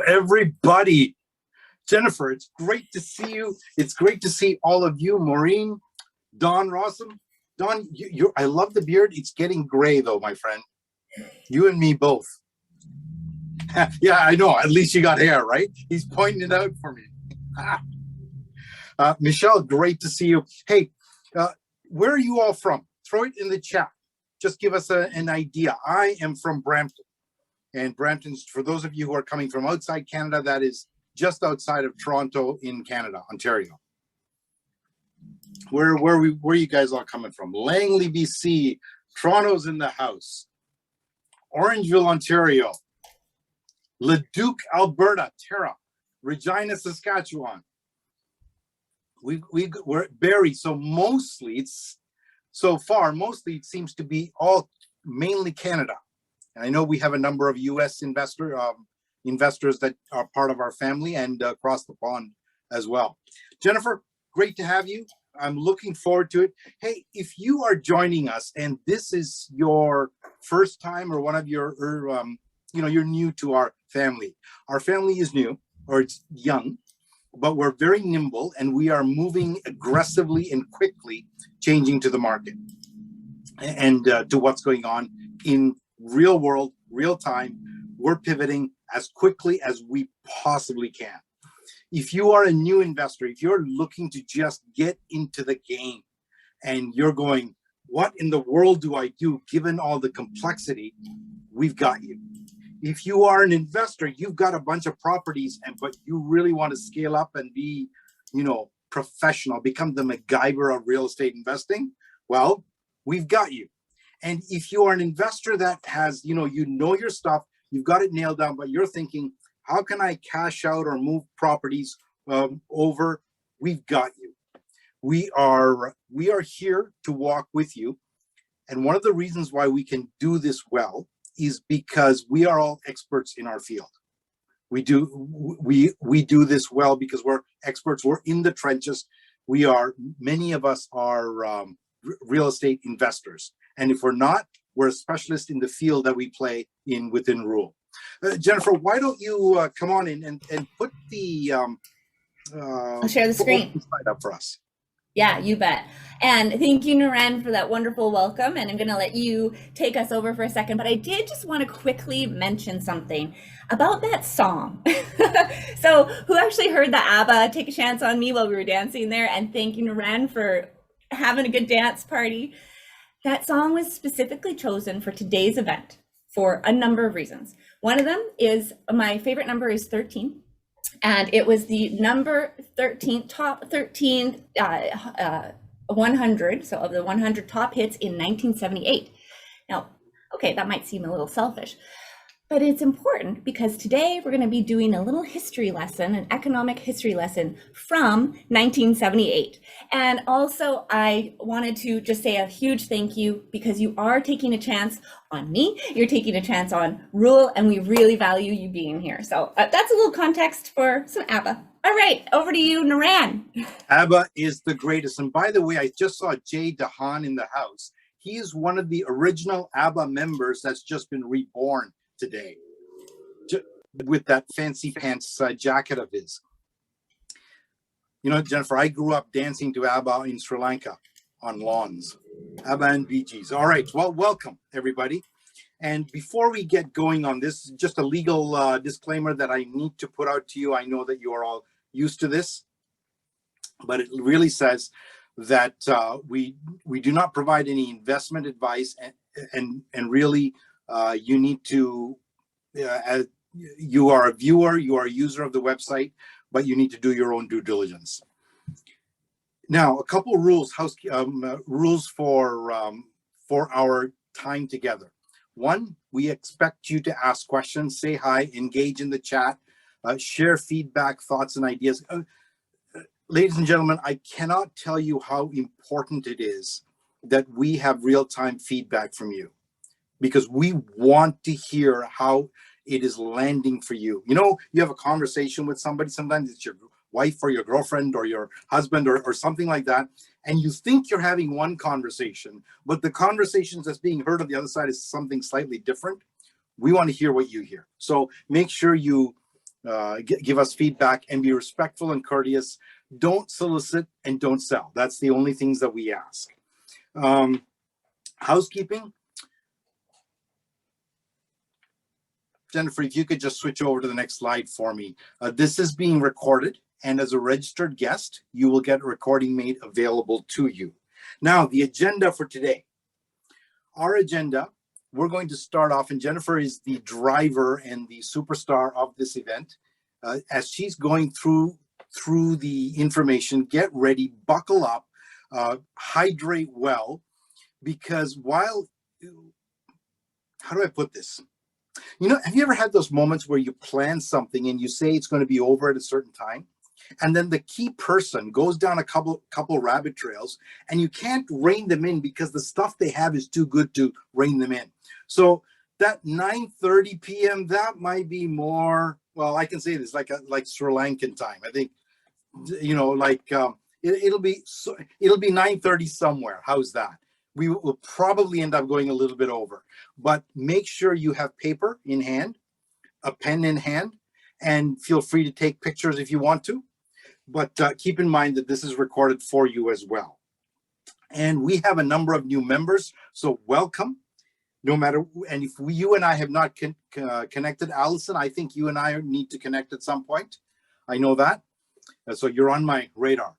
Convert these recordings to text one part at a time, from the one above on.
everybody. Jennifer, it's great to see you. It's great to see all of you. Maureen, Don Rossum. Don, I love the beard. It's getting gray though, my friend. You and me both. Yeah, I know. At least you got hair, right? He's pointing it out for me. Michelle, great to see you. Hey, where are you all from? Throw it in the chat. Just give us an idea. I am from Brampton. And Brampton's, for those of you who are coming from outside Canada, that is just outside of Toronto in Canada, Ontario. Where are you guys all coming from? Langley, BC. Toronto's in the house. Orangeville, Ontario. Leduc, Alberta. Tara. Regina, Saskatchewan. We're Barrie. So mostly it seems to be all mainly Canada. And I know we have a number of U.S. investors that are part of our family and across the pond as well. Jennifer, great to have you. I'm looking forward to it. Hey, if you are joining us and this is your first time or one of your, you're new to our family. Our family is new, or it's young, but we're very nimble and we are moving aggressively and quickly changing to the market and to what's going on in real world, real time. We're pivoting as quickly as we possibly can. If you are a new investor, if you're looking to just get into the game and you're going, what in the world do I do given all the complexity, we've got you. If you are an investor, you've got a bunch of properties, but you really want to scale up and be, professional, become the MacGyver of real estate investing, well, we've got you. And if you are an investor that has, you know your stuff, you've got it nailed down, but you're thinking, how can I cash out or move properties over? We've got you. We are here to walk with you. And one of the reasons why we can do this well is because we are all experts in our field. We do this well because we're experts. We're in the trenches. Many of us are real estate investors. And if we're not, we're a specialist in the field that we play in within REWL. Jennifer, why don't you come on in and put the I'll share the screen slide up for us. Yeah, you bet. And thank you, Niran, for that wonderful welcome. And I'm going to let you take us over for a second. But I did just want to quickly mention something about that song. So who actually heard the ABBA Take a Chance on Me while we were dancing there? And thank you, Niran, for having a good dance party. That song was specifically chosen for today's event for a number of reasons. One of them is my favorite number is 13. And it was the number 13, top 13, 100, so of the 100 top hits in 1978. Now, okay, that might seem a little selfish, but it's important because today we're going to be doing a little history lesson, an economic history lesson from 1978. And also I wanted to just say a huge thank you because you are taking a chance on me, you're taking a chance on REWL, and we really value you being here. So that's a little context for some ABBA. All right, over to you, Niran. ABBA is the greatest. And by the way, I just saw Jay DeHaan in the house. He is one of the original ABBA members that's just been reborn today with that fancy pants jacket of his. You know, Jennifer, I grew up dancing to ABBA in Sri Lanka on lawns. ABBA and Bee Gees. All right, well, welcome everybody. And before we get going on this, just a legal disclaimer that I need to put out to you. I know that you are all used to this, but it really says that we do not provide any investment advice, and really you need to, as you are a viewer, you are a user of the website, but you need to do your own due diligence. Now, a couple of rules, rules for our time together. One, we expect you to ask questions, say hi, engage in the chat, share feedback, thoughts, and ideas. Ladies and gentlemen, I cannot tell you how important it is that we have real-time feedback from you, because we want to hear how it is landing for you. You know, you have a conversation with somebody, sometimes it's your wife or your girlfriend or your husband or something like that, and you think you're having one conversation, but the conversations that's being heard on the other side is something slightly different. We want to hear what you hear. So make sure you give us feedback and be respectful and courteous. Don't solicit and don't sell. That's the only things that we ask. Housekeeping. Jennifer, if you could just switch over to the next slide for me. This is being recorded, and as a registered guest, you will get a recording made available to you. Now, the agenda for today. Our agenda, we're going to start off, and Jennifer is the driver and the superstar of this event. As she's going through the information, get ready, buckle up, hydrate well, because how do I put this? You know, have you ever had those moments where you plan something and you say it's going to be over at a certain time, and then the key person goes down a couple rabbit trails and you can't rein them in because the stuff they have is too good to rein them in? So that 9:30 p.m., that might be more, well, I can say this like Sri Lankan time. I think, you know, like it'll be 9:30 somewhere. How's that? We will probably end up going a little bit over, but make sure you have paper in hand, a pen in hand, and feel free to take pictures if you want to. But keep in mind that this is recorded for you as well. And we have a number of new members, so welcome. No matter, and if you and I have not connected, Allison, I think you and I need to connect at some point. I know that. So you're on my radar.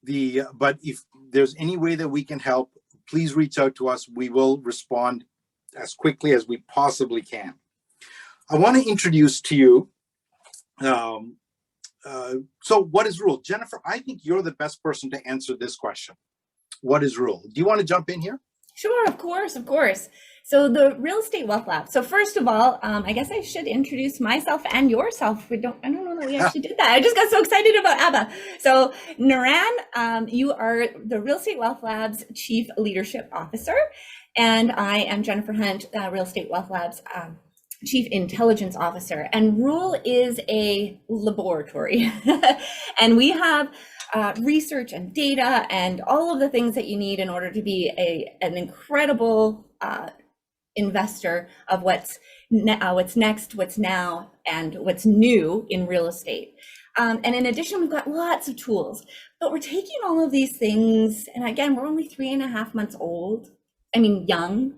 But if there's any way that we can help, please reach out to us. We will respond as quickly as we possibly can. I want to introduce to you, so what is REWL? Jennifer, I think you're the best person to answer this question. What is REWL? Do you want to jump in here? Sure, of course. So the Real Estate Wealth Lab. So first of all, I guess I should introduce myself and yourself. I don't know that we actually did that. I just got so excited about ABBA. So Niran, you are the Real Estate Wealth Lab's Chief Leadership Officer, and I am Jennifer Hunt, Real Estate Wealth Lab's Chief Intelligence Officer. And REWL is a laboratory, and we have research and data and all of the things that you need in order to be an incredible investor of what's next, what's now, and what's new in real estate. And in addition, we've got lots of tools, but we're taking all of these things, and again, we're only 3.5 months old. I mean, young.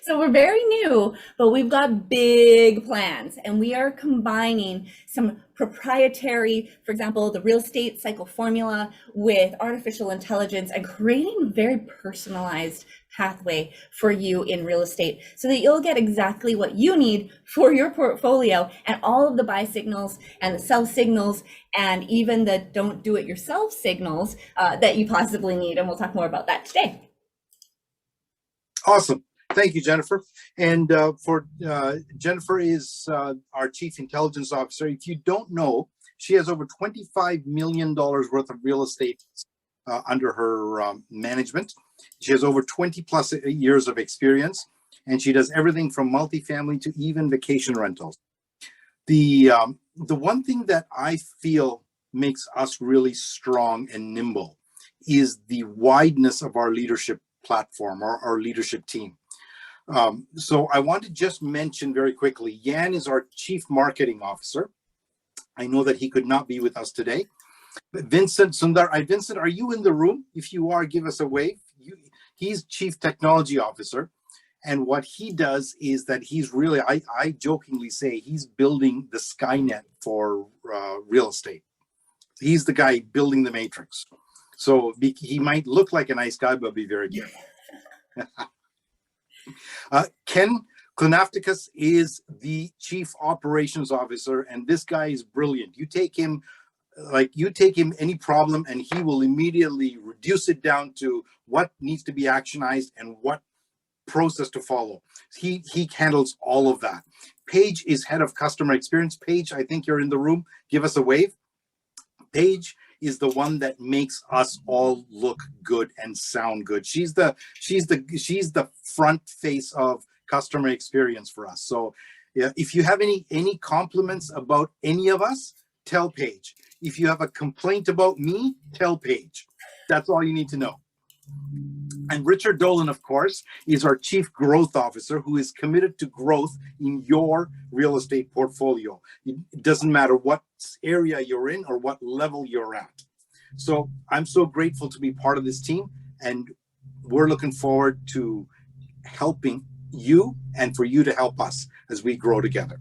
So we're very new, but we've got big plans, and we are combining some proprietary, for example, the real estate cycle formula with artificial intelligence, and creating a very personalized pathway for you in real estate so that you'll get exactly what you need for your portfolio, and all of the buy signals and the sell signals and even the don't do it yourself signals that you possibly need. And we'll talk more about that today. Awesome. Thank you, Jennifer. And Jennifer is our Chief Intelligence Officer. If you don't know, she has over $25 million worth of real estate under her management. She has over 20 plus years of experience, and she does everything from multifamily to even vacation rentals. The one thing that I feel makes us really strong and nimble is the wideness of our leadership platform, or our leadership team. So I want to just mention very quickly, Jan is our Chief Marketing Officer. I know that he could not be with us today. But Vincent Sundar, Vincent, are you in the room? If you are, give us a wave. He's Chief Technology Officer. And what he does is that he's really, I jokingly say, he's building the Skynet for real estate. He's the guy building the matrix. So he might look like a nice guy, but be very careful. Ken Kulathungam is the Chief Operations Officer, and this guy is brilliant. You take him any problem, and he will immediately reduce it down to what needs to be actionized and what process to follow. He handles all of that. Paige is Head of Customer Experience. Paige, I think you're in the room. Give us a wave. Paige is the one that makes us all look good and sound good. She's the front face of customer experience for us. So if you have any compliments about any of us, tell Paige. If you have a complaint about me, tell Paige. That's all you need to know. And Richard Dolan, of course, is our Chief Growth Officer, who is committed to growth in your real estate portfolio. It doesn't matter what area you're in or what level you're at. So I'm so grateful to be part of this team, and we're looking forward to helping you and for you to help us as we grow together.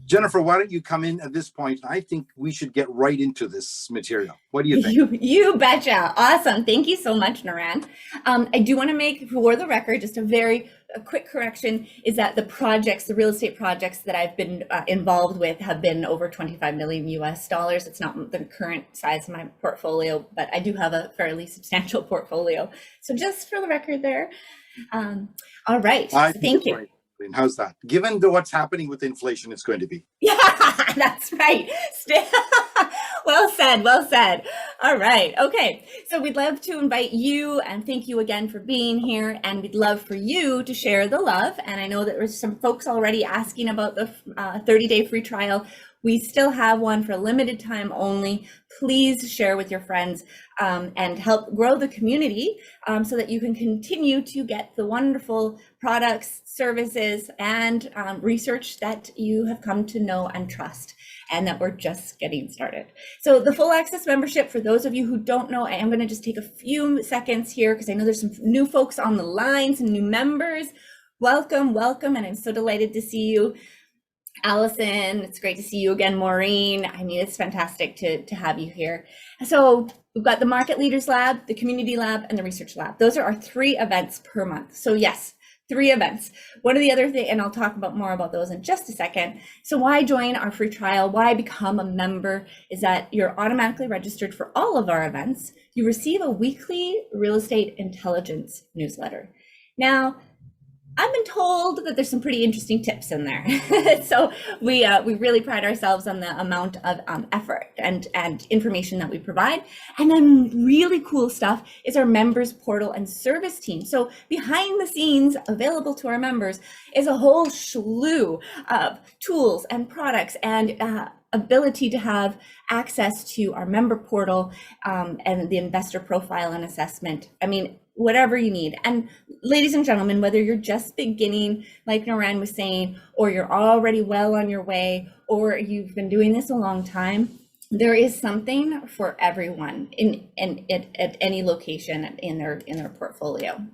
Jennifer, why don't you come in at this point? I think we should get right into this material. What do you think? You betcha. Awesome. Thank you so much, Niran. I do want to make, for the record, just a quick correction, is that the real estate projects that I've been involved with have been over 25 million US dollars. It's not the current size of my portfolio, but I do have a fairly substantial portfolio. So just for the record there. All right. Thank you. Right. How's that? Given what's happening with inflation, it's going to be. Yeah, that's right. Well said, well said. All right, okay. So we'd love to invite you, and thank you again for being here, and we'd love for you to share the love. And I know that there's some folks already asking about the 30-day free trial. We still have one for a limited time only. Please share with your friends and help grow the community so that you can continue to get the wonderful products, services, and research that you have come to know and trust, and that we're just getting started. So the full access membership, for those of you who don't know, I am going to just take a few seconds here because I know there's some new folks on the line, some new members. Welcome, welcome, and I'm so delighted to see you. Allison, it's great to see you again. Maureen, I mean, it's fantastic to have you here. So we've got the Market Leaders Lab, the Community Lab, and the Research Lab. Those are our 3 events per month. So yes, 3 events. One of the other things, and I'll talk more about those in just a second. So why join our free trial? Why become a member? Is that you're automatically registered for all of our events. You receive a weekly real estate intelligence newsletter. Now, I've been told that there's some pretty interesting tips in there. So we really pride ourselves on the amount of effort and information that we provide. And then really cool stuff is our members portal and service team. So behind the scenes, available to our members, is a whole slew of tools and products and ability to have access to our member portal and the investor profile and assessment. I mean, whatever you need. And ladies and gentlemen, whether you're just beginning, like Niran was saying, or you're already well on your way, or you've been doing this a long time, there is something for everyone at any location in their portfolio.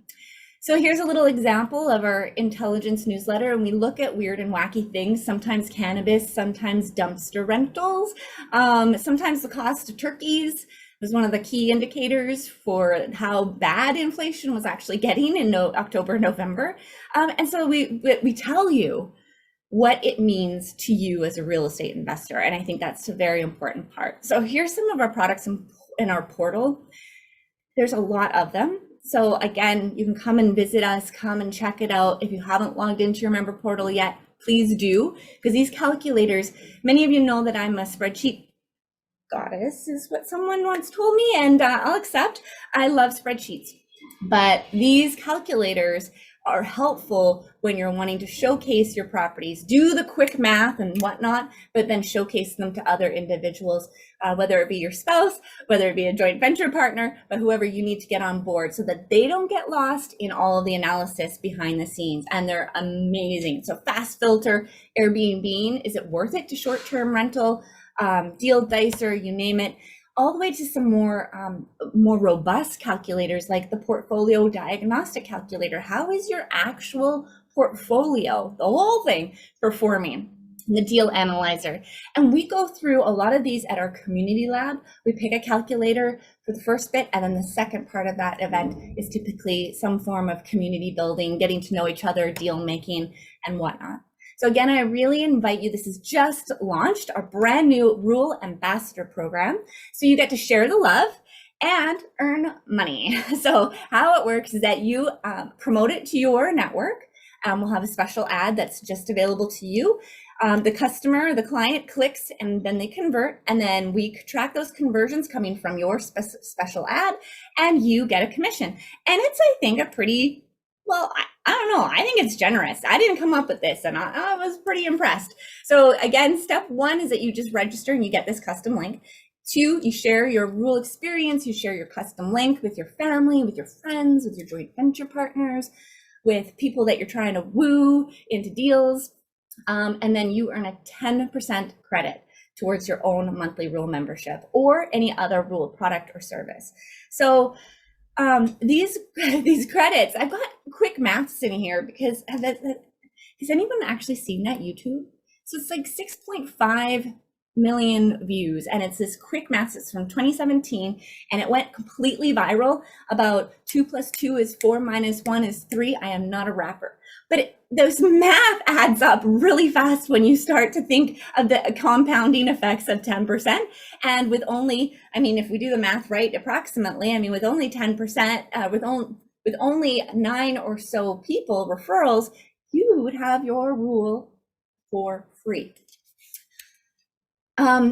So here's a little example of our intelligence newsletter, and we look at weird and wacky things, sometimes cannabis, sometimes dumpster rentals, sometimes the cost of turkeys was one of the key indicators for how bad inflation was actually getting in October, November. And so we tell you what it means to you as a real estate investor. And I think that's a very important part. So here's some of our products in our portal. There's a lot of them. So again, you can come and visit us, come and check it out. If you haven't logged into your member portal yet, please do, because these calculators, many of you know that I'm a spreadsheet goddess is what someone once told me, and I'll accept. I love spreadsheets, but these calculators are helpful when you're wanting to showcase your properties, do the quick math and whatnot, but then showcase them to other individuals, whether it be your spouse, whether it be a joint venture partner, but whoever you need to get on board so that they don't get lost in all of the analysis behind the scenes. And they're amazing. So Fast Filter, Airbnb, is it worth it to short-term rental? Deal Dicer, you name it, all the way to some more robust calculators like the portfolio diagnostic calculator. How is your actual portfolio, the whole thing, performing? The deal analyzer. And we go through a lot of these at our community lab. We pick a calculator for the first bit, and then the second part of that event is typically some form of community building, getting to know each other, deal making, and whatnot. So again, I really invite you, this is just launched, our brand new REWL Ambassador program. So you get to share the love and earn money. So how it works is that you promote it to your network. We'll have a special ad that's just available to you. The customer, the client clicks and then they convert, and then we track those conversions coming from your special ad, and you get a commission. And it's, I think, a pretty, well, I don't know, I think it's generous. I didn't come up with this, and I was pretty impressed. So again, step one is that you just register and you get this custom link. 2, you share your REWL experience, you share your custom link with your family, with your friends, with your joint venture partners, with people that you're trying to woo into deals. And then you earn a 10% credit towards your own monthly REWL membership or any other REWL product or service. So these credits, I've got quick maths in here because has anyone actually seen that YouTube? So it's like 6.5 million views, and it's this quick maths. It's from 2017, and it went completely viral about 2 + 2 is 4 - 1 is 3. I am not a rapper, but those math adds up really fast when you start to think of the compounding effects of 10%. And with only, I mean, if we do the math right, approximately, I mean, with only 10%, with only 9 or so people referrals, you would have your REWL for free.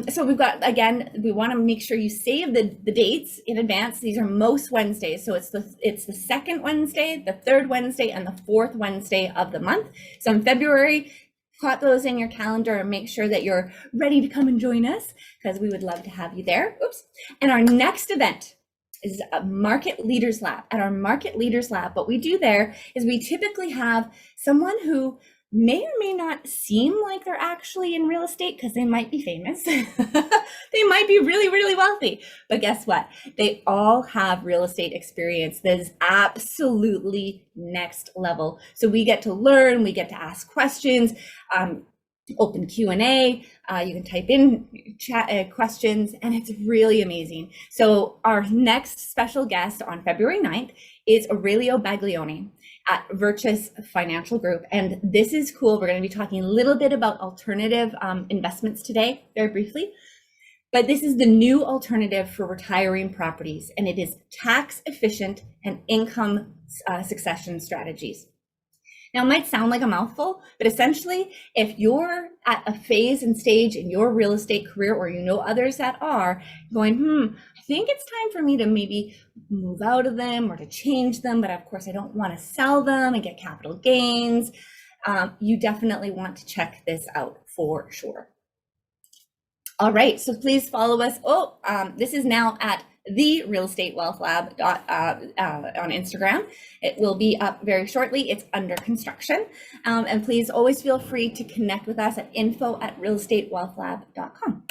So we've got, again, we want to make sure you save the dates in advance. These are most Wednesdays. So it's the second Wednesday, the third Wednesday, and the fourth Wednesday of the month. So in February, plot those in your calendar and make sure that you're ready to come and join us, because we would love to have you there. Oops. And our next event is a Market Leaders Lab. At our Market Leaders Lab, what we do there is we typically have someone who may or may not seem like they're actually in real estate, because they might be famous. They might be really, really wealthy. But guess what? They all have real estate experience that is absolutely next level. So we get to learn, we get to ask questions, open Q&A, you can type in chat questions, and it's really amazing. So our next special guest on February 9th is Aurelio Baglioni at Virtus Financial Group. And this is cool. We're going to be talking a little bit about alternative investments today, very briefly. But this is the new alternative for retiring properties, and it is tax efficient and income succession strategies. Now, it might sound like a mouthful, but essentially, if you're at a phase and stage in your real estate career, or you know others that are going, I think it's time for me to maybe move out of them or to change them, but of course I don't want to sell them and get capital gains, you definitely want to check this out for sure. All right, so please follow us. This is now at the Real Estate Wealth Lab on Instagram. It will be up very shortly. It's under construction. And please always feel free to connect with us at info@realestatewealthlab.com.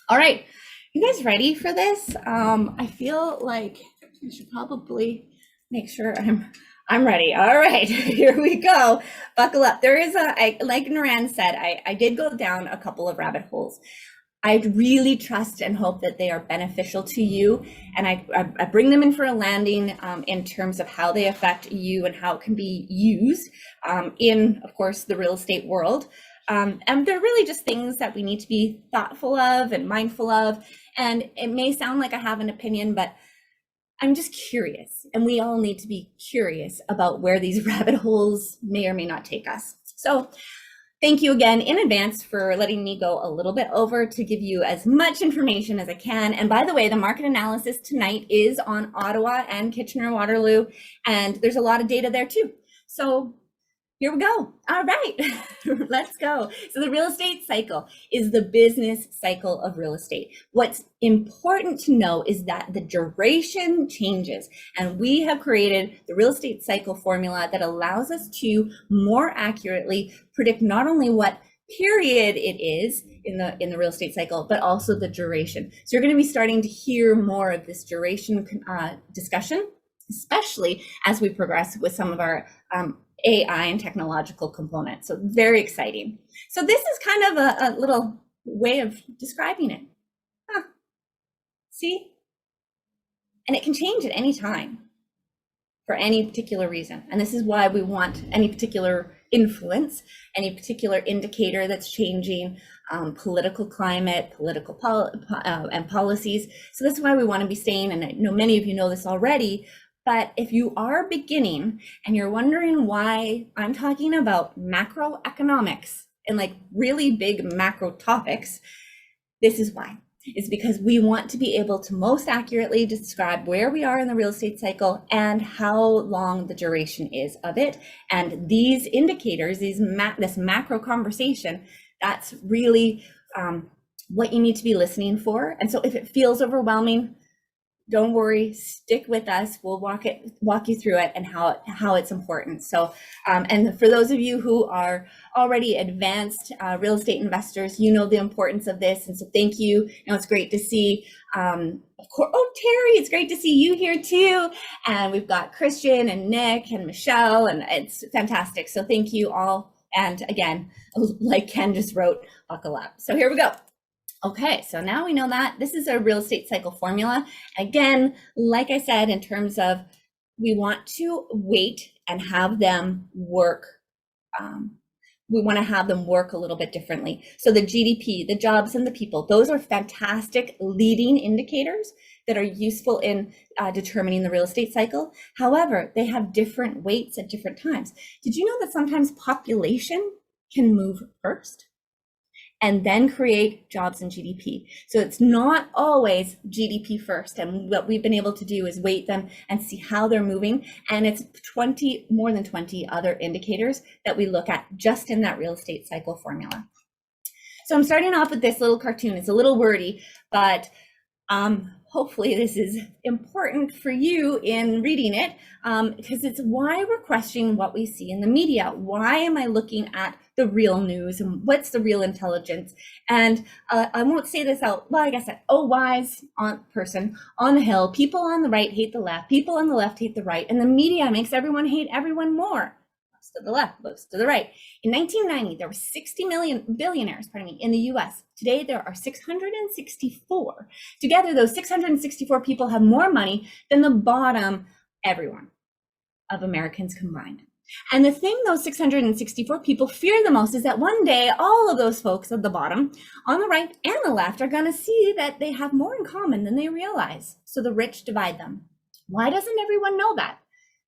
All right, you guys ready for this? I feel like I should probably make sure I'm ready. All right, here we go. Buckle up. There is like Niran said, I did go down a couple of rabbit holes. I really trust and hope that they are beneficial to you, and I bring them in for a landing in terms of how they affect you and how it can be used in, of course, the real estate world. And they're really just things that we need to be thoughtful of and mindful of. And it may sound like I have an opinion, but I'm just curious, and we all need to be curious about where these rabbit holes may or may not take us. So thank you again in advance for letting me go a little bit over to give you as much information as I can. And by the way, the market analysis tonight is on Ottawa and Kitchener, Waterloo, and there's a lot of data there too. So here we go. All right, let's go. So the real estate cycle is the business cycle of real estate. What's important to know is that the duration changes, and we have created the real estate cycle formula that allows us to more accurately predict not only what period it is in the real estate cycle, but also the duration. So you're going to be starting to hear more of this duration discussion, especially as we progress with some of our AI and technological components. So very exciting. So this is kind of a little way of describing it. See? And it can change at any time for any particular reason. And this is why we want any particular influence, any particular indicator that's changing, political climate, and policies. So that's why we want to be staying, and I know many of you know this already, but if you are beginning and you're wondering why I'm talking about macroeconomics and like really big macro topics, this is why. It's because we want to be able to most accurately describe where we are in the real estate cycle and how long the duration is of it. And these indicators, this macro conversation, that's really what you need to be listening for. And so if it feels overwhelming, don't worry, stick with us. We'll walk you through it and how it's important. So, and for those of you who are already advanced real estate investors, you know the importance of this. And so thank you. It's great to see, of course, oh, Terry, it's great to see you here too. And we've got Christian and Nick and Michelle, and it's fantastic. So thank you all. And again, like Ken just wrote, buckle up. So here we go. Okay, so now we know that this is our real estate cycle formula. Again, like I said, in terms of we want to wait and have them work. We want to have them work a little bit differently. So the GDP, the jobs and the people, those are fantastic leading indicators that are useful in determining the real estate cycle. However, they have different weights at different times. Did you know that sometimes population can move first and then create jobs and GDP? So it's not always GDP first. And what we've been able to do is weight them and see how they're moving. And it's more than 20 other indicators that we look at just in that real estate cycle formula. So I'm starting off with this little cartoon. It's a little wordy, but hopefully this is important for you in reading it, because it's why we're questioning what we see in the media. Why am I looking at the real news and what's the real intelligence? And I won't say this out, well, I guess wise person on the hill, people on the right hate the left, people on the left hate the right, and the media makes everyone hate everyone more. Most to the left, most to the right. In 1990, there were 60 million billionaires, in the US. Today, there are 664. Together, those 664 people have more money than the bottom everyone of Americans combined. And the thing those 664 people fear the most is that one day, all of those folks at the bottom, on the right and the left, are going to see that they have more in common than they realize. So the rich divide them. Why doesn't everyone know that?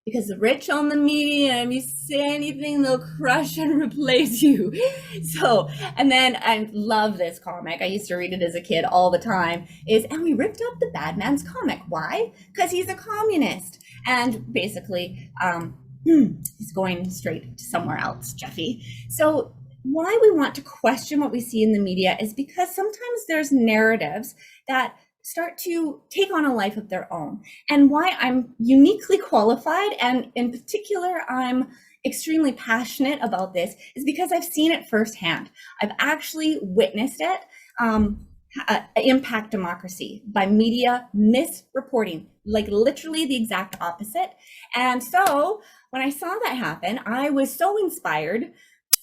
Because the rich own the media, and you say anything, they'll crush and replace you. So, and then I love this comic. I used to read it as a kid all the time. And we ripped up the bad man's comic. Why? Because he's a communist. And basically, he's going straight to somewhere else, Jeffy. So why we want to question what we see in the media is because sometimes there's narratives that start to take on a life of their own. And why I'm uniquely qualified, and in particular, I'm extremely passionate about this, is because I've seen it firsthand. I've actually witnessed it impact democracy by media misreporting, like literally the exact opposite. And so when I saw that happen, I was so inspired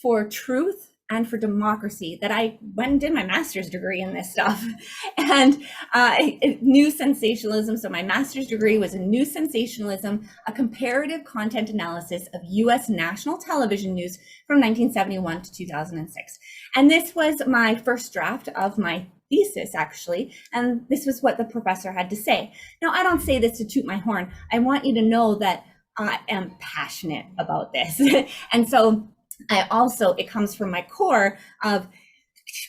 for truth and for democracy that I went and did my master's degree in this stuff. And news sensationalism. So my master's degree was in news sensationalism, a comparative content analysis of US national television news from 1971 to 2006. And this was my first draft of my thesis, actually. And this was what the professor had to say. Now, I don't say this to toot my horn. I want you to know that I am passionate about this. And so it comes from my core of,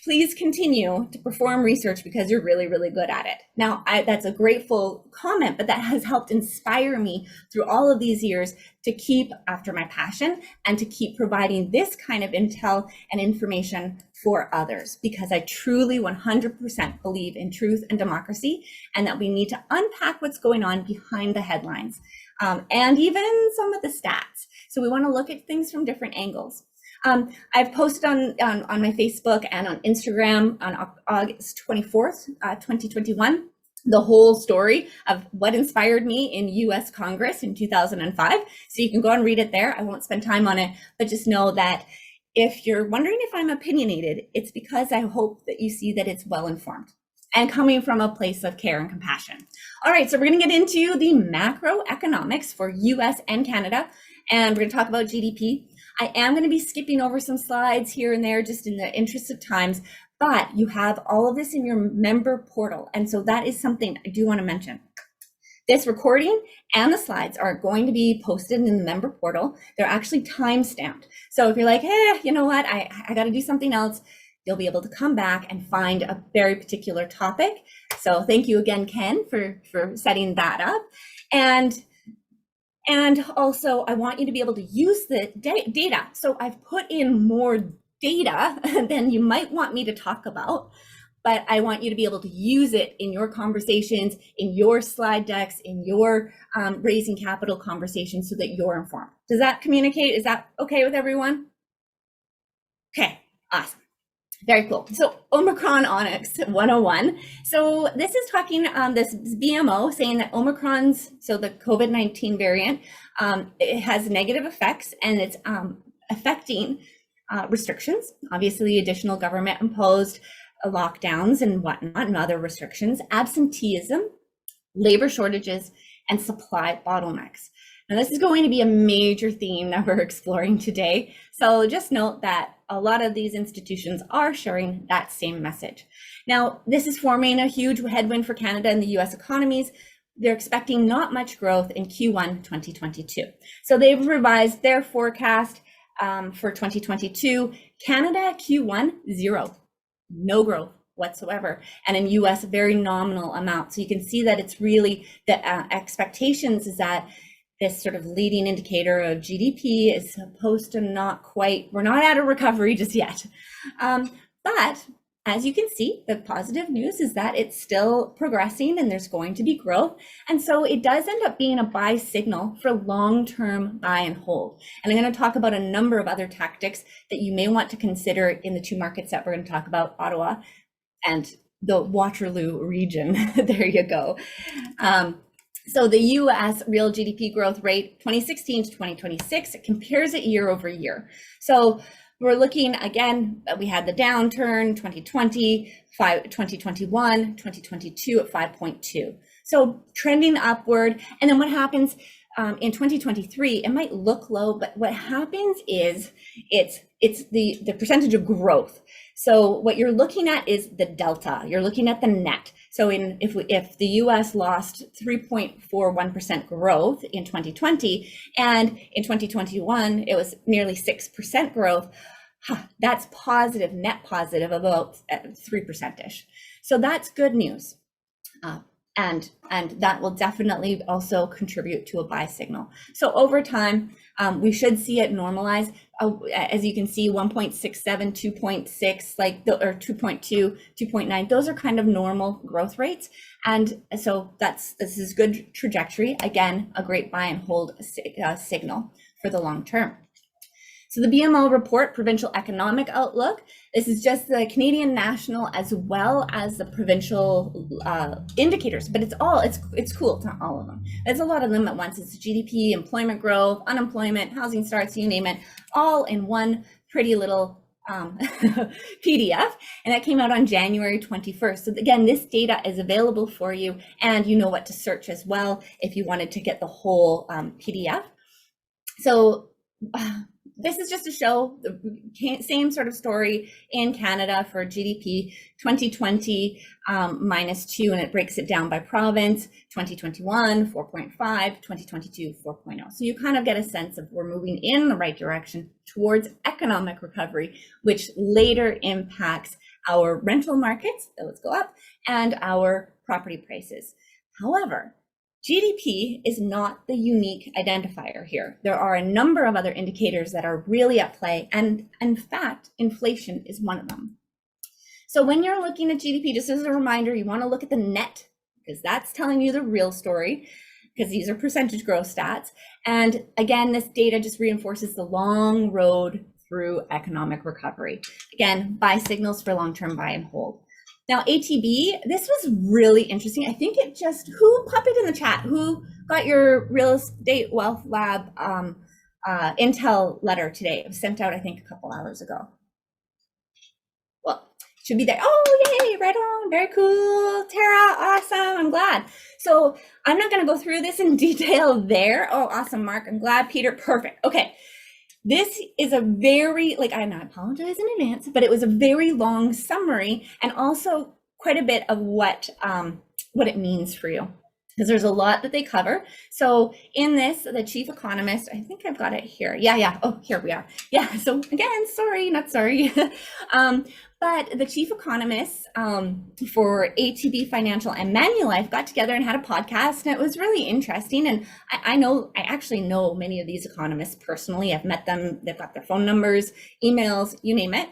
please continue to perform research because you're really, really good at it. Now, that's a grateful comment, but that has helped inspire me through all of these years to keep after my passion and to keep providing this kind of intel and information for others, because I truly 100% believe in truth and democracy, and that we need to unpack what's going on behind the headlines, and even some of the stats. So we want to look at things from different angles. I've posted on my Facebook and on Instagram on August 24th, 2021, the whole story of what inspired me in US Congress in 2005. So you can go and read it there. I won't spend time on it, but just know that if you're wondering if I'm opinionated, it's because I hope that you see that it's well-informed and coming from a place of care and compassion. All right, so we're going to get into the macroeconomics for US and Canada, and we're going to talk about GDP. I am going to be skipping over some slides here and there just in the interest of times, but you have all of this in your member portal. And so that is something I do want to mention. This recording and the slides are going to be posted in the member portal. They're actually time-stamped. So if you're like, hey, you know what, I got to do something else, you'll be able to come back and find a very particular topic. So thank you again, Ken, for setting that up. And also, I want you to be able to use the data. So I've put in more data than you might want me to talk about, but I want you to be able to use it in your conversations, in your slide decks, in your raising capital conversations so that you're informed. Does that communicate? Is that okay with everyone? Okay, awesome. Very cool. So Omicron Onyx 101. So this is talking this BMO saying that Omicron's, so the COVID-19 variant, it has negative effects and it's affecting restrictions, obviously additional government imposed lockdowns and whatnot and other restrictions, absenteeism, labor shortages, and supply bottlenecks. Now, this is going to be a major theme that we're exploring today. So just note that a lot of these institutions are sharing that same message. Now, this is forming a huge headwind for Canada and the US economies. They're expecting not much growth in Q1 2022. So they've revised their forecast for 2022. Canada Q1, 0, no growth whatsoever, and in US, a very nominal amount. So you can see that it's really the expectations is that this sort of leading indicator of GDP is supposed to we're not at a recovery just yet. But as you can see, the positive news is that it's still progressing and there's going to be growth. And so it does end up being a buy signal for long-term buy and hold. And I'm going to talk about a number of other tactics that you may want to consider in the two markets that we're going to talk about, Ottawa and the Waterloo region. There you go. So the US real GDP growth rate, 2016 to 2026, it compares it year over year. So we're looking again, we had the downturn, 2020, 2021, 2022 at 5.2. So trending upward. And then what happens in 2023, it might look low, but what happens is it's the percentage of growth. So what you're looking at is the delta. You're looking at the net. So if the US lost 3.41% growth in 2020, and in 2021 it was nearly 6% growth, that's positive, net positive, about 3%ish. So that's good news. And that will definitely also contribute to a buy signal. So over time, we should see it normalize. As you can see, 1.67, 2.6, or 2.2, 2.9, those are kind of normal growth rates. And so this is good trajectory. Again, a great buy and hold signal for the long term. So the BMO report, Provincial Economic Outlook, this is just the Canadian national as well as the provincial indicators, but it's cool, it's not all of them. There's a lot of them at once. It's GDP, employment growth, unemployment, housing starts, you name it, all in one pretty little PDF, and that came out on January 21st. So again, this data is available for you, and you know what to search as well if you wanted to get the whole PDF. So this is just to show the same sort of story in Canada for GDP 2020 -2, and it breaks it down by province. 2021 4.5, 2022 4.0. So you kind of get a sense of we're moving in the right direction towards economic recovery, which later impacts our rental markets, let's go up, and our property prices. However, GDP is not the unique identifier here. There are a number of other indicators that are really at play, and in fact, inflation is one of them. So when you're looking at GDP, just as a reminder, you want to look at the net, because that's telling you the real story, because these are percentage growth stats. And again, this data just reinforces the long road through economic recovery. Again, buy signals for long-term buy and hold. Now, ATB, this was really interesting. I think who pop it in the chat? Who got your Real Estate Wealth Lab intel letter today? It was sent out, I think, a couple hours ago. Well, it should be there. Oh, yay, right on, very cool. Tara, awesome, I'm glad. So I'm not gonna go through this in detail there. Oh, awesome, Mark, I'm glad. Peter, perfect, okay. This is a very, and I apologize in advance, but it was a very long summary and also quite a bit of what it means for you, because there's a lot that they cover. So in this, the chief economist, I think I've got it here. Yeah. Oh, here we are. Yeah. So again, sorry, not sorry. But the chief economists for ATB Financial and Manulife got together and had a podcast, and it was really interesting. And I actually know many of these economists personally. I've met them. They've got their phone numbers, emails, you name it.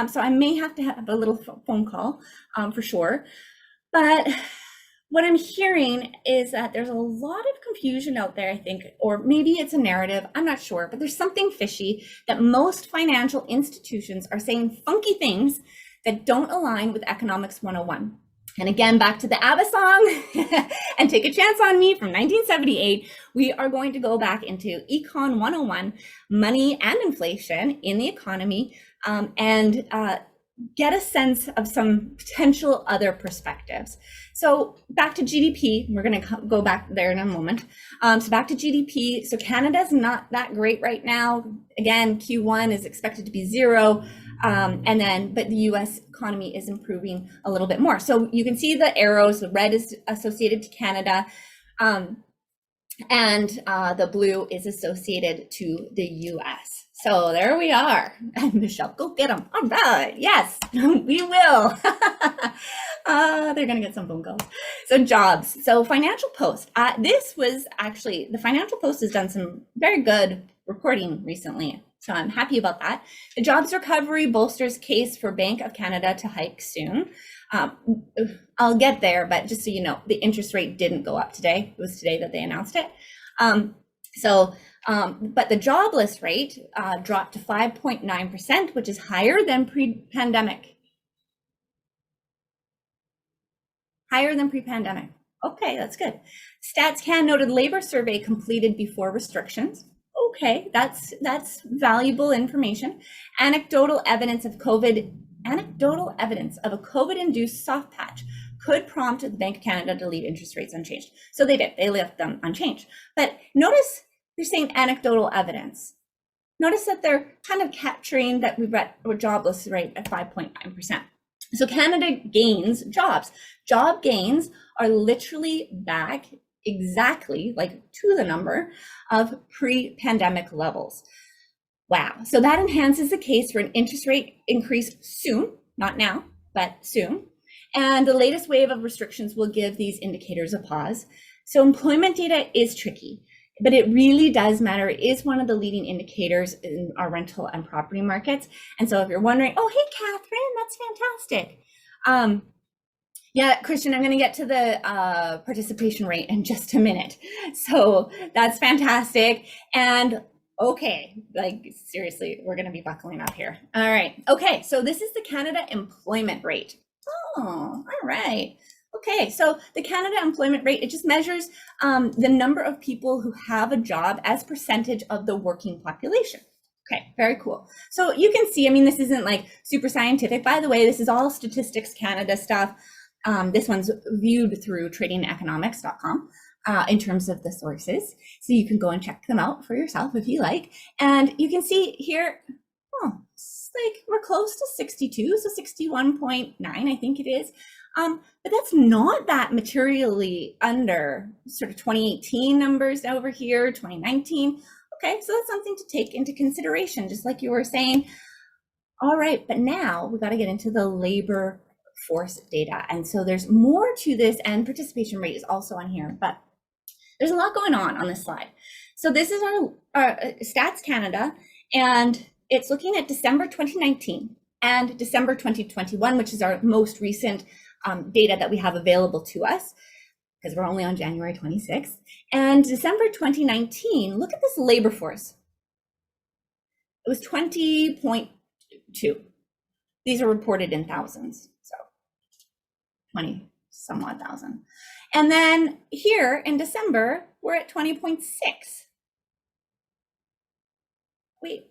So I may have to have a little phone call for sure. But what I'm hearing is that there's a lot of confusion out there, I think, or maybe it's a narrative, I'm not sure, but there's something fishy that most financial institutions are saying funky things that don't align with Economics 101. And again, back to the ABBA song and Take a Chance on Me from 1978, we are going to go back into Econ 101, money and inflation in the economy, and get a sense of some potential other perspectives. So back to GDP, we're going to go back there in a moment. So back to GDP. So Canada's not that great right now. Again, Q1 is expected to be 0. But the US economy is improving a little bit more. So you can see the arrows, the red is associated to Canada, and the blue is associated to the US. So there we are. And Michelle, go get them. All right. Yes, we will. They're going to get some phone calls. So jobs. So Financial Post. This was actually, the Financial Post has done some very good reporting recently. So I'm happy about that. The jobs recovery bolsters case for Bank of Canada to hike soon. I'll get there, but just so you know, the interest rate didn't go up today. It was today that they announced it. But the jobless rate dropped to 5.9%, which is higher than pre-pandemic. Higher than pre-pandemic. Okay, that's good. StatsCan noted labor survey completed before restrictions. Okay, that's valuable information. Anecdotal evidence of a COVID-induced soft patch could prompt the Bank of Canada to leave interest rates unchanged. So they did, they left them unchanged. But notice they're saying anecdotal evidence. Notice that they're kind of capturing that we've got a jobless rate at 5.9%. So Canada gains jobs. Job gains are literally back exactly like to the number of pre-pandemic levels. Wow. So that enhances the case for an interest rate increase soon, not now, but soon. And the latest wave of restrictions will give these indicators a pause. So employment data is tricky, but it really does matter. It is one of the leading indicators in our rental and property markets. And so if you're wondering, oh, hey, Catherine, that's fantastic. Yeah, Christian, I'm going to get to the participation rate in just a minute. So that's fantastic. And okay, like seriously, we're going to be buckling up here. All right. Okay, so this is the Canada employment rate. Oh, all right. Okay, so the Canada employment rate, it just measures the number of people who have a job as percentage of the working population. Okay, very cool. So you can see, I mean, this isn't like super scientific. By the way, this is all Statistics Canada stuff. This one's viewed through tradingeconomics.com in terms of the sources. So you can go and check them out for yourself if you like. And you can see here, oh, it's like we're close to 62, so 61.9, I think it is. But that's not that materially under sort of 2018 numbers over here, 2019. Okay, so that's something to take into consideration, just like you were saying. All right, but now we got to get into the labor force data. And so there's more to this, and participation rate is also on here, but there's a lot going on this slide. So this is our Stats Canada, and it's looking at December 2019 and December 2021, which is our most recent data that we have available to us, because we're only on January 26th. And December 2019, look at this labor force. It was 20.2. These are reported in thousands, so 20 some odd thousand. And then here in December, we're at 20.6. Wait,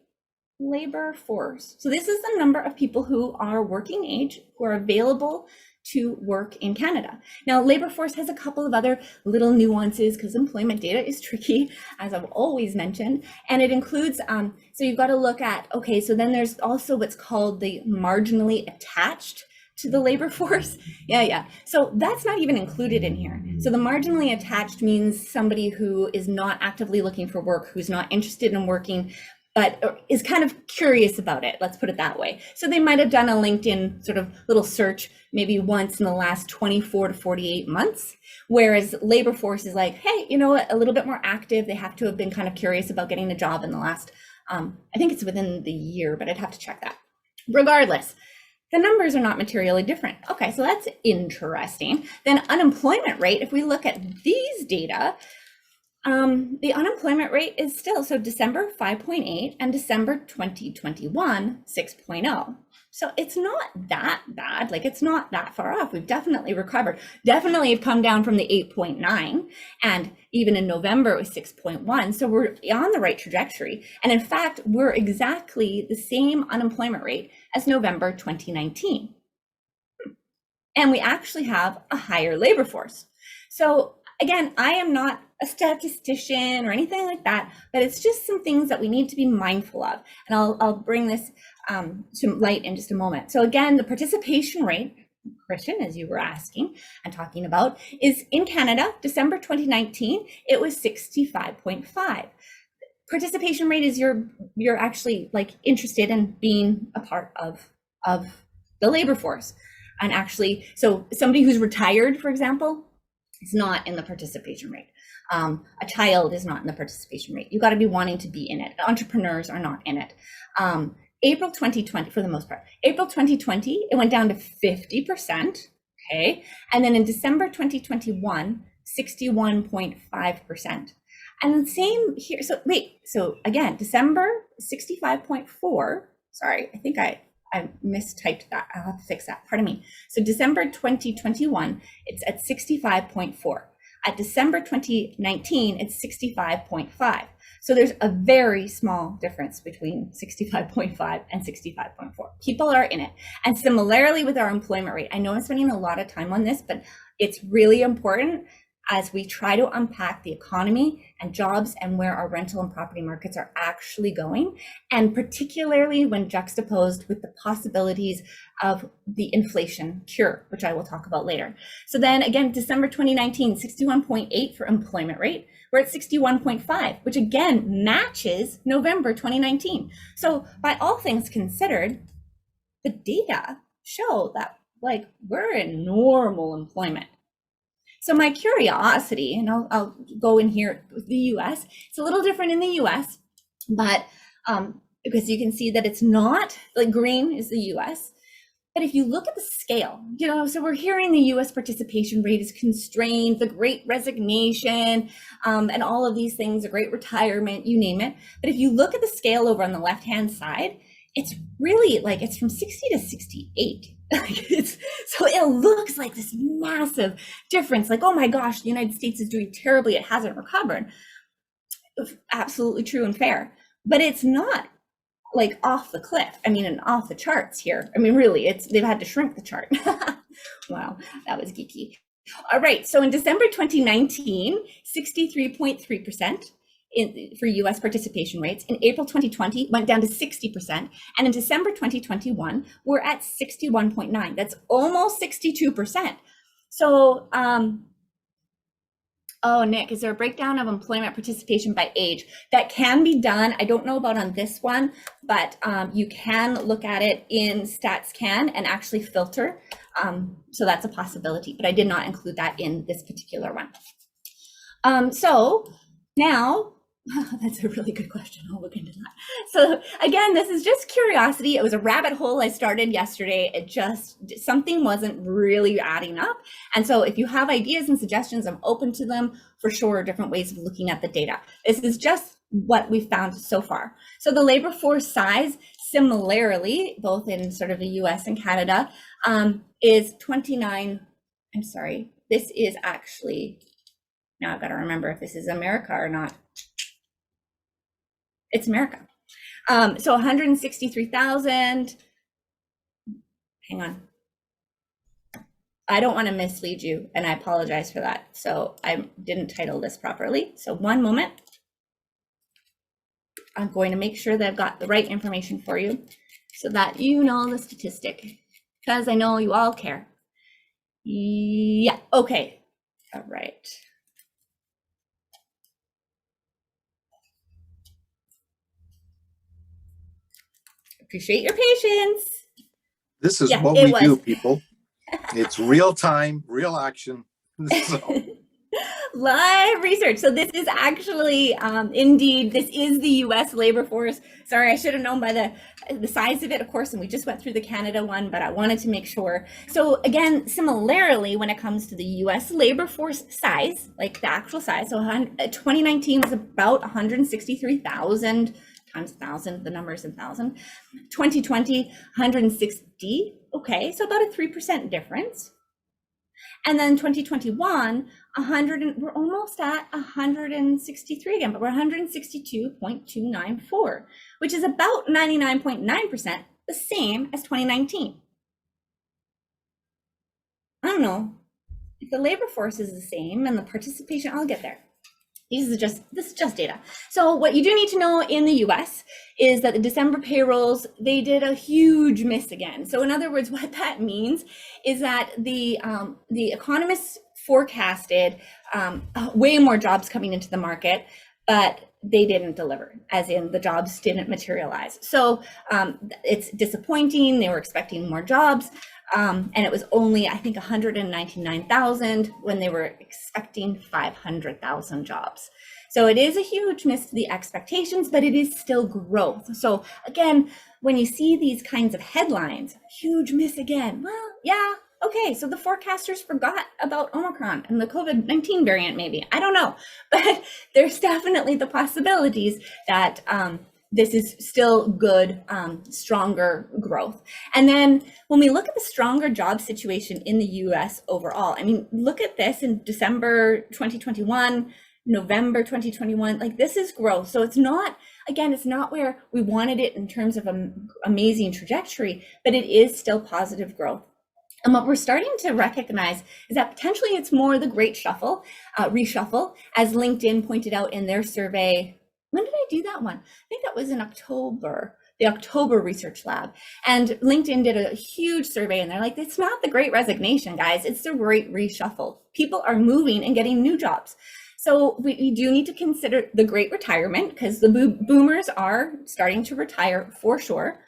labor force. So this is the number of people who are working age, who are available to work in Canada. Now, labor force has a couple of other little nuances because employment data is tricky, as I've always mentioned, and it includes, so you've got to look at, okay, so then there's also what's called the marginally attached to the labor force. Yeah. So that's not even included in here. So the marginally attached means somebody who is not actively looking for work, who's not interested in working, but is kind of curious about it. Let's put it that way. So they might have done a LinkedIn sort of little search maybe once in the last 24 to 48 months, whereas labor force is like, hey, you know what, a little bit more active. They have to have been kind of curious about getting a job in the last, I think it's within the year, but I'd have to check that. Regardless, the numbers are not materially different. Okay, so that's interesting. Then unemployment rate, if we look at these data, the unemployment rate is still, so December 5.8 and December 2021, 6.0. So it's not that bad, like it's not that far off. We've definitely recovered, definitely have come down from the 8.9, and even in November it was 6.1. So we're on the right trajectory. And in fact, we're exactly the same unemployment rate as November 2019. And we actually have a higher labor force. So again, I am not a statistician or anything like that, but it's just some things that we need to be mindful of. And I'll bring this to light in just a moment. So again, the participation rate, Christian, as you were asking and talking about, is in Canada, December 2019, it was 65.5. Participation rate is you're actually like interested in being a part of the labor force. And actually, so somebody who's retired, for example, is not in the participation rate. A child is not in the participation rate. You got to be wanting to be in it. Entrepreneurs are not in it. April 2020, for the most part, April 2020, it went down to 50%. Okay. And then in December 2021, 61.5%. And the same here. So again, December 65.4. Sorry, I think I mistyped that. I'll have to fix that. Pardon me. So December 2021, it's at 65.4. At December 2019, it's 65.5. So there's a very small difference between 65.5 and 65.4. People are in it. And similarly with our employment rate, I know I'm spending a lot of time on this, but it's really important as we try to unpack the economy and jobs and where our rental and property markets are actually going, and particularly when juxtaposed with the possibilities of the inflation cure, which I will talk about later. So then again, December 2019, 61.8 for employment rate. We're at 61.5, which again matches November 2019. So by all things considered, the data show that like we're in normal employment. So my curiosity, and I'll go in here with the US, it's a little different in the US, but because you can see that it's not, like green is the US, but if you look at the scale, so we're hearing the US participation rate is constrained, the great resignation, and all of these things, the great retirement, you name it. But if you look at the scale over on the left-hand side, it's really like it's from 60 to 68. So it looks like this massive difference, like, oh my gosh, the United States is doing terribly, it hasn't recovered. Absolutely true and fair, but it's not like off the cliff. I mean, and off the charts here. I mean, really, they've had to shrink the chart. Wow, that was geeky. All right, so in December 2019, 63.3%. For US participation rates. In April 2020, went down to 60%. And in December 2021, we're at 61.9. That's almost 62%. So, oh, Nick, is there a breakdown of employment participation by age? That can be done. I don't know about on this one, but you can look at it in StatsCan and actually filter. So that's a possibility, but I did not include that in this particular one. So now, that's a really good question. I'll look into that. So again, this is just curiosity. It was a rabbit hole I started yesterday. It just, something wasn't really adding up. And so if you have ideas and suggestions, I'm open to them for sure, different ways of looking at the data. This is just what we've found so far. So the labor force size, similarly, both in sort of the US and Canada, is 29. I'm sorry, this is actually, now I've got to remember if this is America or not. It's America. So 163,000. Hang on. I don't want to mislead you, and I apologize for that. So I didn't title this properly. So one moment. I'm going to make sure that I've got the right information for you so that you know the statistic, because I know you all care. Yeah, okay. All right. Appreciate your patience. This is what we do, people. It's real time, real action. So. Live research. So this is actually, indeed, this is the US labor force. Sorry, I should have known by the size of it, of course, and we just went through the Canada one, but I wanted to make sure. So again, similarly, when it comes to the US labor force size, like the actual size, so 2019 was about 163,000 times 1,000, the number is in 1,000. 2020, 160, okay, so about a 3% difference. And then 2021, we're almost at 163 again, but we're 162.294, which is about 99.9%, the same as 2019. I don't know if the labor force is the same and the participation, I'll get there. This is just data. So what you do need to know in the US is that the December payrolls, they did a huge miss again. So in other words, what that means is that the economists forecasted way more jobs coming into the market, but they didn't deliver, as in the jobs didn't materialize. So it's disappointing. They were expecting more jobs. And it was only, I think, 199,000 when they were expecting 500,000 jobs. So it is a huge miss to the expectations, but it is still growth. So again, when you see these kinds of headlines, huge miss again, well, yeah, okay, so the forecasters forgot about Omicron and the COVID-19 variant, maybe, I don't know, but there's definitely the possibilities that this is still good, stronger growth. And then when we look at the stronger job situation in the US overall, I mean, look at this in December 2021, November 2021, like this is growth. So it's not, again, it's not where we wanted it in terms of an amazing trajectory, but it is still positive growth. And what we're starting to recognize is that potentially it's more the great shuffle, reshuffle, as LinkedIn pointed out in their survey. When did I do that one? I think that was in October, the October Research Lab. And LinkedIn did a huge survey and they're like, it's not the great resignation, guys. It's the great reshuffle. People are moving and getting new jobs. So we do need to consider the great retirement because the boomers are starting to retire for sure.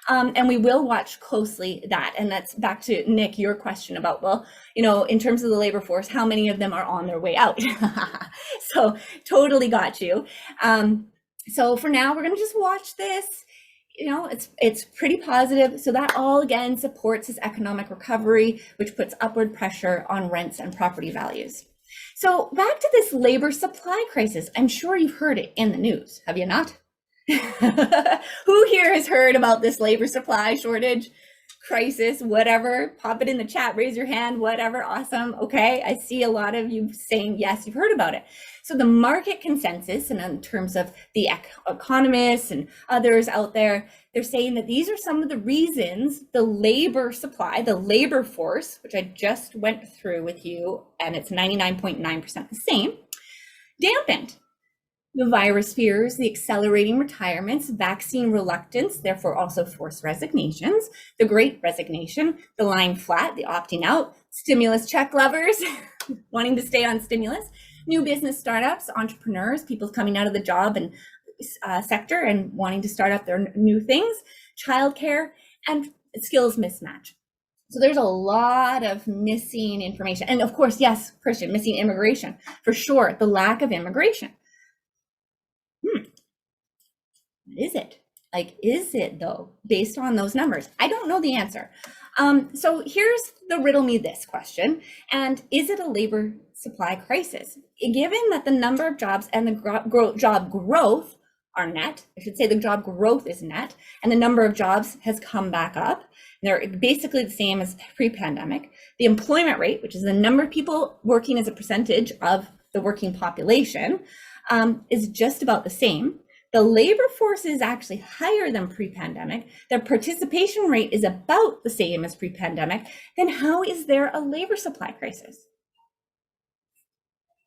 And we will watch closely that. And that's back to Nick, your question about, well, you know, in terms of the labor force, how many of them are on their way out? So totally got you. So for now, we're going to just watch this. You know, it's pretty positive. So that all again supports this economic recovery, which puts upward pressure on rents and property values. So back to this labor supply crisis. I'm sure you've heard it in the news. Have you not? Who here has heard about this labor supply shortage, crisis, whatever? Pop it in the chat, raise your hand, whatever. Awesome. Okay, I see a lot of you saying yes, you've heard about it. So the market consensus, and in terms of the economists and others out there, they're saying that these are some of the reasons the labor supply, the labor force, which I just went through with you, and it's 99.9% the same, dampened. The virus fears, the accelerating retirements, vaccine reluctance, therefore also forced resignations, the great resignation, the lying flat, the opting out, stimulus check lovers, wanting to stay on stimulus, new business startups, entrepreneurs, people coming out of the job and sector and wanting to start up their new things, childcare, and skills mismatch. So there's a lot of missing information. And of course, yes, Christian, missing immigration, for sure, the lack of immigration. Is it? Like, is it though, based on those numbers? I don't know the answer. So here's the riddle me this question. And is it a labor supply crisis? Given that the number of jobs and the job growth are net, I should say the job growth is net, and the number of jobs has come back up. They're basically the same as pre-pandemic. The employment rate, which is the number of people working as a percentage of the working population, is just about the same. The labor force is actually higher than pre-pandemic. The participation rate is about the same as pre-pandemic. Then how is there a labor supply crisis?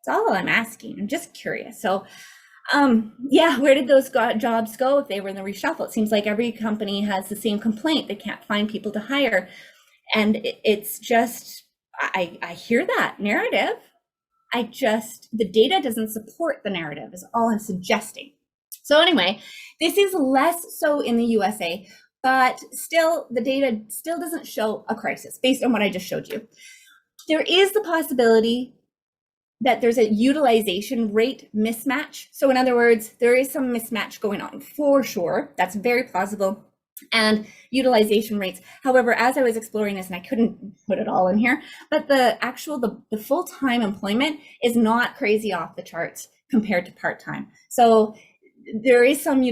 That's all I'm asking. I'm just curious. So yeah, where did those jobs go if they were in the reshuffle? It seems like every company has the same complaint. They can't find people to hire. And it's just, I hear that narrative. The data doesn't support the narrative is all I'm suggesting. So anyway, this is less so in the USA, but still the data still doesn't show a crisis based on what I just showed you. There is the possibility that there's a utilization rate mismatch. So in other words, there is some mismatch going on for sure. That's very plausible. And utilization rates. However, as I was exploring this, and I couldn't put it all in here, but the full-time employment is not crazy off the charts compared to part-time. So there is some,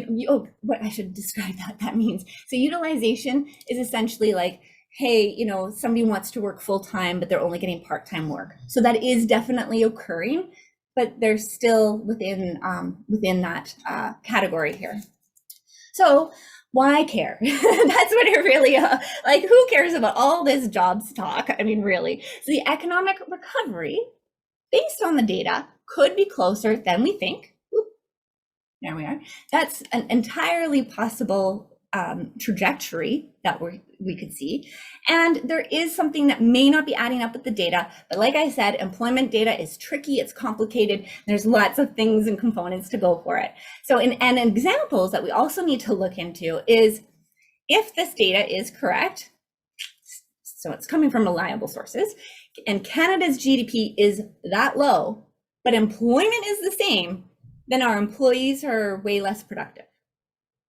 what I should describe that means. So utilization is essentially like, hey, somebody wants to work full-time, but they're only getting part-time work. So that is definitely occurring, but they're still within that category here. So why care? That's what it really, like, who cares about all this jobs talk? I mean, really. So the economic recovery, based on the data, could be closer than we think. Oop, there we are. That's an entirely possible trajectory that we could see. And there is something that may not be adding up with the data, but like I said, employment data is tricky, it's complicated, there's lots of things and components to go for it. So and examples that we also need to look into is, if this data is correct, so it's coming from reliable sources, and Canada's GDP is that low, but employment is the same, then our employees are way less productive.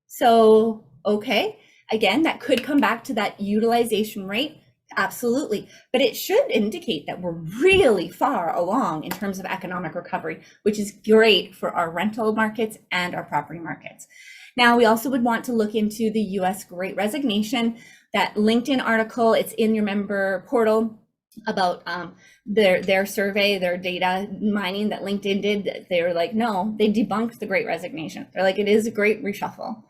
So, okay, again, that could come back to that utilization rate, absolutely. But it should indicate that we're really far along in terms of economic recovery, which is great for our rental markets and our property markets. Now, we also would want to look into the US Great Resignation, that LinkedIn article, it's in your member portal, about their survey, their data mining that LinkedIn did. They were like, no, they debunked the Great Resignation. They're like, it is a great reshuffle.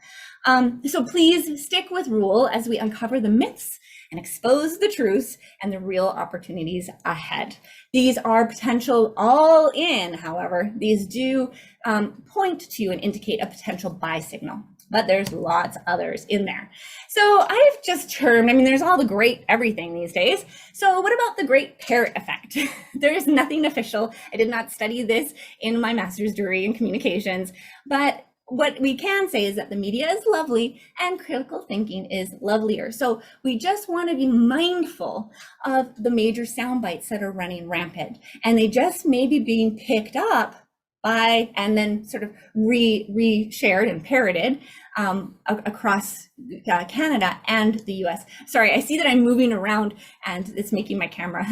So please stick with REWL as we uncover the myths and expose the truths and the real opportunities ahead. These are potential all in, however, these do point to and indicate a potential buy signal, but there's lots others in there. So I've just termed, there's all the great everything these days. So what about the great parrot effect? There is nothing official. I did not study this in my master's degree in communications, but what we can say is that the media is lovely and critical thinking is lovelier. So we just want to be mindful of the major sound bites that are running rampant, and they just may be being picked up by and then sort of re-shared and parroted across Canada and the US. Sorry, I see that I'm moving around and it's making my camera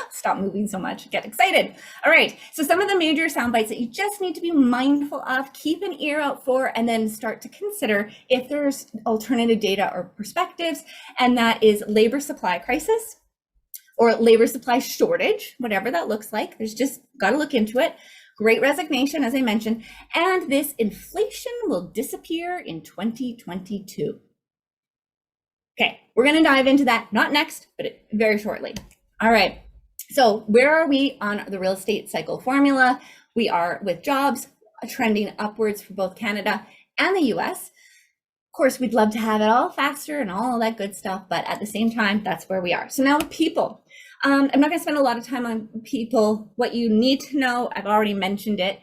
stop moving so much, get excited. All right, so some of the major sound bites that you just need to be mindful of, keep an ear out for, and then start to consider if there's alternative data or perspectives, and that is labor supply crisis or labor supply shortage, whatever that looks like. There's just got to look into it. Great Resignation, as I mentioned, and this inflation will disappear in 2022. Okay, we're going to dive into that, not next, but very shortly. All right, so where are we on the real estate cycle formula? We are with jobs trending upwards for both Canada and the US. Of course, we'd love to have it all faster and all that good stuff, but at the same time, that's where we are. So now with people. I'm not going to spend a lot of time on people. What you need to know, I've already mentioned it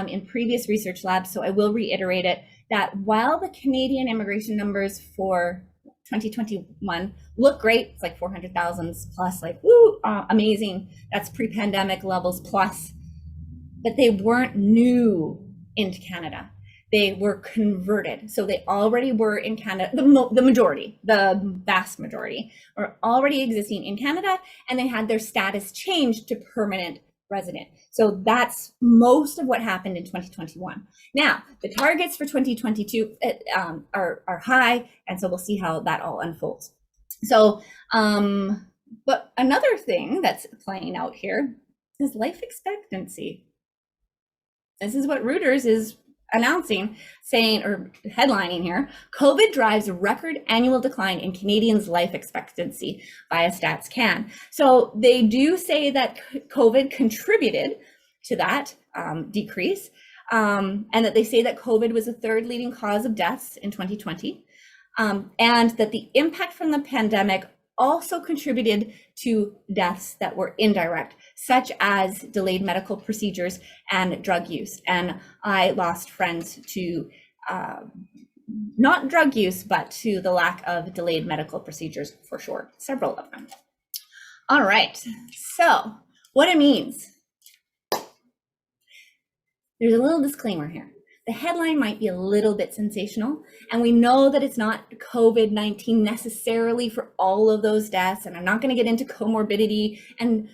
in previous research labs, so I will reiterate it, that while the Canadian immigration numbers for 2021 look great, it's like 400,000 plus, like, woo, amazing. That's pre-pandemic levels plus, but they weren't new into Canada. They were converted. So they already were in Canada, the majority, the vast majority were already existing in Canada, and they had their status changed to permanent resident. So that's most of what happened in 2021. Now, the targets for 2022 are high, and so we'll see how that all unfolds. So, but another thing that's playing out here is life expectancy. This is what Reuters is announcing, saying, or headlining here, COVID drives a record annual decline in Canadians' life expectancy via Stats Can. So they do say that COVID contributed to that decrease, and that they say that COVID was the third leading cause of deaths in 2020, and that the impact from the pandemic also contributed to deaths that were indirect, such as delayed medical procedures and drug use. And I lost friends to not drug use, but to the lack of delayed medical procedures for sure, several of them. All right, so what it means there's a little disclaimer here. The headline might be a little bit sensational, and we know that it's not COVID-19 necessarily for all of those deaths, and I'm not going to get into comorbidity and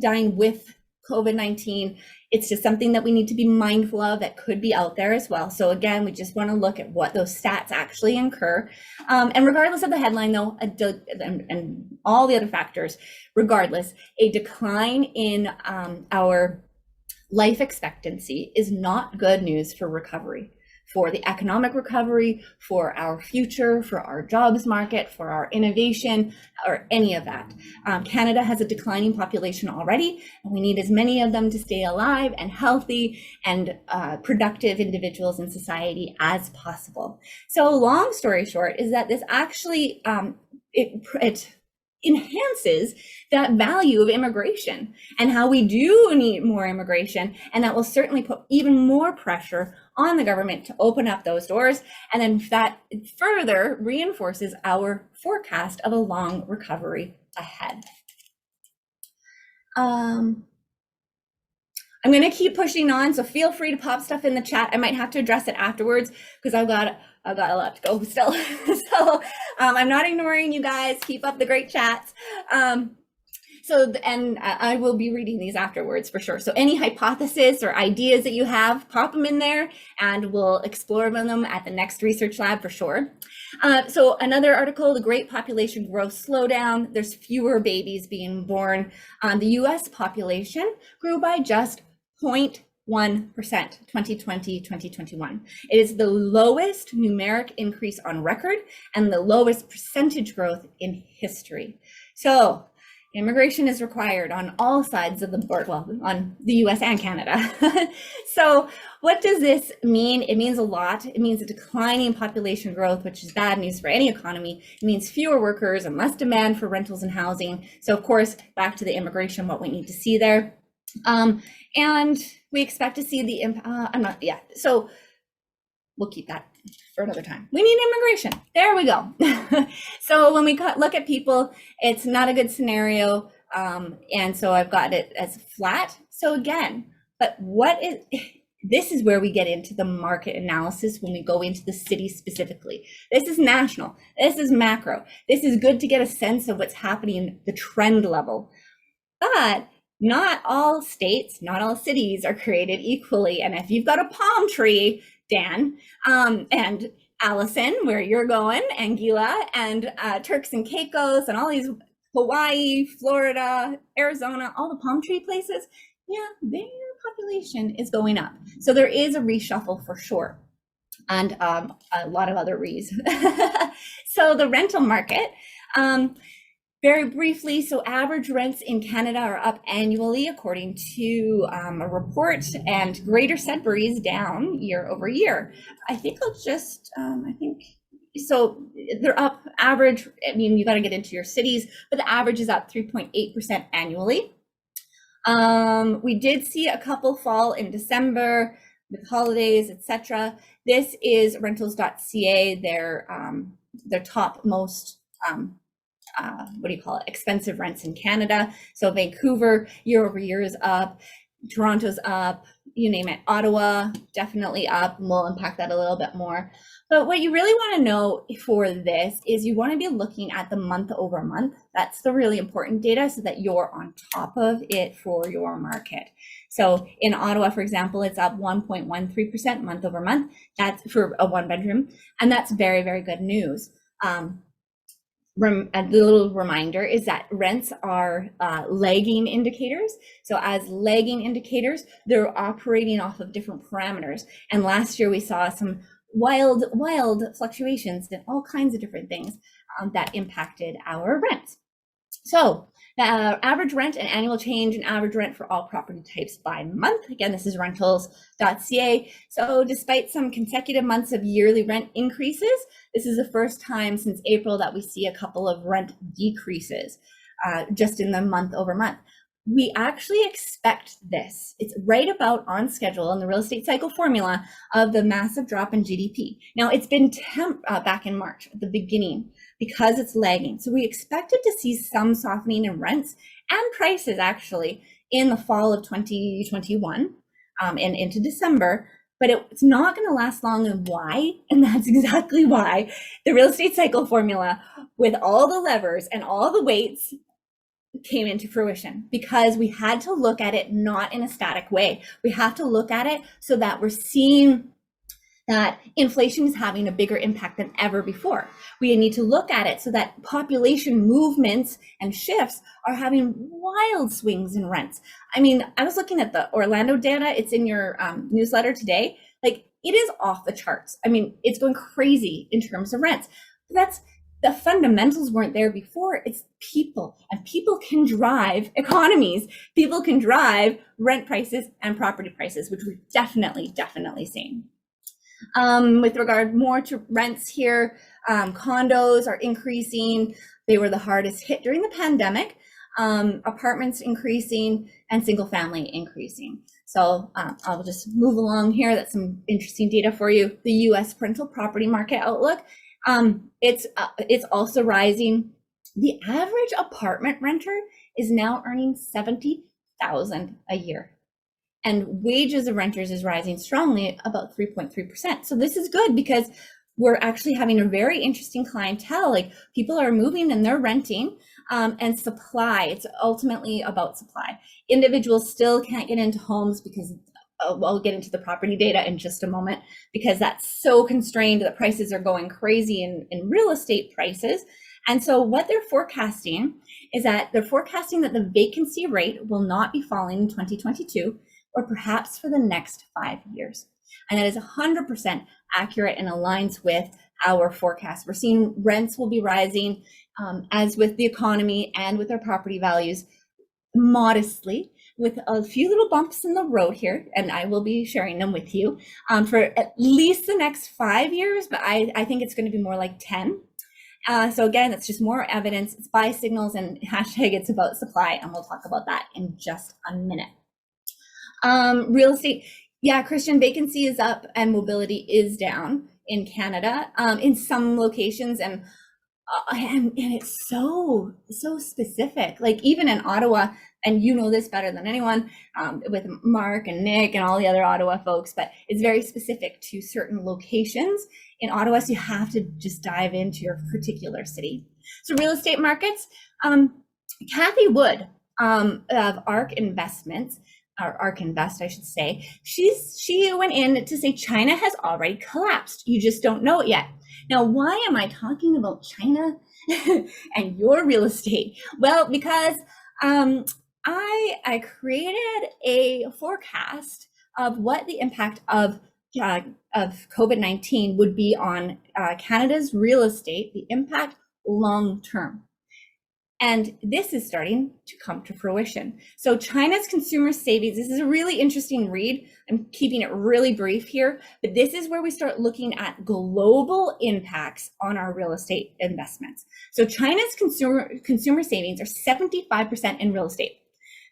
dying with COVID-19. It's just something that we need to be mindful of that could be out there as well. So again, we just want to look at what those stats actually incur. And regardless of the headline though, and all the other factors, regardless, a decline in our life expectancy is not good news for recovery, for the economic recovery, for our future, for our jobs market, for our innovation, or any of that. Canada has a declining population already, and we need as many of them to stay alive and healthy and productive individuals in society as possible. So long story short is that this actually, it enhances that value of immigration and how we do need more immigration, and that will certainly put even more pressure on the government to open up those doors, and then that further reinforces our forecast of a long recovery ahead. I'm going to keep pushing on, so feel free to pop stuff in the chat. I might have to address it afterwards because I've got a lot to go still. So I'm not ignoring you guys. Keep up the great chats. And I will be reading these afterwards for sure. So any hypothesis or ideas that you have, pop them in there and we'll explore them at the next research lab for sure. So another article, the Great Population Growth Slowdown. There's fewer babies being born. The US population grew by just 0.1%, 2020, 2021. It is the lowest numeric increase on record and the lowest percentage growth in history. So immigration is required on all sides of the board, well, on the US and Canada. So what does this mean? It means a lot. It means a declining population growth, which is bad news for any economy. It means fewer workers and less demand for rentals and housing. So of course, back to the immigration, what we need to see there. And we expect to see the so we'll keep that for another time. We need immigration. There we go. So when we look at people, it's not a good scenario. And so I've got it as flat. So again, but this is where we get into the market analysis when we go into the city specifically. This is national. This is macro. This is good to get a sense of what's happening, the trend level. But not all states, not all cities are created equally. And if you've got a palm tree, Dan, and Allison, where you're going, and Gila, and Turks and Caicos, and all these Hawaii, Florida, Arizona, all the palm tree places, yeah, their population is going up. So there is a reshuffle for sure, and a lot of other re's. So the rental market, very briefly, so average rents in Canada are up annually according to a report, and Greater Sudbury is down year over year. I think I'll just, so they're up average, I mean, you got to get into your cities, but the average is up 3.8% annually. We did see a couple fall in December with holidays, etc. This is rentals.ca, their top most expensive rents in Canada. So Vancouver year over year is up, Toronto's up, you name it. Ottawa definitely up, and we'll unpack that a little bit more. But what you really want to know for this is you want to be looking at the month over month. That's the really important data so that you're on top of it for your market. So in Ottawa, for example, it's up 1.13% month over month. That's for a one bedroom, and that's very, very good news. A little reminder is that rents are lagging indicators. So as lagging indicators, they're operating off of different parameters. And last year we saw some wild fluctuations in all kinds of different things that impacted our rents. So the average rent and annual change in average rent for all property types by month. Again, this is rentals.ca. So despite some consecutive months of yearly rent increases, this is the first time since April that we see a couple of rent decreases just in the month over month. We actually expect this. It's right about on schedule in the real estate cycle formula of the massive drop in GDP. Now it's been back in March at the beginning because it's lagging. So we expected to see some softening in rents and prices actually in the fall of 2021 and into December, but it's not going to last long. And why? And that's exactly why the real estate cycle formula, with all the levers and all the weights, came into fruition, because we had to look at it not in a static way. We have to look at it so that we're seeing that inflation is having a bigger impact than ever before. We need to look at it so that population movements and shifts are having wild swings in rents. I mean, I was looking at the Orlando data. It's in your newsletter today. Like, it is off the charts. I mean, it's going crazy in terms of rents. That's the fundamentals weren't there before. It's people, and people can drive economies. People can drive rent prices and property prices, which we're definitely seeing. With regard more to rents here, condos are increasing. They were the hardest hit during the pandemic. Apartments increasing, and single family increasing. So I'll just move along here. That's some interesting data for you. The U.S. rental property market outlook. It's also rising. The average apartment renter is now earning $70,000 a year. And wages of renters is rising strongly, about 3.3%. So this is good, because we're actually having a very interesting clientele. Like, people are moving and they're renting, and supply. It's ultimately about supply. Individuals still can't get into homes because I'll get into the property data in just a moment, because that's so constrained that prices are going crazy in real estate prices. And so what they're forecasting is that they're forecasting that the vacancy rate will not be falling in 2022, or perhaps for the next 5 years. And that is 100% accurate and aligns with our forecast. We're seeing rents will be rising, as with the economy and with our property values, modestly, with a few little bumps in the road here, and I will be sharing them with you for at least the next 5 years, but I think it's going to be more like 10. So again, it's just more evidence. It's buy signals, and hashtag it's about supply, and we'll talk about that in just a minute. Real estate, yeah, Christian, vacancy is up and mobility is down in Canada, in some locations, and it's so specific. Like, even in Ottawa, and you know this better than anyone, with Mark and Nick and all the other Ottawa folks, but it's very specific to certain locations in Ottawa, so you have to just dive into your particular city. So real estate markets, Kathy Wood of ARC Investments, or ARC Invest, I should say, she went in to say China has already collapsed. You just don't know it yet. Now, why am I talking about China and your real estate? Well, because I created a forecast of what the impact of COVID-19 would be on Canada's real estate, the impact long term. And this is starting to come to fruition. So China's consumer savings, this is a really interesting read. I'm keeping it really brief here, but this is where we start looking at global impacts on our real estate investments. So China's consumer savings are 75% in real estate.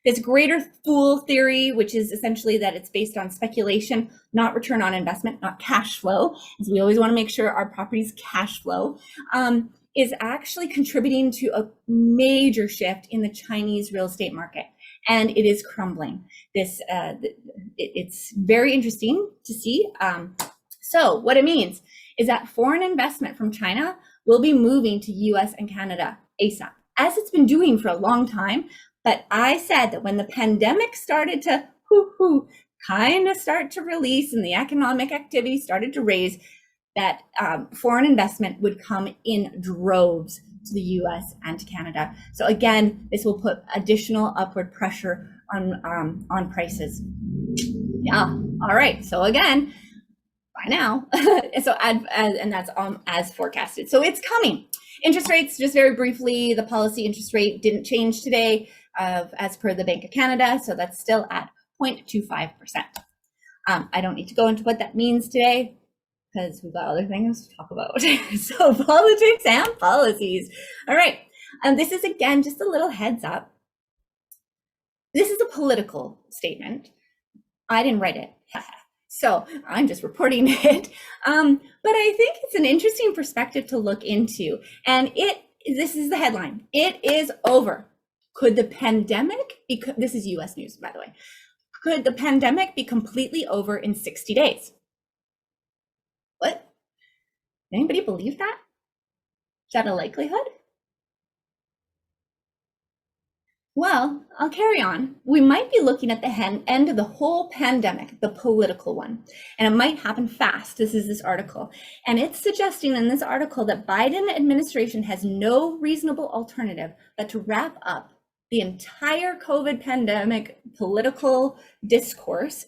This greater fool theory, which is essentially that it's based on speculation, not return on investment, not cash flow, as we always want to make sure our properties cash flow, is actually contributing to a major shift in the Chinese real estate market, and it is crumbling. It's very interesting to see. So what it means is that foreign investment from China will be moving to US and Canada ASAP, as it's been doing for a long time. But I said that when the pandemic started to kind of start to release and the economic activity started to raise, that foreign investment would come in droves to the US and to Canada. So again, this will put additional upward pressure on prices. Yeah, all right. So again, by now, and that's as forecasted. So it's coming. Interest rates, just very briefly, the policy interest rate didn't change today as per the Bank of Canada. So that's still at 0.25%. I don't need to go into what that means today, because we've got other things to talk about. So politics and policies. All right. This is, again, just a little heads up. This is a political statement. I didn't write it. So I'm just reporting it. But I think it's an interesting perspective to look into. And this is the headline. It is over. Could the pandemic be, this is US news, by the way, could the pandemic be completely over in 60 days? What? Anybody believe that? Is that a likelihood? Well, I'll carry on. We might be looking at the end of the whole pandemic, the political one, and it might happen fast. This is this article, and it's suggesting in this article that Biden administration has no reasonable alternative but to wrap up the entire COVID pandemic political discourse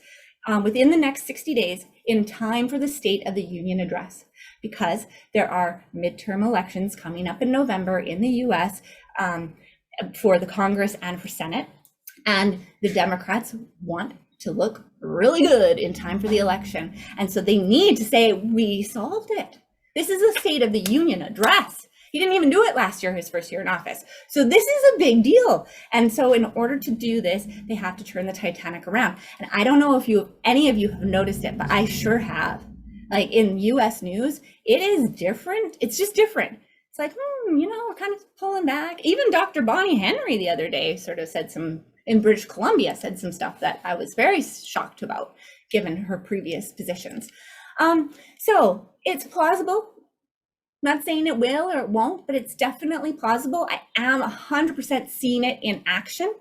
within the next 60 days in time for the State of the Union address, because there are midterm elections coming up in November in the US for the Congress and for Senate. And the Democrats want to look really good in time for the election. And so they need to say, we solved it. This is the State of the Union address. He didn't even do it last year, his first year in office. So this is a big deal. And so in order to do this, they have to turn the Titanic around. And I don't know if any of you have noticed it, but I sure have. Like in US news, it is different. It's just different. It's like, we're kind of pulling back. Even Dr. Bonnie Henry the other day sort of said in British Columbia, said some stuff that I was very shocked about, given her previous positions. So it's plausible. I'm not saying it will or it won't, but it's definitely plausible. I am 100% seeing it in action.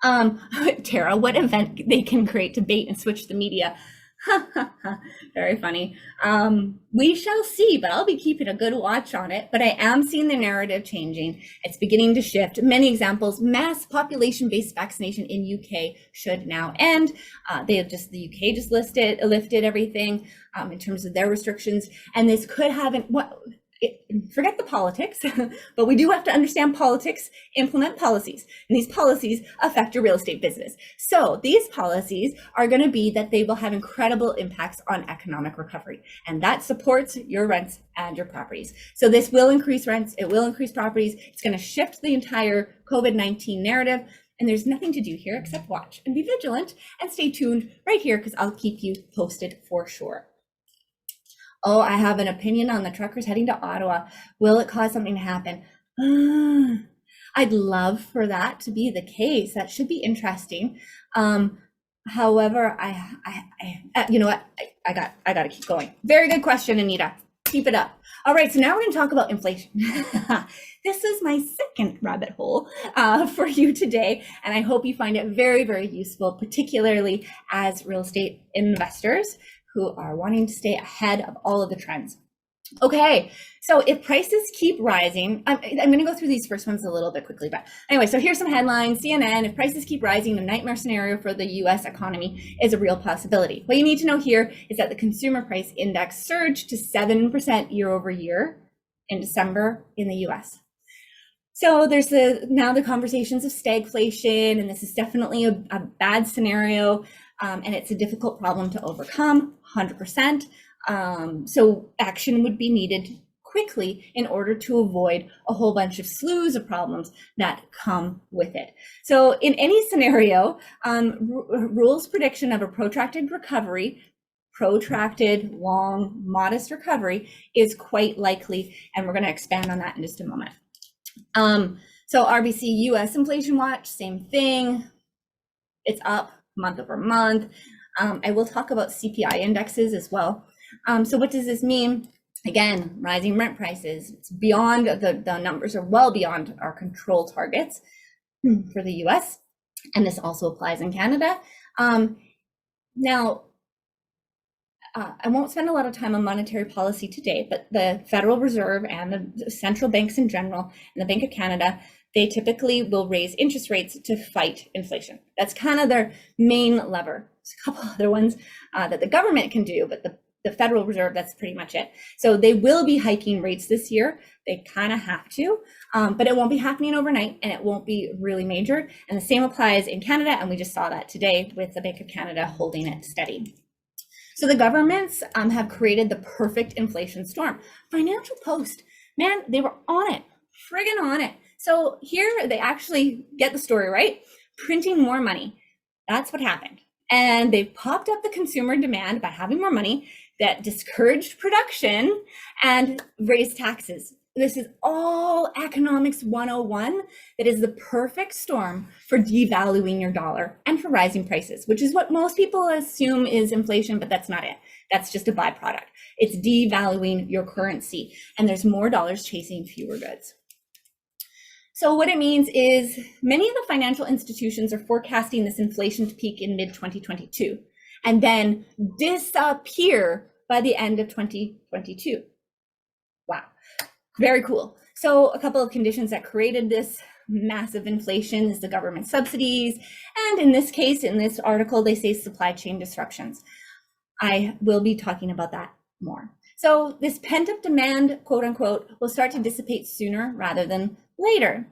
Tara, what event they can create to bait and switch the media? Very funny. We shall see, but I'll be keeping a good watch on it. But I am seeing the narrative changing. It's beginning to shift. Many examples: mass population-based vaccination in UK should now end. The UK just lifted everything in terms of their restrictions, and this could have forget the politics, but we do have to understand politics, implement policies, and these policies affect your real estate business. So these policies are going to be that they will have incredible impacts on economic recovery, and that supports your rents and your properties. So this will increase rents, it will increase properties, it's going to shift the entire COVID-19 narrative, and there's nothing to do here except watch and be vigilant and stay tuned right here, because I'll keep you posted for sure. Oh, I have an opinion on the truckers heading to Ottawa. Will it cause something to happen? I'd love for that to be the case. That should be interesting. However, you know what? I got to keep going. Very good question, Anita. Keep it up. All right, so now we're going to talk about inflation. This is my second rabbit hole for you today, and I hope you find it very, very useful, particularly as real estate investors who are wanting to stay ahead of all of the trends. Okay, so if prices keep rising, I'm going to go through these first ones a little bit quickly, but anyway, so here's some headlines. CNN: if prices keep rising, a nightmare scenario for the US economy is a real possibility. What you need to know here is that the consumer price index surged to 7% year over year in December in the US. So there's now the conversations of stagflation, and this is definitely a bad scenario. And it's a difficult problem to overcome, 100%. So action would be needed quickly in order to avoid a whole bunch of slews of problems that come with it. So in any scenario, REWL's prediction of a protracted, long, modest recovery is quite likely, and we're going to expand on that in just a moment. So RBC US Inflation Watch, same thing. It's up month over month. I will talk about CPI indexes as well. So what does this mean? Again, rising rent prices. It's beyond, the numbers are well beyond our control targets for the US, and this also applies in Canada. Now, I won't spend a lot of time on monetary policy today, but the Federal Reserve and the central banks in general, and the Bank of Canada, they typically will raise interest rates to fight inflation. That's kind of their main lever. There's a couple other ones that the government can do, but the Federal Reserve, that's pretty much it. So they will be hiking rates this year. They kind of have to, but it won't be happening overnight, and it won't be really major. And the same applies in Canada, and we just saw that today with the Bank of Canada holding it steady. So the governments have created the perfect inflation storm. Financial Post, man, they were on it, friggin' on it. So here they actually get the story right, printing more money. That's what happened. And they popped up the consumer demand by having more money that discouraged production and raised taxes. this is all economics 101 that is the perfect storm for devaluing your dollar and for rising prices, which is what most people assume is inflation, but that's not it. That's just a byproduct. It's devaluing your currency, and there's more dollars chasing fewer goods. So what it means is many of the financial institutions are forecasting this inflation to peak in mid-2022 and then disappear by the end of 2022. Wow, very cool. So a couple of conditions that created this massive inflation is the government subsidies. And in this case, in this article, they say supply chain disruptions. I will be talking about that more. So this pent-up demand, quote unquote, will start to dissipate sooner rather than later.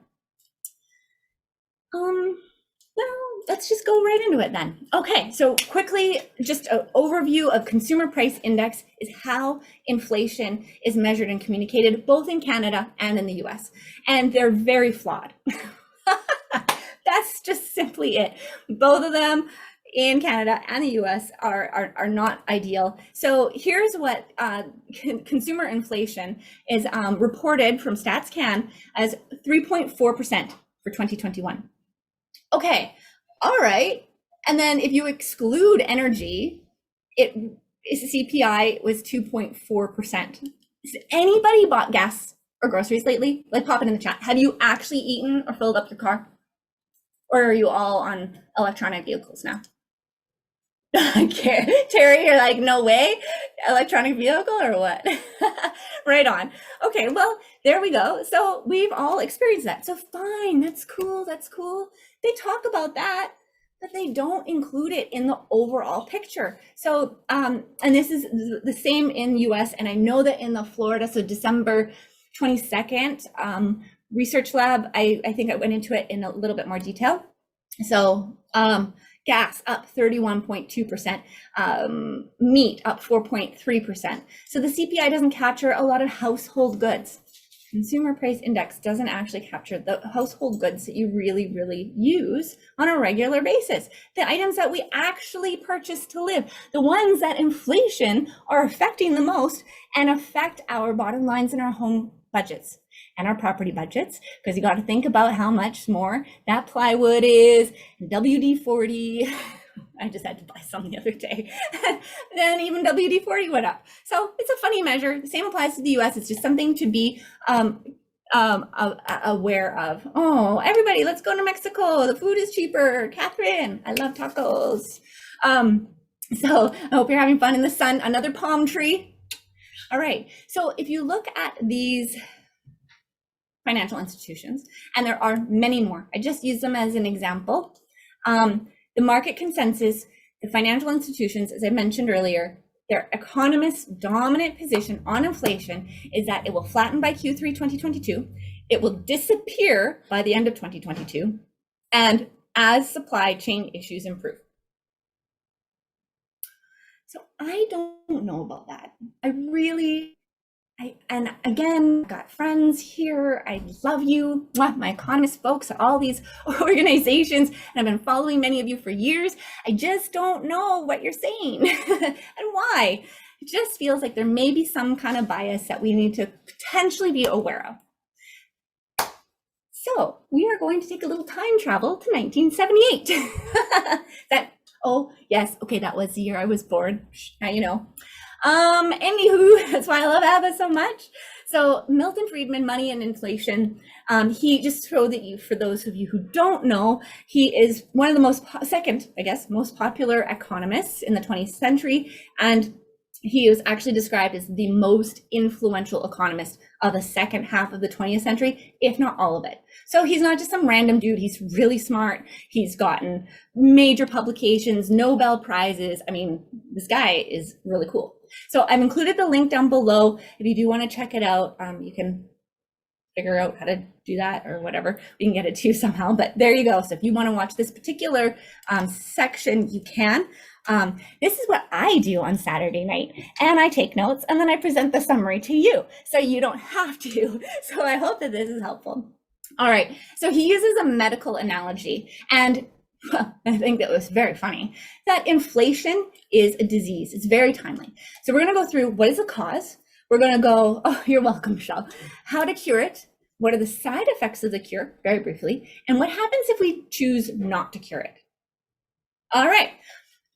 Well, let's just go right into it then. Okay, so quickly, just an overview of consumer price index is how inflation is measured and communicated both in Canada and in the US. And they're very flawed. That's just simply it. Both of them in Canada and the US are not ideal. So here's what consumer inflation is reported from StatsCan as 3.4% for 2021. Okay, all right. And then if you exclude energy, CPI was 2.4%. Has anybody bought gas or groceries lately? Like, pop it in the chat. Have you actually eaten or filled up your car? Or are you all on electronic vehicles now? Terry, you're like, no way, electronic vehicle or what? Right on. Okay, well, there we go. So we've all experienced that. So fine, that's cool, that's cool. They talk about that, but they don't include it in the overall picture. So, and this is the same in US, and I know that in the Florida, so December 22nd, research lab, I think I went into it in a little bit more detail. So, gas up 31.2%, meat up 4.3%. So the CPI doesn't capture a lot of household goods. Consumer price index doesn't actually capture the household goods that you really, really use on a regular basis. The items that we actually purchase to live, the ones that inflation are affecting the most and affect our bottom lines in our home budgets and our property budgets, because you got to think about how much more that plywood is, WD-40. I just had to buy some the other day. Then even WD-40 went up. So it's a funny measure. The same applies to the US. It's just something to be aware of. Oh, everybody, let's go to Mexico. The food is cheaper. Catherine, I love tacos. So I hope you're having fun in the sun. Another palm tree. All right. So if you look at these financial institutions, and there are many more, I just use them as an example. The market consensus, the financial institutions, as I mentioned earlier, their economists' dominant position on inflation is that it will flatten by Q3 2022, it will disappear by the end of 2022, and as supply chain issues improve. So I don't know about that. And again, I've got friends here. I love you, my economist folks at all these organizations, and I've been following many of you for years. I just don't know what you're saying and why. It just feels like there may be some kind of bias that we need to potentially be aware of. So we are going to take a little time travel to 1978. Oh yes, okay, that was the year I was born. Now you know. Anywho, that's why I love ABBA so much. So Milton Friedman, Money and Inflation, he, just so that you, for those of you who don't know, he is one of the second, I guess, most popular economists in the 20th century. And he was actually described as the most influential economist of the second half of the 20th century, if not all of it. So he's not just some random dude. He's really smart. He's gotten major publications, Nobel Prizes. I mean, this guy is really cool. So I've included the link down below. If you do want to check it out, you can figure out how to do that or whatever. We can get it to you somehow, but there you go. So if you want to watch this particular section, you can. This is what I do on Saturday night, and I take notes and then I present the summary to you, so you don't have to. So I hope that this is helpful. All right, so he uses a medical analogy, and I think that was very funny, that inflation is a disease. It's very timely. So we're going to go through what is the cause, We're going to go, oh, you're welcome, Michelle. How to cure it. What are the side effects of the cure, very briefly, and what happens if we choose not to cure it? All right,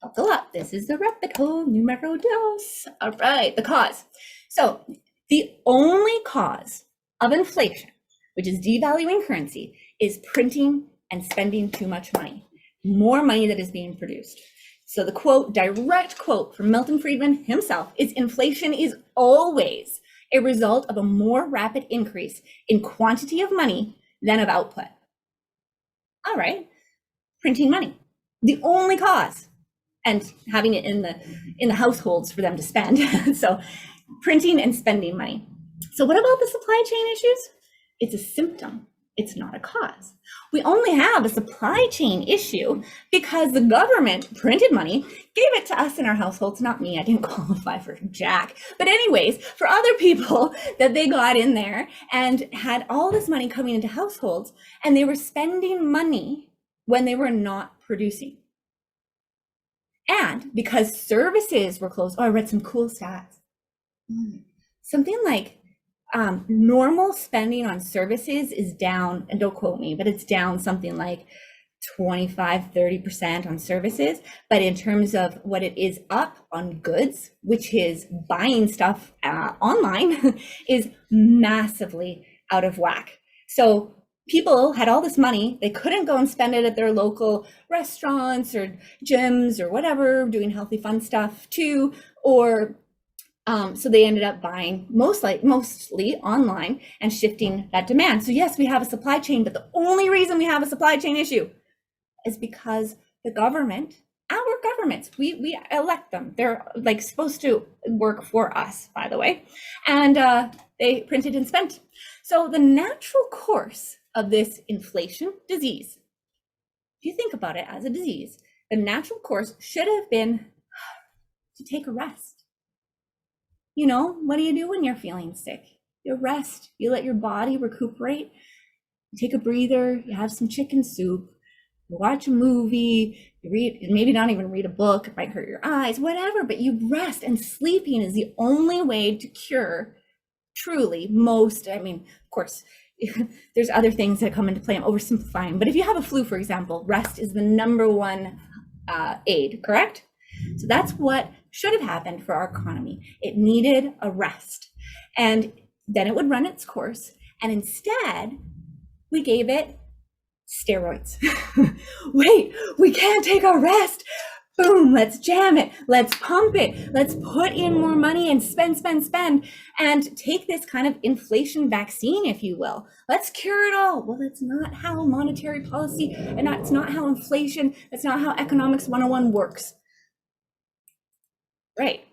buckle up. This is the rabbit hole, numero dos. All right, the cause. So the only cause of inflation, which is devaluing currency, is printing and spending too much money, more money that is being produced. So the quote, direct quote from Milton Friedman himself is, inflation is always a result of a more rapid increase in quantity of money than of output. All right, printing money, the only cause, and having it in the households for them to spend. So printing and spending money. So what about the supply chain issues? It's a symptom. It's not a cause. We only have a supply chain issue because the government printed money, gave it to us in our households, not me, I didn't qualify for jack. But anyways, for other people that they got in there and had all this money coming into households, and they were spending money when they were not producing. And because services were closed, oh, I read some cool stats. Something like normal spending on services is down, and don't quote me, but it's down something like 25-30% on services. But in terms of what it is up on goods, which is buying stuff online, is massively out of whack. So people had all this money, they couldn't go and spend it at their local restaurants or gyms or whatever, doing healthy fun stuff too, or so they ended up buying mostly online and shifting that demand. So yes, we have a supply chain, but the only reason we have a supply chain issue is because the government, our governments, we elect them. They're like supposed to work for us, by the way, and they printed and spent. So the natural course of this inflation disease, if you think about it as a disease, the natural course should have been to take a rest. You know, what do you do when you're feeling sick? You rest, you let your body recuperate, you take a breather, you have some chicken soup, you watch a movie, you read, maybe not even read a book, it might hurt your eyes, whatever, but you rest. And sleeping is the only way to cure truly most, I mean, of course, there's other things that come into play. I'm oversimplifying, but if you have a flu, for example, rest is the number one aid, correct? So that's what should have happened for our economy. It needed a rest, and then it would run its course. And instead, we gave it steroids. Wait, we can't take a rest. Boom, let's jam it. Let's pump it. Let's put in more money and spend, and take this kind of inflation vaccine, if you will. Let's cure it all. Well, that's not how monetary policy, and that's not how inflation, that's not how economics 101 works. Right.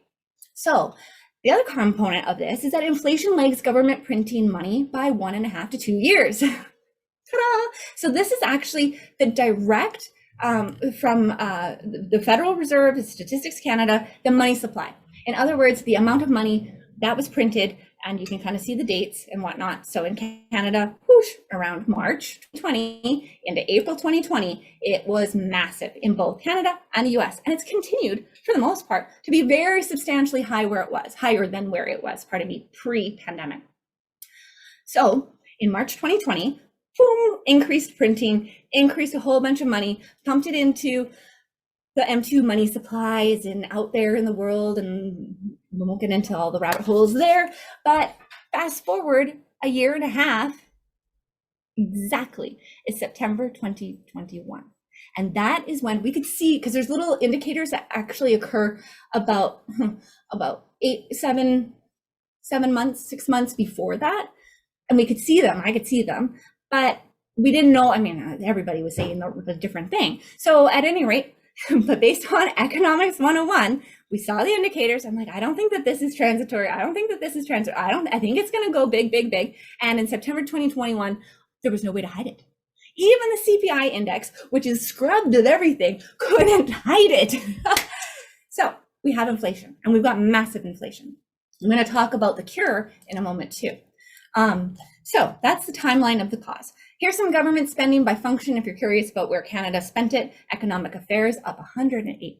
So the other component of this is that inflation lags government printing money by 1.5 to 2 years. Ta-da! So this is actually the direct from the Federal Reserve, Statistics Canada, the money supply. In other words, the amount of money that was printed, and you can kind of see the dates and whatnot. So in Canada, whoosh, around March 2020 into April 2020, it was massive in both Canada and the US. And it's continued, for the most part, to be very substantially high where it was, higher than where it was, pardon me, pre-pandemic. So in March 2020, boom, increased printing, increased a whole bunch of money, pumped it into the M2 money supplies and out there in the world, and we won't get into all the rabbit holes there, but fast forward a year and a half, exactly, is September 2021. And that is when we could see, because there's little indicators that actually occur about 6 months before that. And we could see them, I could see them, but we didn't know, I mean, everybody was saying a different thing. So at any rate, but based on economics 101, we saw the indicators. I'm like, I don't think that this is transitory. I don't think that this is transitory. I think it's going to go big, big, big. And in September 2021, there was no way to hide it. Even the CPI index, which is scrubbed with everything, couldn't hide it. So we have inflation, and we've got massive inflation. I'm going to talk about the cure in a moment too. So that's the timeline of the cause. Here's some government spending by function if you're curious about where Canada spent it. Economic affairs up 108%.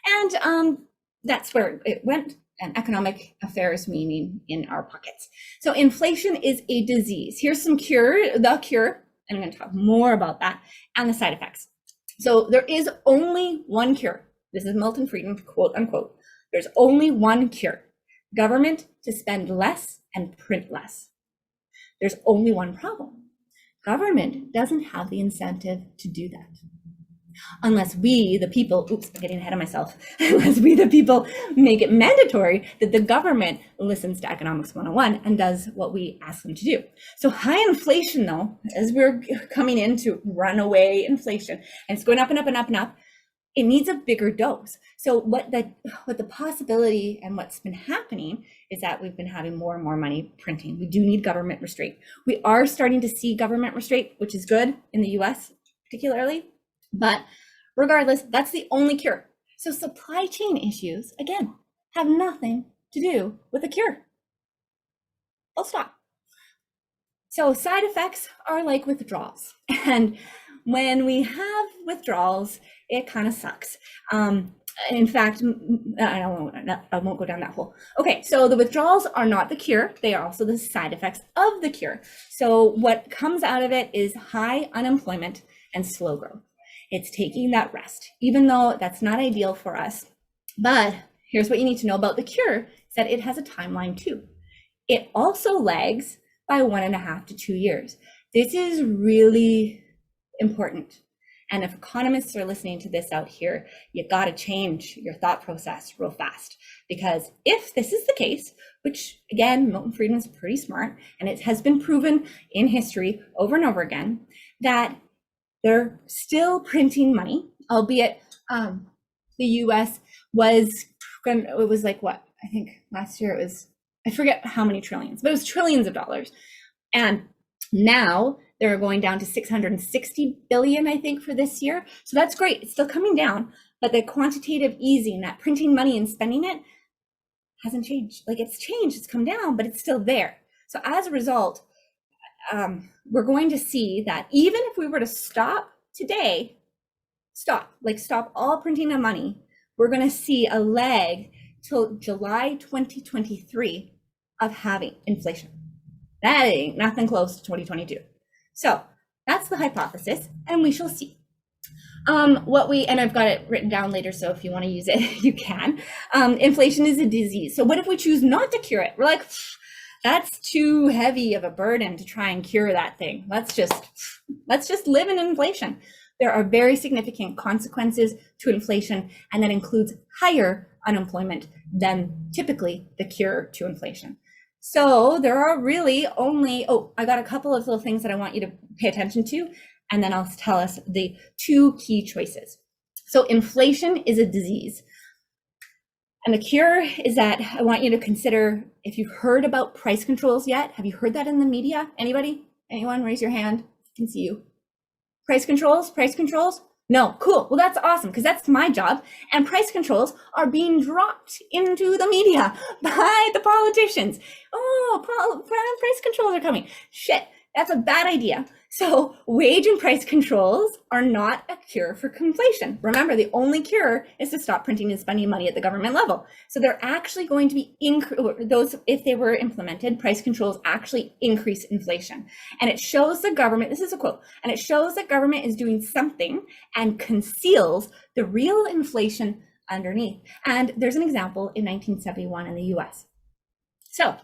And that's where it went. and economic affairs meaning in our pockets. So inflation is a disease. Here's the cure, and I'm going to talk more about that and the side effects. So there is only one cure. This is Milton Friedman, quote unquote. There's only one cure: government to spend less and print less. There's only one problem: government doesn't have the incentive to do that. Unless we, the people, oops, I'm getting ahead of myself, unless we, the people, make it mandatory that the government listens to Economics 101 and does what we ask them to do. So high inflation, though, as we're coming into runaway inflation, and it's going up and up and up and up, it needs a bigger dose. So what the possibility and what's been happening is that we've been having more and more money printing. We do need government restraint. We are starting to see government restraint, which is good in the US particularly. But regardless, that's the only cure. So supply chain issues, again, have nothing to do with the cure. Full stop. So side effects are like withdrawals. And when we have withdrawals, it kind of sucks. In fact, I won't go down that hole. Okay, so the withdrawals are not the cure. They are also the side effects of the cure. So what comes out of it is high unemployment and slow growth. It's taking that rest, even though that's not ideal for us. But here's what you need to know about the cure, is that it has a timeline too. It also lags by 1.5 to 2 years. This is really important. And if economists are listening to this out here, you gotta change your thought process real fast. Because if this is the case, which again, Milton Friedman's pretty smart, and it has been proven in history over and over again, that they're still printing money, albeit the US it was like what? I think last year it was, I forget how many trillions, but it was trillions of dollars. And now they're going down to 660 billion, I think, for this year. So that's great. It's still coming down, but the quantitative easing, that printing money and spending it, hasn't changed. Like it's changed, it's come down, but it's still there. So as a result, we're going to see that even if we were to stop today, stop all printing of money, we're going to see a lag till July 2023 of having inflation. That ain't nothing close to 2022. So that's the hypothesis, and we shall see. And I've got it written down later, so if you want to use it, you can. Inflation is a disease. So what if we choose not to cure it? We're like, that's too heavy of a burden to try and cure that thing. Let's just live in inflation. There are very significant consequences to inflation, and that includes higher unemployment than typically the cure to inflation. So there are really only, I got a couple of little things that I want you to pay attention to, and then I'll tell us the two key choices. So inflation is a disease. And the cure is that I want you to consider, if you've heard about price controls yet, have you heard that in the media? Anybody? Anyone? Raise your hand. I can see you. Price controls? No, cool. Well, that's awesome, because that's my job. And price controls are being dropped into the media by the politicians. Price controls are coming. Shit, that's a bad idea. So wage and price controls are not a cure for inflation. Remember, the only cure is to stop printing and spending money at the government level. So they're actually going to be if they were implemented, price controls actually increase inflation. And it shows the government, this is a quote, and it shows that government is doing something and conceals the real inflation underneath. And there's an example in 1971 in the US. So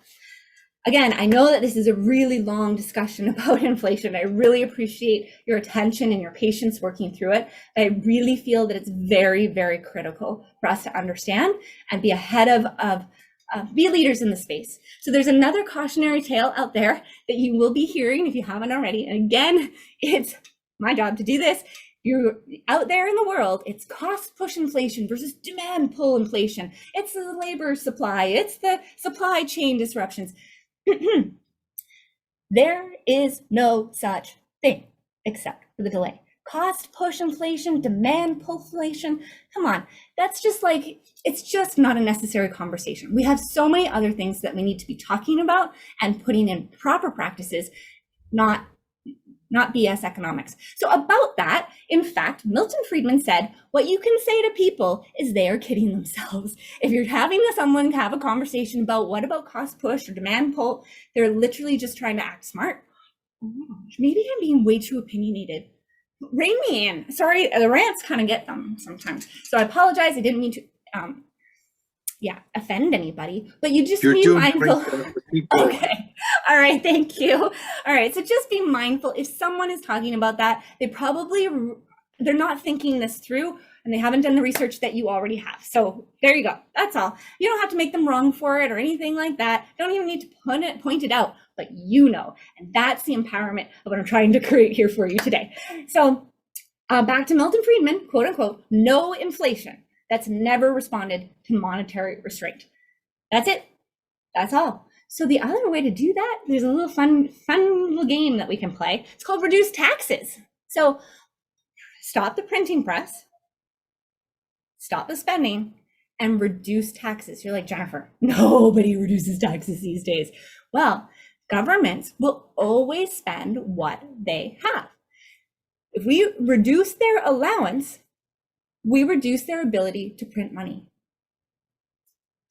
again, I know that this is a really long discussion about inflation. I really appreciate your attention and your patience working through it. I really feel that it's very, very critical for us to understand and be ahead of be leaders in the space. So there's another cautionary tale out there that you will be hearing if you haven't already. And again, it's my job to do this. You're out there in the world, it's cost push inflation versus demand pull inflation. It's the labor supply, it's the supply chain disruptions. There is no such thing except for the delay. Cost push inflation, demand pull inflation. Come on, that's just like, it's just not a necessary conversation. We have so many other things that we need to be talking about and putting in proper practices, not BS economics. So about that In fact, Milton Friedman said, what you can say to people is they are kidding themselves. If you're having someone have a conversation about what about cost push or demand pull, they're literally just trying to act smart. Oh my gosh, maybe I'm being way too opinionated. Rein me in. Sorry, the rants kind of get them sometimes. So I apologize. I didn't mean to offend anybody, but you just be mindful. Okay. All right. Thank you. All right. So just be mindful. If someone is talking about that, they're not thinking this through and they haven't done the research that you already have. So there you go. That's all. You don't have to make them wrong for it or anything like that. Don't even need to point it out, but you know, and that's the empowerment of what I'm trying to create here for you today. So back to Milton Friedman, quote unquote, no inflation that's never responded to monetary restraint. That's it. That's all. So the other way to do that, there's a little fun little game that we can play. It's called reduce taxes. So stop the printing press, stop the spending, and reduce taxes. You're like, Jennifer, nobody reduces taxes these days. Well, governments will always spend what they have. If we reduce their allowance, we reduce their ability to print money.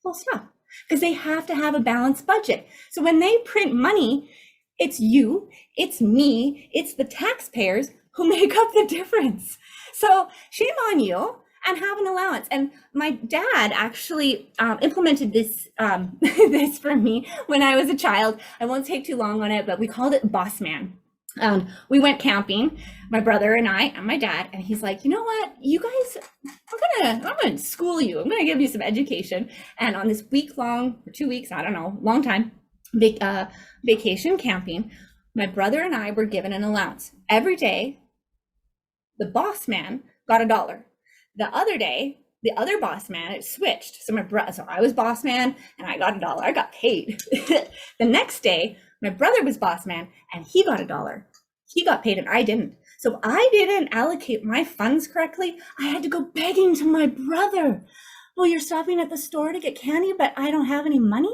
Full stop. Because they have to have a balanced budget. So when they print money, it's you, it's me, it's the taxpayers who make up the difference. So shame on you, and have an allowance. And my dad actually implemented this this for me when I was a child. I won't take too long on it, but we called it Boss Man. We went camping, my brother and I and my dad, and he's like, you know what, you guys, I'm gonna school you. I'm gonna give you some education. And on this week-long, or 2 weeks, I don't know, long time, vacation camping, my brother and I were given an allowance. Every day, the boss man got $1. The other day, the other boss man, it switched. So I was boss man and I got $1. I got paid. The next day, my brother was boss man and he got $1. He got paid and I didn't. So if I didn't allocate my funds correctly, I had to go begging to my brother. Oh, you're stopping at the store to get candy, but I don't have any money?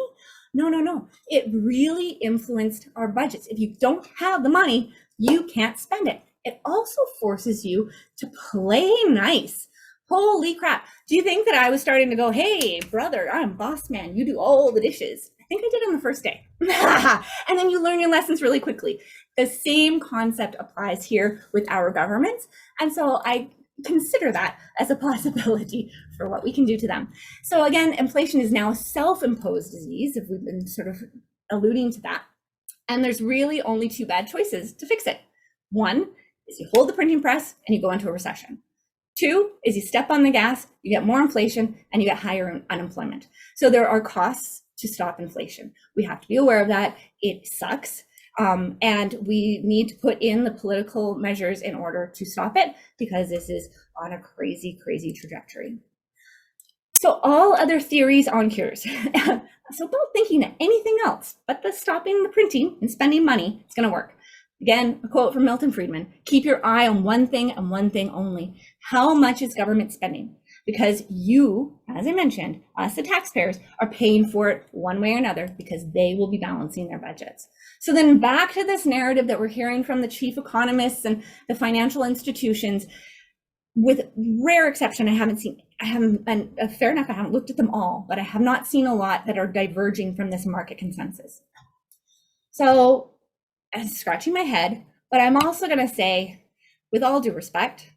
No. It really influenced our budgets. If you don't have the money, you can't spend it. It also forces you to play nice. Holy crap. Do you think that I was starting to go, hey, brother, I'm boss man, you do all the dishes? I think I did on the first day. And then you learn your lessons really quickly. The same concept applies here with our governments. And so I consider that as a possibility for what we can do to them. So again, inflation is now a self-imposed disease, if we've been sort of alluding to that. And there's really only two bad choices to fix it. One is you hold the printing press and you go into a recession. Two is you step on the gas, you get more inflation, and you get higher unemployment. So there are costs to stop inflation. We have to be aware of that. It sucks. And we need to put in the political measures in order to stop it, because this is on a crazy, crazy trajectory. So all other theories on cures. So don't thinking that anything else but the stopping the printing and spending money is going to work. Again, a quote from Milton Friedman: keep your eye on one thing and one thing only. How much is government spending? Because you, as I mentioned, us the taxpayers, are paying for it one way or another, because they will be balancing their budgets. So then back to this narrative that we're hearing from the chief economists and the financial institutions. With rare exception, I haven't fair enough, I haven't looked at them all, but I have not seen a lot that are diverging from this market consensus. So I'm scratching my head, but I'm also going to say, with all due respect,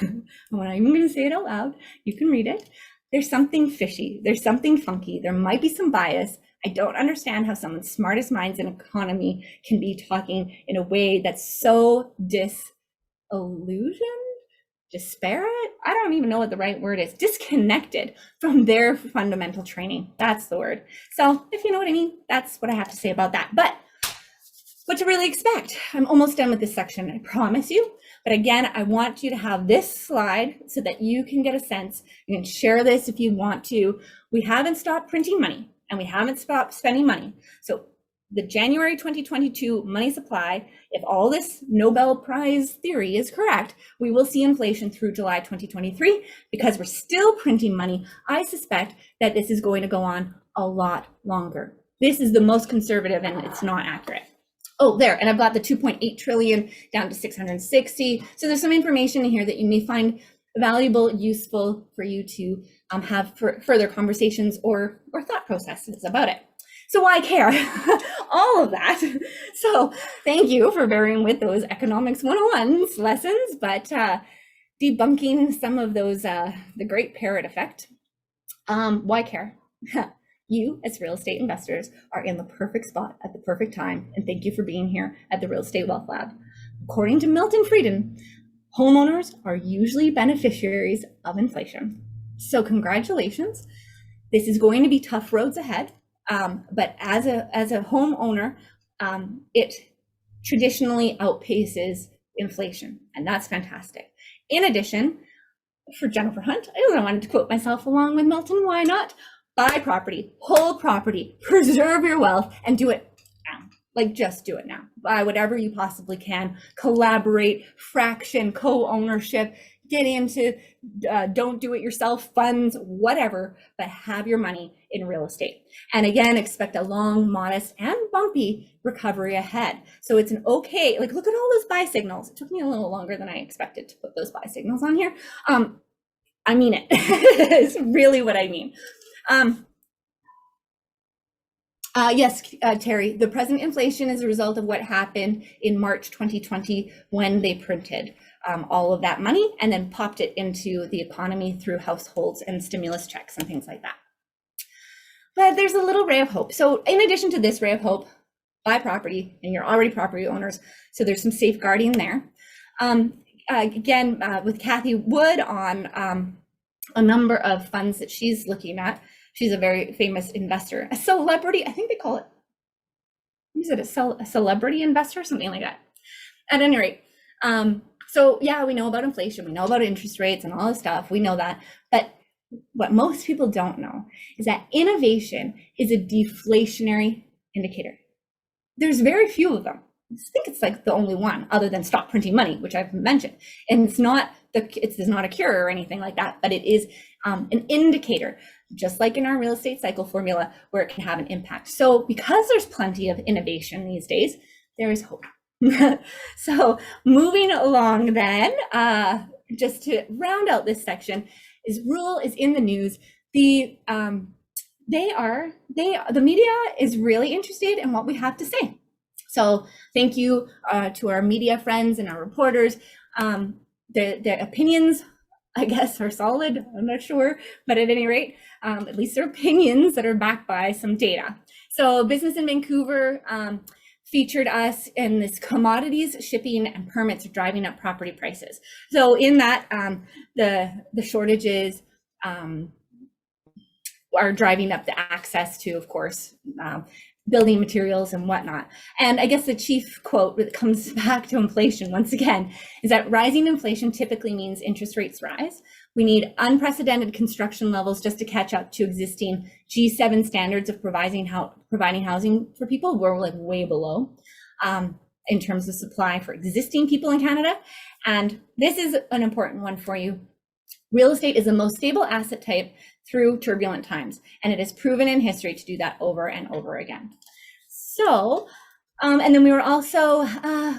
I'm not even going to say it out loud, you can read it, there's something fishy, there's something funky, there might be some bias. I don't understand how someone's smartest minds in economy can be talking in a way that's so disparate, I don't even know what the right word is, disconnected from their fundamental training. That's the word. So if you know what I mean, that's what I have to say about that. But what to really expect. I'm almost done with this section, I promise you. But again, I want you to have this slide so that you can get a sense. You can share this if you want to. We haven't stopped printing money and we haven't stopped spending money. So the January 2022 money supply, if all this Nobel Prize theory is correct, we will see inflation through July 2023. Because we're still printing money, I suspect that this is going to go on a lot longer. This is the most conservative and it's not accurate. Oh, there, and I've got the 2.8 trillion down to 660. So there's some information in here that you may find valuable, useful for you to have for further conversations or thought processes about it. So why care? All of that. So thank you for bearing with those economics 101 lessons, but debunking some of those, the great parrot effect. Why care? You, as real estate investors, are in the perfect spot at the perfect time, and thank you for being here at the Real Estate Wealth Lab. According to Milton Frieden, homeowners are usually beneficiaries of inflation. So congratulations. This is going to be tough roads ahead, but as a homeowner, it traditionally outpaces inflation, and that's fantastic. In addition, for Jennifer Hunt, I wanted to quote myself along with Milton, why not? Buy property, hold property, preserve your wealth, and do it now. Like, just do it now. Buy whatever you possibly can, collaborate, fraction, co-ownership, get into don't do it yourself funds, whatever, but have your money in real estate. And again, expect a long, modest, and bumpy recovery ahead. So it's an okay, like, look at all those buy signals. It took me a little longer than I expected to put those buy signals on here. I mean it. It's really what I mean. Yes, Terry, the present inflation is a result of what happened in March 2020 when they printed all of that money and then popped it into the economy through households and stimulus checks and things like that. But there's a little ray of hope. So in addition to this ray of hope, buy property, and you're already property owners, so there's some safeguarding there. Again, with Kathy Wood on a number of funds that she's looking at. She's a very famous investor, a celebrity, I think they call it, is it a celebrity investor, something like that. At any rate, so yeah, we know about inflation, we know about interest rates and all this stuff, we know that, but what most people don't know is that innovation is a deflationary indicator. There's very few of them. I think it's like the only one other than stop printing money, which I've mentioned. And it's not a cure or anything like that, but it is an indicator, just like in our real estate cycle formula, where it can have an impact. So because there's plenty of innovation these days, there is hope. So moving along then, just to round out this section, is REWL is in the news. The media is really interested in what we have to say. So thank you to our media friends and our reporters. Their opinions, I guess, are solid. I'm not sure, but at any rate, at least they're opinions that are backed by some data. So Business in Vancouver featured us in this commodities, shipping, and permits driving up property prices. So in that, the shortages are driving up the access to, of course, building materials and whatnot. And I guess the chief quote that comes back to inflation once again is that rising inflation typically means interest rates rise. We need unprecedented construction levels just to catch up to existing G7 standards of providing housing for people. We're like way below in terms of supply for existing people in Canada. And this is an important one for you. Real estate is the most stable asset type through turbulent times, and it is proven in history to do that over and over again. So, and then we were also,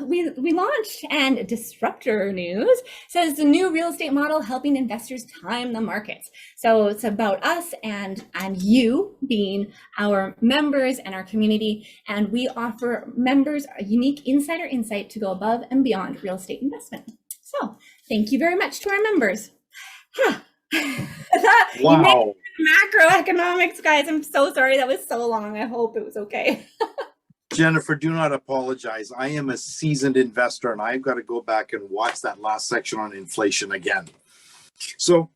we launched, and Disruptor News says the new real estate model helping investors time the markets. So it's about us and you being our members and our community, and we offer members a unique insider insight to go above and beyond real estate investment. So thank you very much to our members. Wow. Macroeconomics, guys. I'm so sorry that was so long. I hope it was okay. Jennifer, do not apologize. I am a seasoned investor and I've got to go back and watch that last section on inflation again. So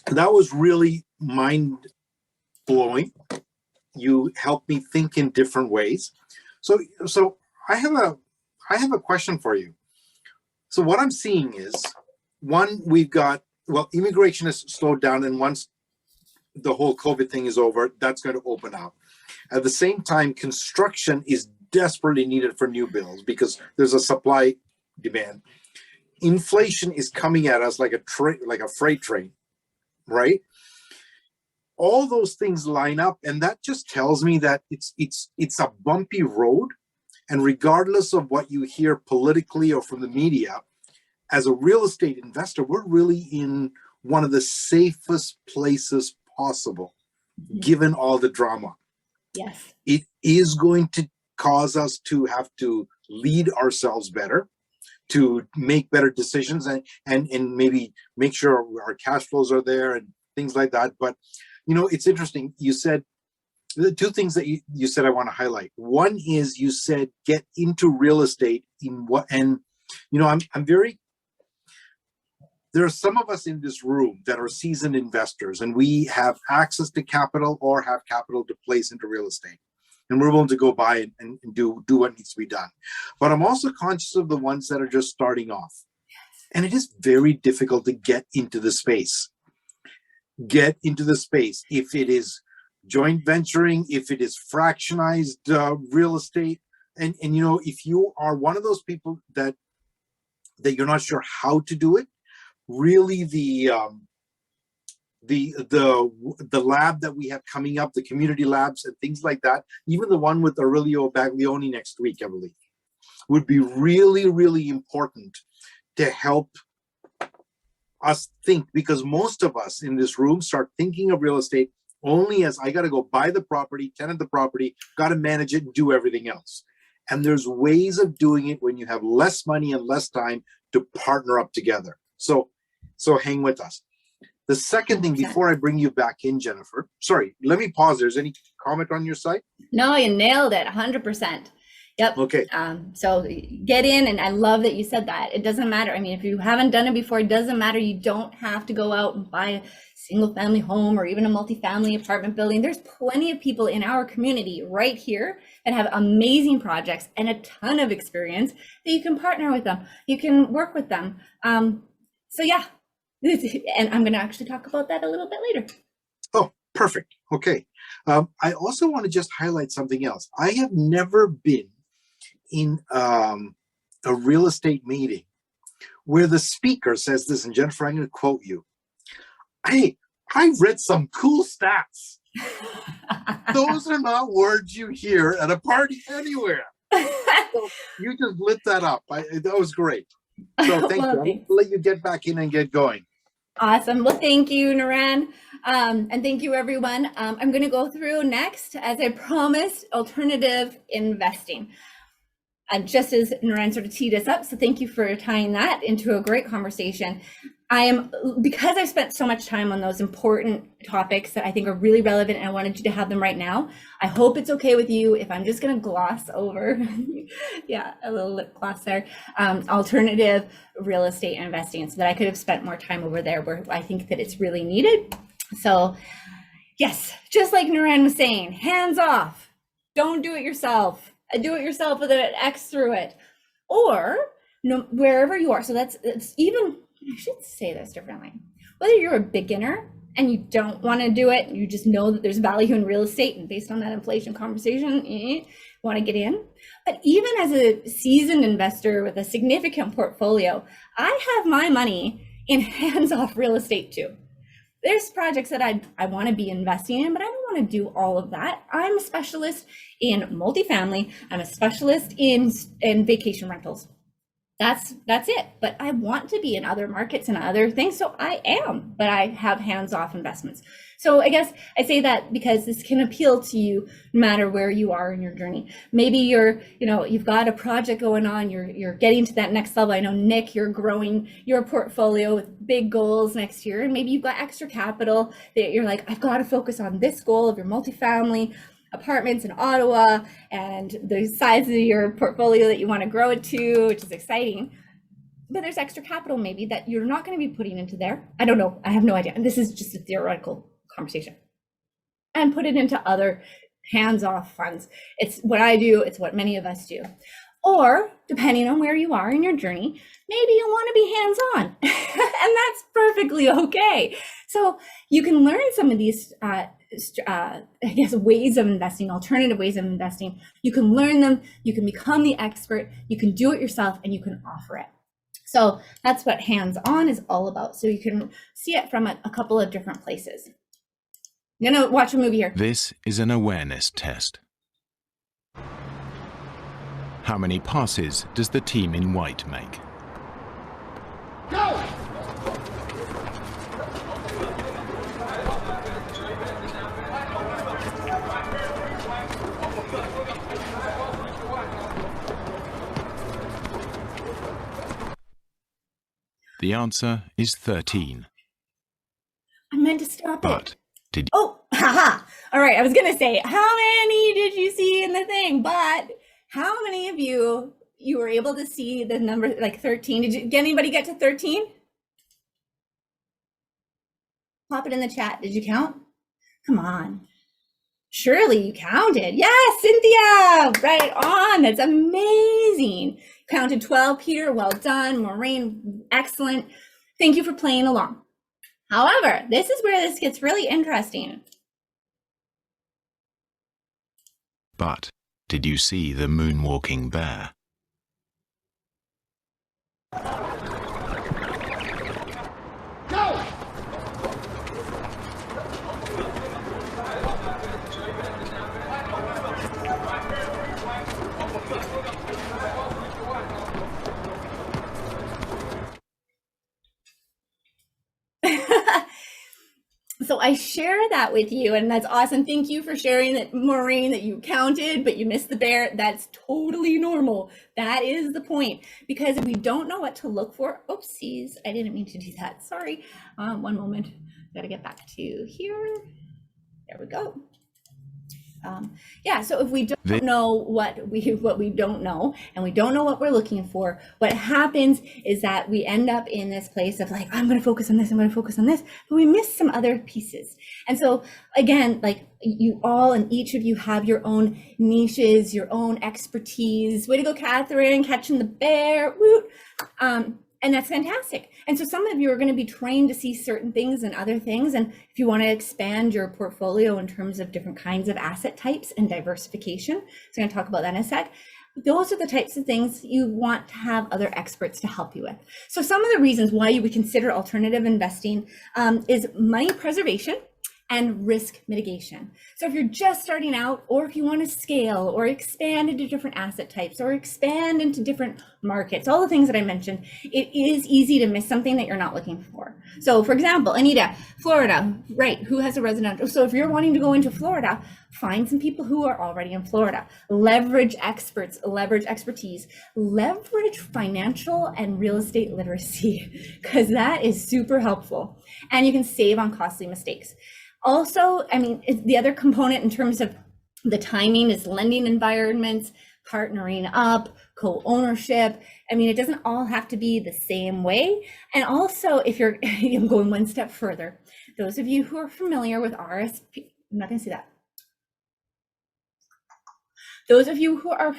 that was really mind blowing. You helped me think in different ways. So I have a question for you. So what I'm seeing is, one, we've got, well, immigration has slowed down, and once the whole COVID thing is over, that's going to open up. At the same time, construction is desperately needed for new builds because there's a supply demand. Inflation is coming at us like a freight train, right? All those things line up, and that just tells me that it's a bumpy road, And regardless of what you hear politically or from the media, as a real estate investor, we're really in one of the safest places possible, given all the drama. Yes. It is going to cause us to have to lead ourselves better, to make better decisions, and maybe make sure our cash flows are there and things like that. But, it's interesting. You said the two things that you said I want to highlight. One is you said get into real estate I'm very, there are some of us in this room that are seasoned investors, and we have access to capital or have capital to place into real estate. And we're willing to go buy and do what needs to be done. But I'm also conscious of the ones that are just starting off. And it is very difficult to get into the space. If it is joint venturing, if it is fractionized real estate, and if you are one of those people that you're not sure how to do it, really the lab that we have coming up, the community labs and things like that, even the one with Aurelio Baglioni next week, I believe, would be really, really important to help us think, because most of us in this room start thinking of real estate only as I got to go buy the property, tenant the property, got to manage it and do everything else. And there's ways of doing it when you have less money and less time to partner up together. So hang with us. The second thing, before I bring you back in, Jennifer, sorry, let me pause. There's any comment on your side? No, you nailed it 100%. Yep. Okay. So get in, and I love that you said that. It doesn't matter. I mean, if you haven't done it before, it doesn't matter. You don't have to go out and buy a single family home or even a multifamily apartment building. There's plenty of people in our community right here that have amazing projects and a ton of experience that you can partner with them. You can work with them. So yeah, and I'm going to actually talk about that a little bit later. Oh, perfect. Okay. I also want to just highlight something else. I have never been in a real estate meeting where the speaker says this, and Jennifer, I'm going to quote you. Hey, I read some cool stats. Those are not words you hear at a party anywhere. So you just lit that up. That was great. So thank you. I'll let you get back in and get going. Awesome. Well, thank you, Niran. And thank you, everyone. I'm going to go through next, as I promised, alternative investing. Just as Niran sort of teed us up, so thank you for tying that into a great conversation. Because I've spent so much time on those important topics that I think are really relevant, and I wanted you to have them right now. I hope it's okay with you if I'm just going to gloss over, yeah, a little lip gloss there, alternative real estate investing, so that I could have spent more time over there where I think that it's really needed. So yes, just like Niran was saying, hands off, don't do it yourself. Do it yourself with an X through it, or wherever you are. So that's even, I should say this differently. Whether you're a beginner and you don't want to do it, you just know that there's value in real estate, and based on that inflation conversation, want to get in. But even as a seasoned investor with a significant portfolio, I have my money in hands-off real estate too. There's projects that I want to be investing in, but I don't want to do all of that. I'm a specialist in multifamily. I'm a specialist in vacation rentals. That's it. But I want to be in other markets and other things. So I am, but I have hands-off investments. So I guess I say that because this can appeal to you no matter where you are in your journey. Maybe you've got a project going on, you're getting to that next level. I know, Nick, you're growing your portfolio with big goals next year, and maybe you've got extra capital that you're like, I've got to focus on this goal of your multifamily apartments in Ottawa and the size of your portfolio that you want to grow it to, which is exciting. But there's extra capital maybe that you're not going to be putting into there. I don't know. I have no idea. And this is just a theoretical conversation. And put it into other hands-off funds. It's what I do. It's what many of us do. Or depending on where you are in your journey, maybe you want to be hands-on, and that's perfectly okay. So you can learn some of these, ways of investing, alternative ways of investing. You can learn them, you can become the expert, you can do it yourself, and you can offer it. So that's what hands-on is all about. So you can see it from a couple of different places. I'm gonna watch a movie here. This is an awareness test. How many passes does the team in white make? Go! The answer is 13. I meant to stop But it. did Oh, haha. All right, I was gonna say, how many did you see in the thing? But how many of you were able to see the number like 13? Did anybody get to 13? Pop it in the chat. Did you count? Come on. Surely you counted. Yes, Cynthia, right on. That's amazing. Counted 12, Peter, well done. Maureen, excellent. Thank you for playing along. However, this is where this gets really interesting. But did you see the moonwalking bear? Go! So I share that with you, and that's awesome. Thank you for sharing that, Maureen, that you counted, but you missed the bear. That's totally normal. That is the point, because if we don't know what to look for, oopsies, I didn't mean to do that. Sorry. One moment. Got to get back to here. There we go. Yeah, so if we don't know what we don't know, and we don't know what we're looking for, what happens is that we end up in this place of like, I'm going to focus on this, I'm going to focus on this, but we miss some other pieces. And so again, like you all and each of you have your own niches, your own expertise. Way to go, Catherine, catching the bear, woot. And that's fantastic. And so some of you are going to be trained to see certain things and other things. And if you want to expand your portfolio in terms of different kinds of asset types and diversification, so I'm going to talk about that in a sec. Those are the types of things you want to have other experts to help you with. So some of the reasons why you would consider alternative investing is money preservation and risk mitigation. So if you're just starting out, or if you want to scale or expand into different asset types or expand into different markets, all the things that I mentioned, it is easy to miss something that you're not looking for. So for example, Anita, Florida, right, who has a residential? So if you're wanting to go into Florida, find some people who are already in Florida, leverage experts, leverage expertise, leverage financial and real estate literacy, because that is super helpful. And you can save on costly mistakes. Also, I mean, the other component in terms of the timing is lending environments, partnering up, co-ownership. I mean, it doesn't all have to be the same way. And also, if you're I'm going one step further, those of you who are familiar with RSP, I'm not going to say that. Those of you who are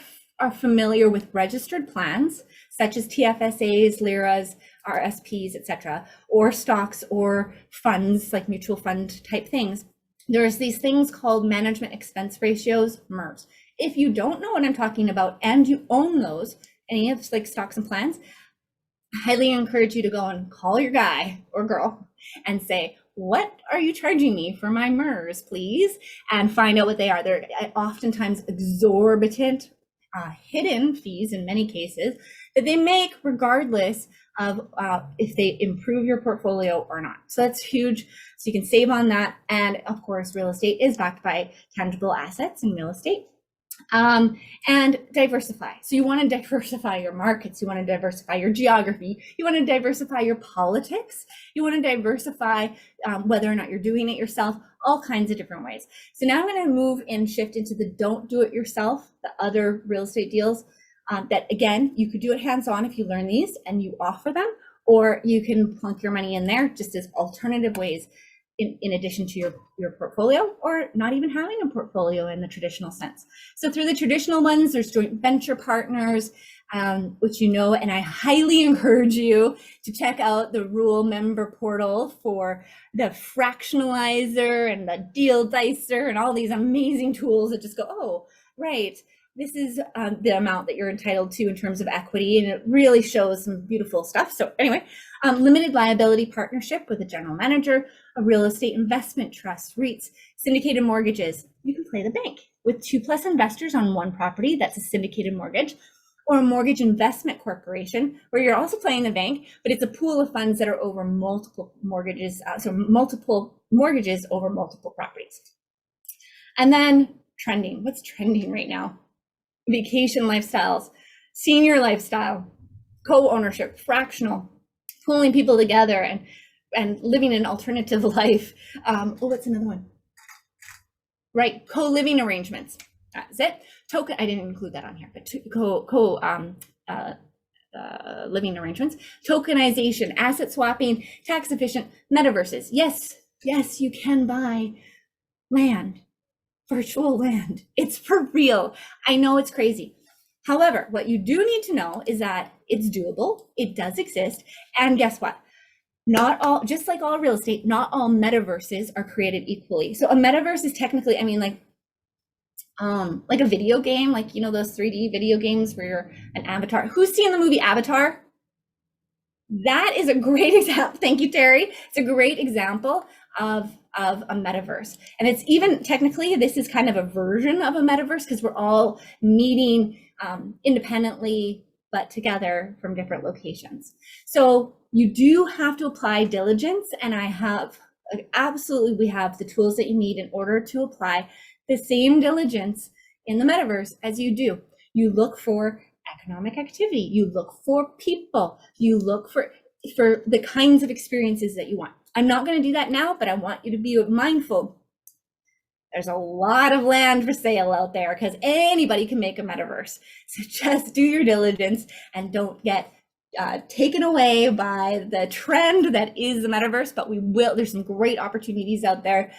familiar with registered plans, such as TFSAs, LIRAs, RSPs, etc., or stocks or funds like mutual fund type things, there's these things called management expense ratios, MERS. If you don't know what I'm talking about and you own those, any of like stocks and plans, I highly encourage you to go and call your guy or girl and say, what are you charging me for my MERS, please? And find out what they are. They're oftentimes exorbitant, hidden fees in many cases that they make regardless of if they improve your portfolio or not. So that's huge. So you can save on that. And of course, real estate is backed by tangible assets in real estate. And diversify. So you want to diversify your markets, you want to diversify your geography, you want to diversify your politics, you want to diversify whether or not you're doing it yourself, all kinds of different ways. So now I'm going to move and shift into the don't do it yourself, the other real estate deals that again, you could do it hands-on if you learn these and you offer them, or you can plunk your money in there just as alternative ways in addition to your portfolio, or not even having a portfolio in the traditional sense. So through the traditional ones, there's joint venture partners, which you know, and I highly encourage you to check out the REWL member portal for the fractionalizer and the deal dicer and all these amazing tools that just go, oh, right, this is the amount that you're entitled to in terms of equity, and it really shows some beautiful stuff. So anyway, limited liability partnership with a general manager, a real estate investment trust, REITs, syndicated mortgages. You can play the bank with 2+ investors on one property. That's a syndicated mortgage. or a mortgage investment corporation, where you're also playing the bank, but it's a pool of funds that are over multiple mortgages, so multiple mortgages over multiple properties. And then trending, what's trending right now? Vacation lifestyles, senior lifestyle, co-ownership, fractional, pulling people together and living an alternative life. What's another one? Right, co-living arrangements. That's it. Token, I didn't include that on here, but living arrangements, tokenization, asset swapping, tax efficient, metaverses. Yes, you can buy land, virtual land. It's for real. I know it's crazy. However, what you do need to know is that it's doable, it does exist, and guess what? Not all, just like all real estate, not all metaverses are created equally. So a metaverse is technically, I mean, like a video game, like, you know, those 3D video games where you're an avatar. Who's seen the movie Avatar? That is a great example. Thank you, Terry. It's a great example of a metaverse. And it's even technically, this is kind of a version of a metaverse because we're all meeting independently, but together from different locations. So you do have to apply diligence, and I have absolutely, we have the tools that you need in order to apply the same diligence in the metaverse as you do. You look for economic activity, you look for people, you look for the kinds of experiences that you want. I'm not going to do that now, but I want you to be mindful. There's a lot of land for sale out there because anybody can make a metaverse. So just do your diligence and don't get taken away by the trend that is the metaverse, but there's some great opportunities out there.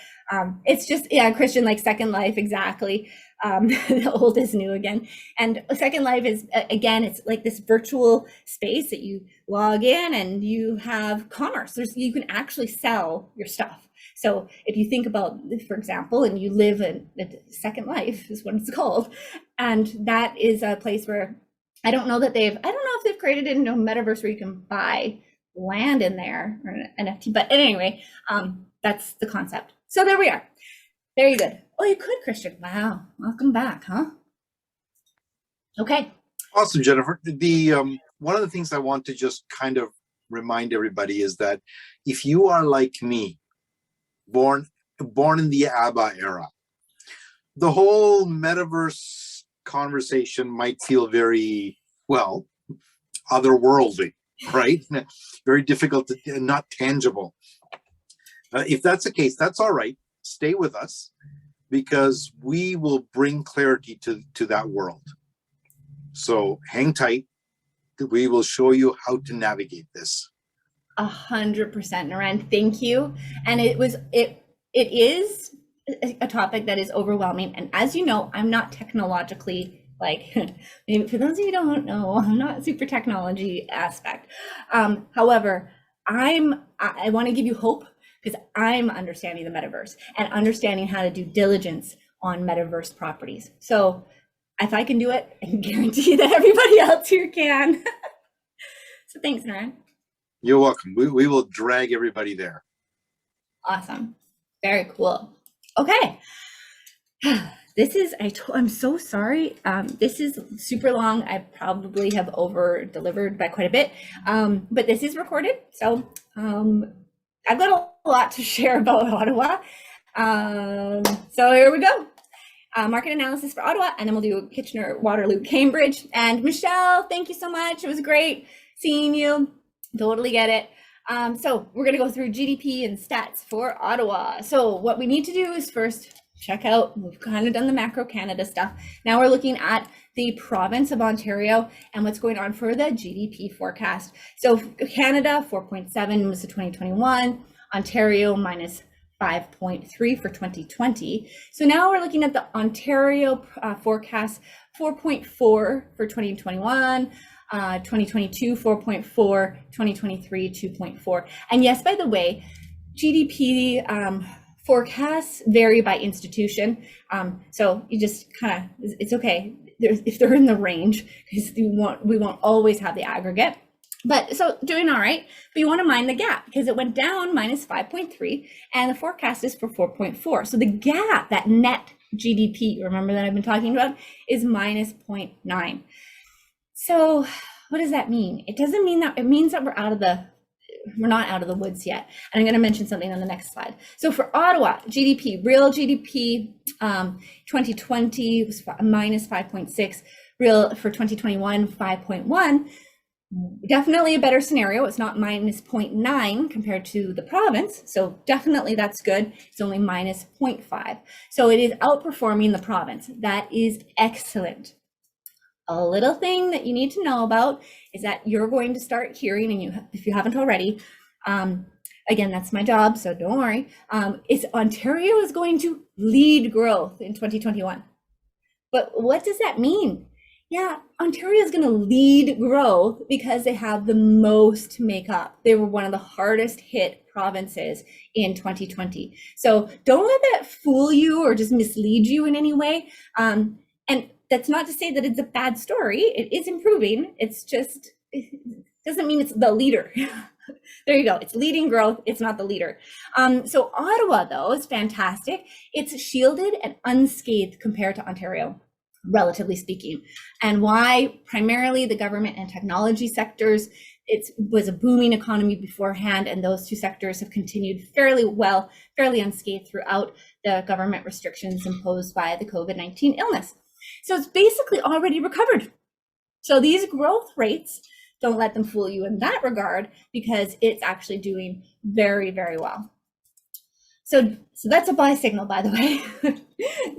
It's just, yeah, Christian, like Second Life, exactly. The old is new again. And Second Life is, again, it's like this virtual space that you log in and you have commerce. You can actually sell your stuff. So if you think about, for example, and you live in Second Life is what it's called. And that is a place where I don't know if they've created it into a metaverse where you can buy land in there or an NFT, but anyway, that's the concept. So there we are. Very good. Oh, you could, Christian. Wow. Welcome back, huh? Okay. Awesome, Jennifer. The one of the things I want to just kind of remind everybody is that if you are like me, born in the ABBA era, the whole metaverse conversation might feel very, well, otherworldly, right? Very difficult, not tangible. If that's the case, that's all right. Stay with us because we will bring clarity to that world. So hang tight. We will show you how to navigate this. 100%, Niran. Thank you. And it is a topic that is overwhelming. And as you know, I'm not technologically, like, maybe for those of you who don't know, I'm not super technology aspect. However, I want to give you hope because I'm understanding the metaverse and understanding how to do diligence on metaverse properties. So if I can do it, I can guarantee that everybody else here can. So thanks, Niran. You're welcome. We will drag everybody there. Awesome. Very cool. Okay. This is, I'm so sorry. This is super long. I probably have over delivered by quite a bit, but this is recorded. So I've got a lot to share about Ottawa. So here we go. Market analysis for Ottawa, and then we'll do Kitchener, Waterloo, Cambridge. And Michelle, thank you so much. It was great seeing you. Totally get it. So we're going to go through GDP and stats for Ottawa. So what we need to do is first check out, we've kind of done the macro Canada stuff. Now we're looking at the province of Ontario and what's going on for the GDP forecast. So Canada, 4.7 was the 2021, Ontario minus 5.3 for 2020. So now we're looking at the Ontario forecast, 4.4 for 2021, 2022, 4.4, 2023, 2.4. And yes, by the way, GDP forecasts vary by institution. So you just kind of, it's okay if they're in the range, because we won't always have the aggregate. But so doing all right, but you want to mind the gap because it went down minus 5.3 and the forecast is for 4.4. So the gap, that net GDP, remember that I've been talking about, is minus 0.9. So what does that mean? It doesn't mean that, it means that we're not out of the woods yet. And I'm going to mention something on the next slide. So for Ottawa, GDP, real GDP, 2020 was minus 5.6, real for 2021, 5.1. Definitely a better scenario. It's not minus 0.9 compared to the province. So definitely that's good. It's only minus 0.5. So it is outperforming the province. That is excellent. A little thing that you need to know about is that you're going to start hearing, and if you haven't already, again, that's my job, so don't worry, is Ontario is going to lead growth in 2021. But what does that mean? Yeah, Ontario is going to lead growth because they have the most to make up. They were one of the hardest hit provinces in 2020. So don't let that fool you or just mislead you in any way. And that's not to say that it's a bad story. It is improving. It's just, it doesn't mean it's the leader. There you go. It's leading growth. It's not the leader. So Ottawa, though, is fantastic. It's shielded and unscathed compared to Ontario, relatively speaking. And why? Primarily the government and technology sectors. It was a booming economy beforehand, and those two sectors have continued fairly well, fairly unscathed throughout the government restrictions imposed by the COVID-19 illness. So it's basically already recovered. So these growth rates, don't let them fool you in that regard, because it's actually doing very, very well. So that's a buy signal, by the way.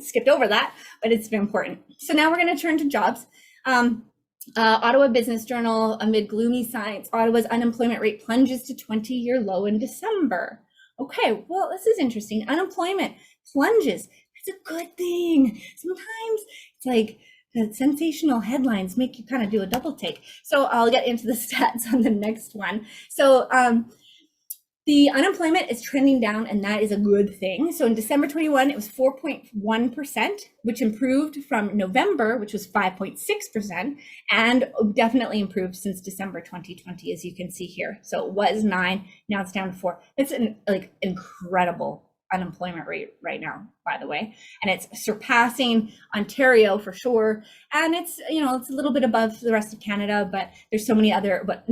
Skipped over that, but it's been important. So now we're going to turn to jobs. Ottawa Business Journal, amid gloomy signs, Ottawa's unemployment rate plunges to 20-year low in December. Okay, well, this is interesting. Unemployment plunges. It's a good thing. Sometimes it's like the sensational headlines make you kind of do a double take. So I'll get into the stats on the next one. So the unemployment is trending down, and that is a good thing. So in December 21, it was 4.1%, which improved from November, which was 5.6%, and definitely improved since December 2020, as you can see here. So it was 9, now it's down to 4. It's an incredible unemployment rate right now, by the way, and it's surpassing Ontario for sure. And it's, it's a little bit above the rest of Canada, but there's so many other, but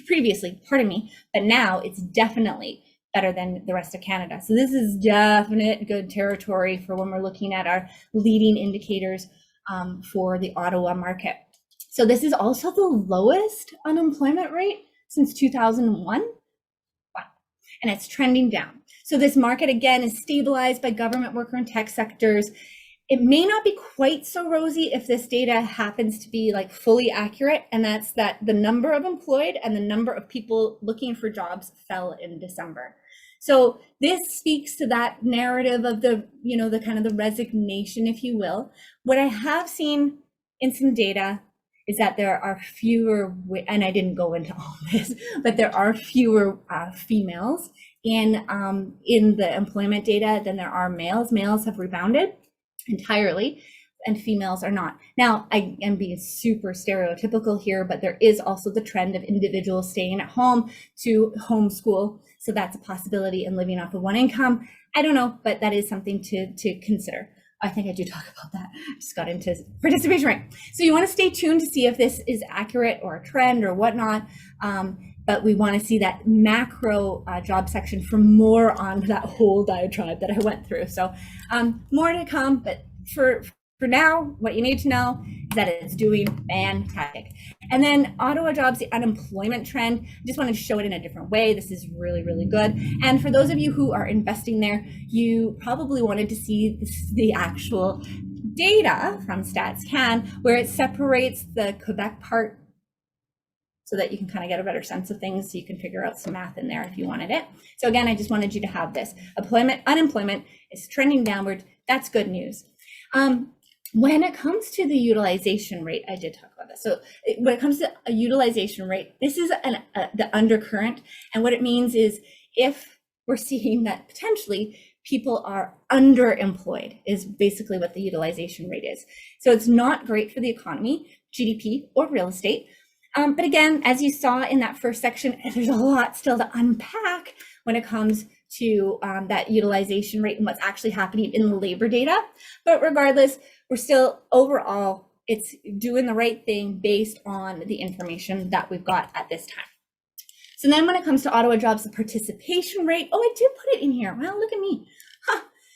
previously, but now it's definitely better than the rest of Canada. So this is definite good territory for when we're looking at our leading indicators for the Ottawa market. So this is also the lowest unemployment rate since 2001. Wow. And it's trending down. So this market, again, is stabilized by government, worker, and tech sectors. It may not be quite so rosy if this data happens to be like fully accurate, and that's that the number of employed and the number of people looking for jobs fell in December. So this speaks to that narrative of the, the kind of the resignation, if you will. What I have seen in some data is that there are fewer, and I didn't go into all this, but there are fewer females in the employment data than there are males. Males have rebounded entirely, and females are not. Now, I am being super stereotypical here, but there is also the trend of individuals staying at home to homeschool. So that's a possibility in living off of one income. I don't know, but that is something to consider. I think I do talk about that. I just got into participation rate. So you want to stay tuned to see if this is accurate or a trend or whatnot. But we want to see that macro job section for more on that whole diatribe that I went through. So more to come, but for now, what you need to know is that it's doing fantastic. And then Ottawa jobs, the unemployment trend, I just wanted to show it in a different way. This is really, really good. And for those of you who are investing there, you probably wanted to see the actual data from StatsCan, where it separates the Quebec part so that you can kind of get a better sense of things, so you can figure out some math in there if you wanted it. So again, I just wanted you to have this. Unemployment is trending downward. That's good news. When it comes to the utilization rate, I did talk about this. So when it comes to a utilization rate, this is the undercurrent. And what it means is if we're seeing that potentially people are underemployed is basically what the utilization rate is. So it's not great for the economy, GDP, or real estate. But again, as you saw in that first section, there's a lot still to unpack when it comes to that utilization rate and what's actually happening in the labor data. But regardless, we're still overall it's doing the right thing based on the information that we've got at this time. So then when it comes to Ottawa jobs, the participation rate, oh, I did put it in here. Well, look at me.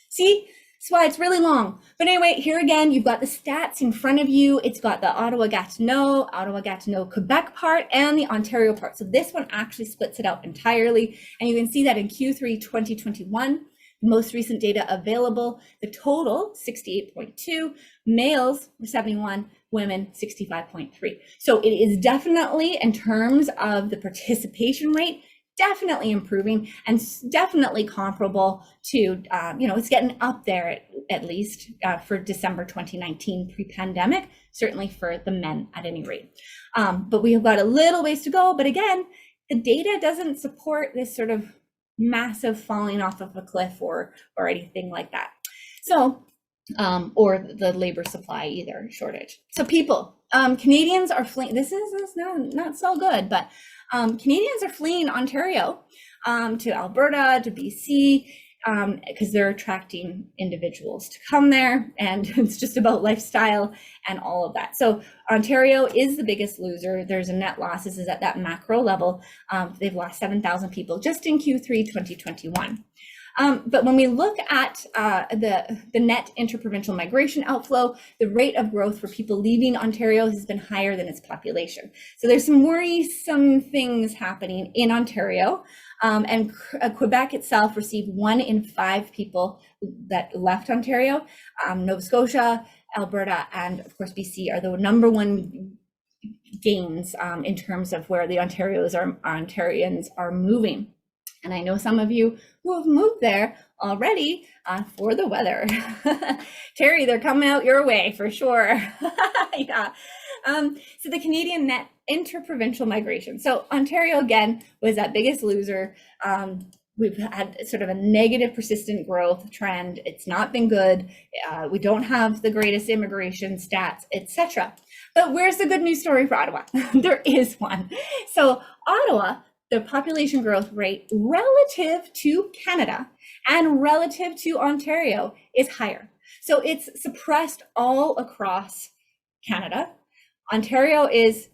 See, that's why it's really long. But anyway, here again, you've got the stats in front of you. It's got the Ottawa-Gatineau, Quebec part, and the Ontario part. So this one actually splits it out entirely. And you can see that in Q3 2021, most recent data available, the total 68.2, males were 71, women 65.3. So it is definitely, in terms of the participation rate, definitely improving and definitely comparable to, it's getting up there at least for December 2019 pre-pandemic, certainly for the men at any rate. But we have got a little ways to go. But again, the data doesn't support this sort of massive falling off of a cliff or anything like that. So, or the labor supply either shortage. So people, Canadians are fleeing. This is not so good, but Canadians are fleeing Ontario to Alberta, to BC, because they're attracting individuals to come there, and it's just about lifestyle and all of that. So Ontario is the biggest loser. There's a net loss. This is at that macro level. They've lost 7,000 people just in Q3 2021. But when we look at the net interprovincial migration outflow, the rate of growth for people leaving Ontario has been higher than its population. So there's some worrisome things happening in Ontario. And Quebec itself received 1 in 5 people that left Ontario. Nova Scotia, Alberta, and of course BC are the number one gains in terms of where the Ontarians are moving. And I know some of you who have moved there already for the weather. Terry, they're coming out your way for sure. Yeah. So the Canadian net interprovincial migration. So Ontario, again, was that biggest loser. We've had sort of a negative persistent growth trend. It's not been good. We don't have the greatest immigration stats, etc. But where's the good news story for Ottawa? There is one. So Ottawa, the population growth rate relative to Canada and relative to Ontario is higher. So it's suppressed all across Canada. Ontario is,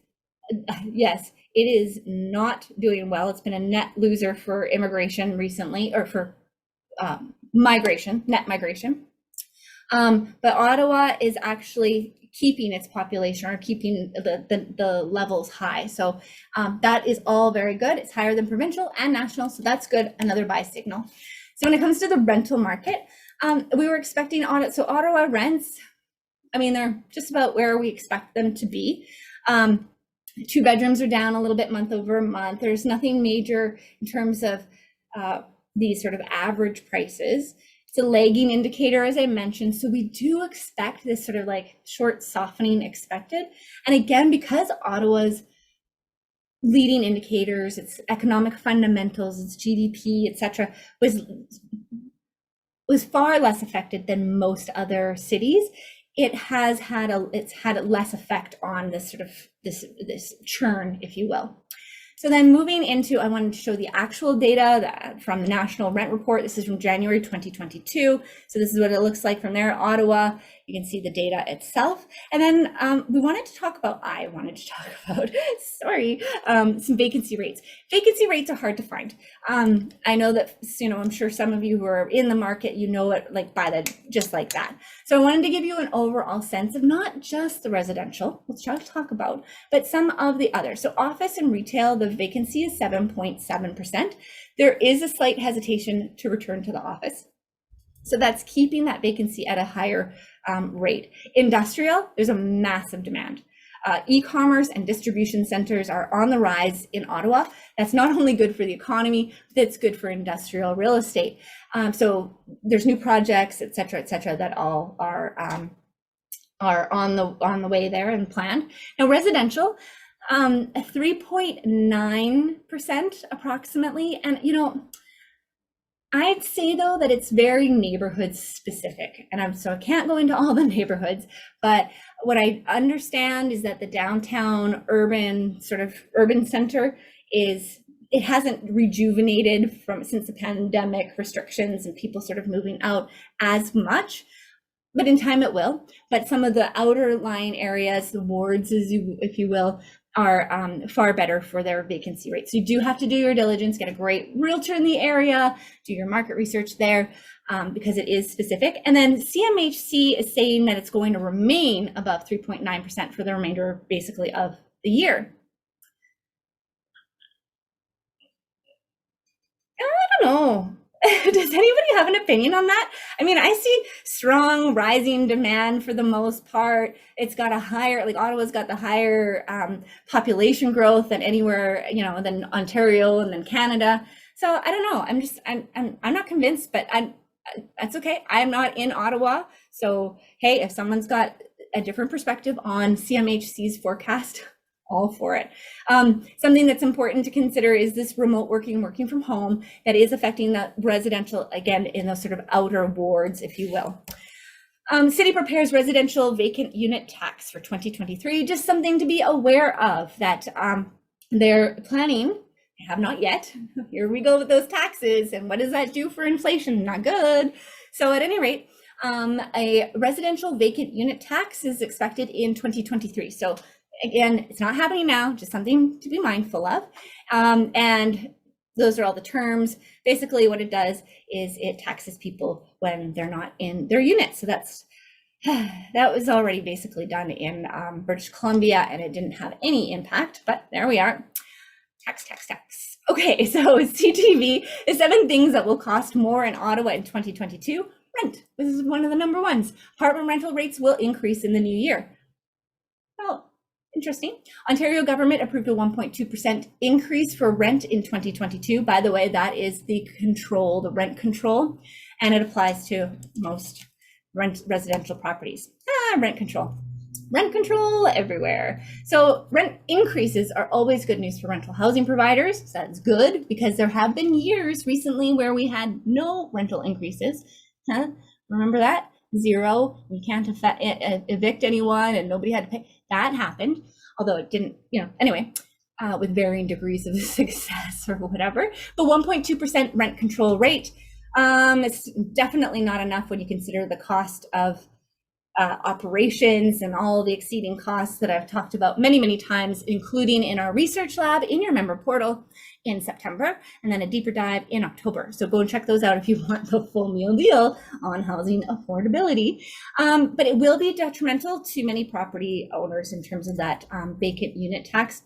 yes, it is not doing well. It's been a net loser for immigration recently, or for migration, net migration. But Ottawa is actually keeping its population, or keeping the levels high. So that is all very good. It's higher than provincial and national, so that's good, another buy signal. So when it comes to the rental market, we were expecting Ottawa rents, they're just about where we expect them to be. 2 bedrooms are down a little bit month over month. There's nothing major in terms of these sort of average prices. It's a lagging indicator, as I mentioned. So we do expect this sort of like short softening expected. And again, because Ottawa's leading indicators, its economic fundamentals, its GDP, etc., was far less affected than most other cities, it's had less effect on this sort of this churn, if you will. So then moving into, I wanted to show the actual data from the National Rent Report. This is from January 2022. So this is what it looks like from there. Ottawa, you can see the data itself. And then I wanted to talk about some vacancy rates. Vacancy rates are hard to find. I know that, I'm sure some of you who are in the market, it just like that. So I wanted to give you an overall sense of not just the residential, which I'll talk about, but some of the others. So office and retail, the vacancy is 7.7%. There is a slight hesitation to return to the office. So that's keeping that vacancy at a higher rate. Industrial, there's a massive demand. E-commerce and distribution centers are on the rise in Ottawa. That's not only good for the economy, but it's good for industrial real estate. So there's new projects, et cetera, that all are on the way there and planned. Now residential, 3.9% approximately. And, I'd say though that it's very neighborhood specific, and so I can't go into all the neighborhoods, but what I understand is that the downtown urban center it hasn't rejuvenated since the pandemic restrictions and people sort of moving out as much. but in time it will. But some of the outer line areas, the wards, if you will, are far better for their vacancy rates. So you do have to do your diligence, get a great realtor in the area, do your market research there, because it is specific. And then CMHC is saying that it's going to remain above 3.9% for the remainder basically of the year. I don't know. Does anybody have an opinion on that? I mean, I see strong rising demand for the most part. It's got a higher, like Ottawa's got the higher population growth than anywhere, you know, than Ontario and then Canada. So I don't know. I'm not convinced, but that's okay. I'm not in Ottawa. So, hey, if someone's got a different perspective on CMHC's forecast, all for it. Something that's important to consider is this remote working from home that is affecting the residential, again, in those sort of outer wards, if you will. City prepares residential vacant unit tax for 2023, just something to be aware of that they're planning, they have not yet. Here we go with those taxes, and what does that do for inflation? Not good. So at any rate, a residential vacant unit tax is expected in 2023. So again, it's not happening now, just something to be mindful of. And those are all the terms. Basically what it does is it taxes people when they're not in their units. So that was already basically done in British Columbia, and it didn't have any impact, but there we are. Tax. Okay, so CTV is 7 things that will cost more in Ottawa in 2022. Rent, this is one of the number ones. Apartment rental rates will increase in the new year. Well, interesting. Ontario government approved a 1.2% increase for rent in 2022. By the way, that is the rent control, and it applies to most residential properties. Rent control everywhere. So rent increases are always good news for rental housing providers. So that's good, because there have been years recently where we had no rental increases. Remember that? 0. You can't evict anyone, and nobody had to pay. That happened, although it didn't, anyway, with varying degrees of success or whatever. But 1.2% rent control rate, it's definitely not enough when you consider the cost of operations and all the exceeding costs that I've talked about many times, including in our research lab in your member portal in September, and then a deeper dive in October. So go and check those out if you want the full meal deal on housing affordability. But it will be detrimental to many property owners in terms of that vacant unit tax.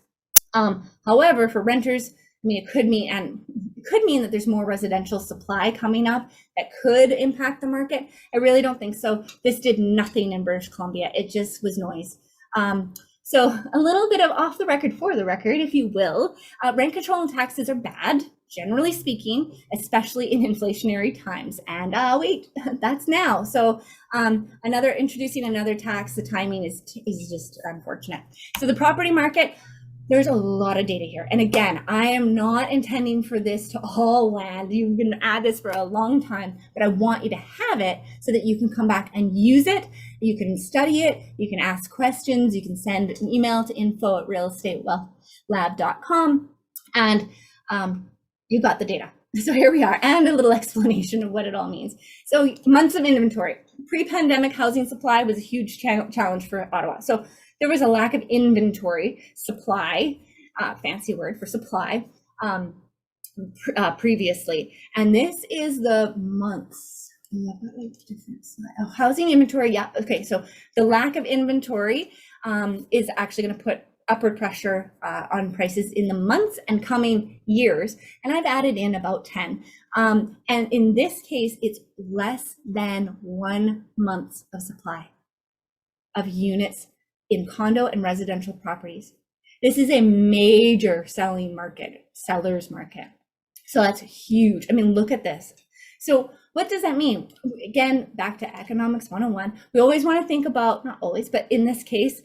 However, for renters, I mean, it could mean that there's more residential supply coming up that could impact the market. I really don't think so. This did nothing in British Columbia. It just was noise. So a little bit of off the record for the record, if you will. Rent control and taxes are bad, generally speaking, especially in inflationary times. And wait, that's now. So introducing another tax, the timing is just unfortunate. So the property market, there's a lot of data here. And again, I am not intending for this to all land. You've been at this for a long time, but I want you to have it so that you can come back and use it. You can study it. You can ask questions. You can send an email to info@realestatewealthlab.com, and you got the data. So here we are, and a little explanation of what it all means. So months of inventory. Pre-pandemic housing supply was a huge challenge for Ottawa. So there was a lack of inventory supply, fancy word for supply, previously. And this is the months. Housing inventory, yeah, okay. So the lack of inventory is actually going to put upward pressure on prices in the months and coming years. And I've added in about 10. And in this case, it's less than 1 month of supply of units in condo and residential properties. This is a major seller's market. So that's huge. I mean, look at this. So what does that mean? Again, back to economics 101. We always want to think about, not always, but in this case,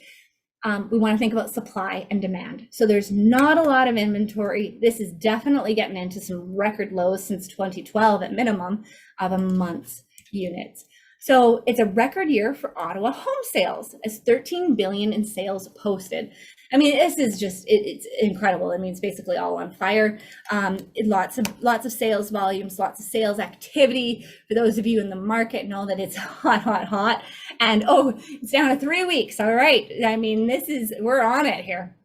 we want to think about supply and demand. So there's not a lot of inventory. This is definitely getting into some record lows since 2012 at minimum of a month's units. So it's a record year for Ottawa home sales, as 13 billion in sales posted. I mean, this is just, it's incredible. I mean, it's basically all on fire. Lots of sales volumes, lots of sales activity. For those of you in the market know that it's hot, hot, hot. And oh, it's down to 3 weeks. All right. I mean, we're on it here.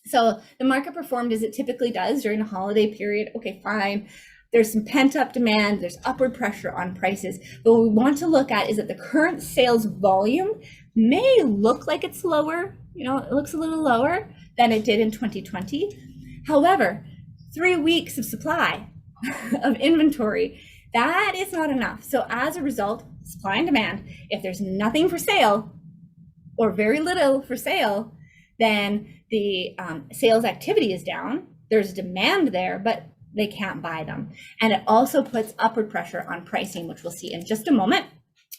So the market performed as it typically does during a holiday period. Okay, fine. There's some pent up demand. There's upward pressure on prices. But what we want to look at is that the current sales volume may look like it's lower. You know, it looks a little lower than it did in 2020. However, 3 weeks of supply of inventory, that is not enough. So as a result, supply and demand, if there's nothing for sale or very little for sale, then the sales activity is down. There's demand there, but they can't buy them. And it also puts upward pressure on pricing, which we'll see in just a moment.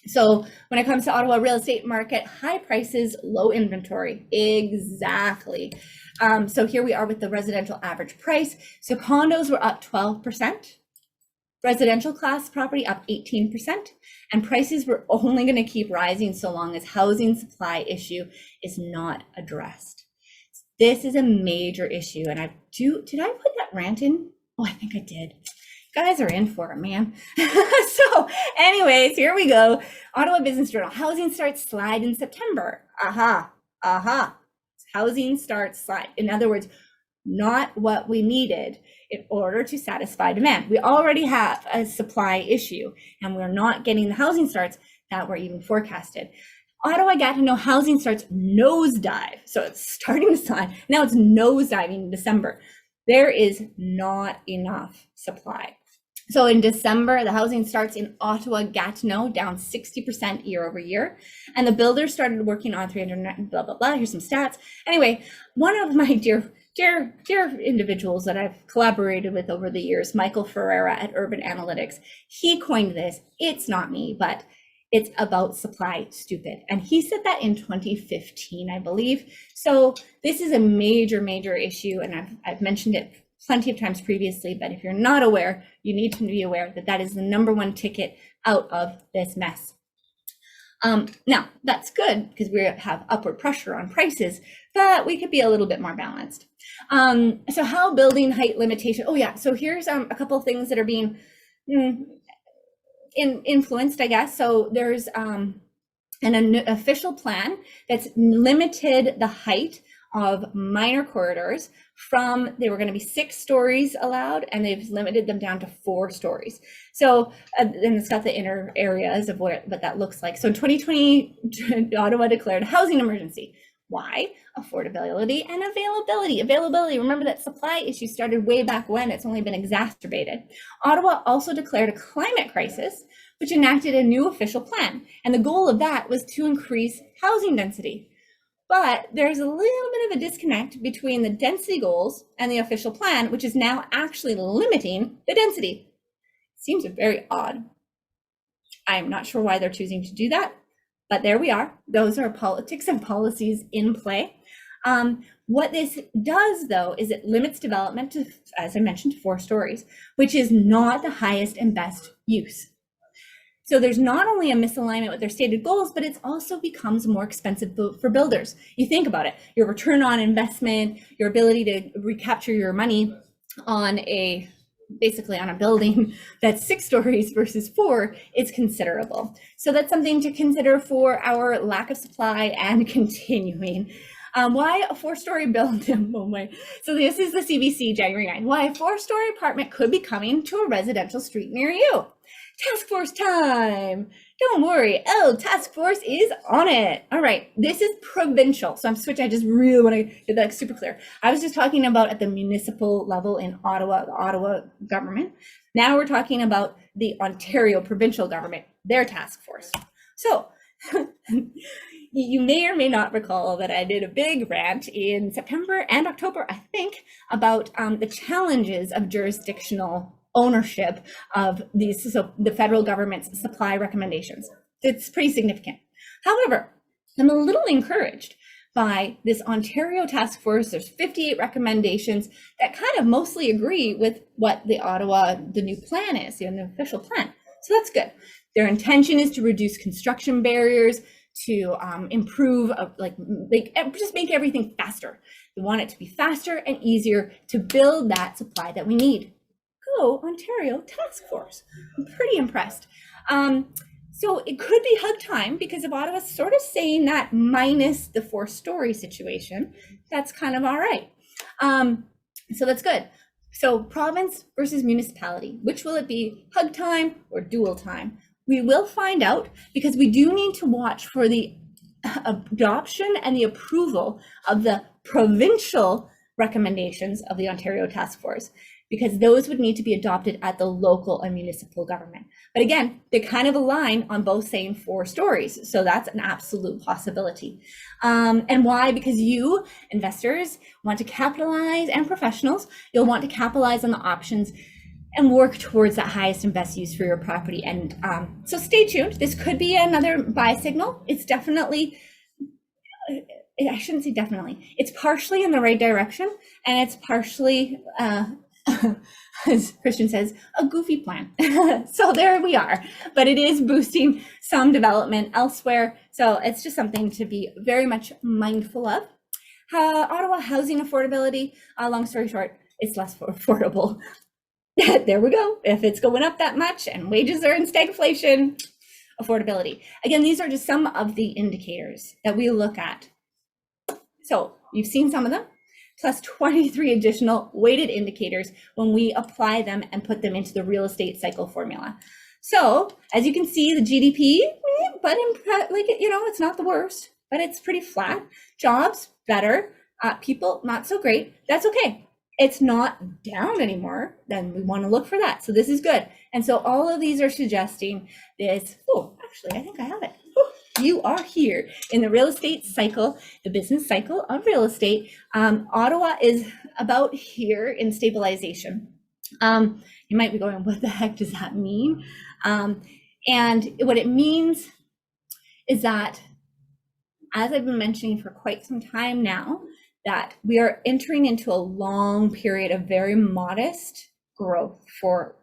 So when it comes to Ottawa real estate market, high prices, low inventory. Exactly. So here we are with the residential average price. So condos were up 12%, residential class property up 18%, and prices were only going to keep rising so long as housing supply issue is not addressed. This is a major issue. And did I put that rant in? Oh, I think I did. Guys are in for it, man. So anyways, here we go. Ottawa Business Journal. Housing starts slide in September. Housing starts slide. In other words, not what we needed in order to satisfy demand. We already have a supply issue and we're not getting the housing starts that were even forecasted. Ottawa Gatineau housing starts nosedive. So it's starting to slide. Now it's nosediving in December. There is not enough supply. So in December, the housing starts in Ottawa Gatineau down 60% year over year. And the builders started working on 300, blah, blah, blah. Here's some stats. Anyway, one of my dear individuals that I've collaborated with over the years, Michael Ferreira at Urban Analytics, he coined this. It's not me, but it's about supply stupid. And he said that in 2015, I believe. So this is a major, major issue. And I've mentioned it plenty of times previously, but if you're not aware, you need to be aware that that is the #1 ticket out of this mess. Now that's good because we have upward pressure on prices, but we could be a little bit more balanced. So how building height limitation? Oh yeah, so here's a couple of things that are being influenced, I guess. So there's an official plan that's limited the height of minor corridors from, they were going to be 6 stories allowed, and they've limited them down to 4 stories. So, and it's got the inner areas of what that looks like. So in 2020, Ottawa declared a housing emergency. Why? Affordability and availability. Availability, remember that supply issue started way back when, it's only been exacerbated. Ottawa also declared a climate crisis, which enacted a new official plan. And the goal of that was to increase housing density. But there's a little bit of a disconnect between the density goals and the official plan, which is now actually limiting the density. Seems very odd. I'm not sure why they're choosing to do that, but there we are. Those are politics and policies in play. What this does, though, is it limits development to, as I mentioned, 4 stories, which is not the highest and best use. So there's not only a misalignment with their stated goals, but it also becomes more expensive for builders. You think about it, your return on investment, your ability to recapture your money on basically on a building that's 6 stories versus 4, it's considerable. So that's something to consider for our lack of supply and continuing. Why a 4-story building? Oh my. So this is the CBC January 9. Why a 4-story apartment could be coming to a residential street near you. Task force time. Don't worry. Task force is on it. All right. This is provincial. So I'm switching. I just really want to get that super clear. I was just talking about at the municipal level in Ottawa, the Ottawa government. Now we're talking about the Ontario provincial government, their task force. So you may or may not recall that I did a big rant in September and October, I think, about the challenges of jurisdictional ownership of these, so the federal government's supply recommendations. It's pretty significant. However, I'm a little encouraged by this Ontario task force. There's 58 recommendations that kind of mostly agree with what the new plan is, the official plan. So that's good. Their intention is to reduce construction barriers, to improve, just make everything faster. We want it to be faster and easier to build that supply that we need. Go Ontario task force. I'm pretty impressed. So it could be hug time because of Ottawa sort of saying that minus the 4-story situation. That's kind of all right. So that's good. So province versus municipality, which will it be, hug time or dual time? We will find out because we do need to watch for the adoption and the approval of the provincial recommendations of the Ontario Task Force, because those would need to be adopted at the local and municipal government. But again, they kind of align on both saying 4 stories. So that's an absolute possibility. And why? Because you, investors, want to capitalize, and professionals, you'll want to capitalize on the options and work towards that highest and best use for your property. And so stay tuned. This could be another buy signal. It's definitely, I shouldn't say definitely, it's partially in the right direction, and it's partially, as Christian says, a goofy plan. So there we are, but it is boosting some development elsewhere. So it's just something to be very much mindful of. Ottawa housing affordability, long story short, it's less affordable. There we go. If it's going up that much and wages are in stagflation, affordability. Again, these are just some of the indicators that we look at. So you've seen some of them, plus 23 additional weighted indicators when we apply them and put them into the real estate cycle formula. So as you can see, the GDP, but it's not the worst, but it's pretty flat. Jobs, better. People, not so great. That's okay. It's not down anymore, then we want to look for that. So this is good. And so all of these are suggesting this. Oh, actually, I think I have it. You are here in the real estate cycle, the business cycle of real estate. Ottawa is about here in stabilization. You might be going, what the heck does that mean? And what it means is that, as I've been mentioning for quite some time now, that we are entering into a long period of very modest growth for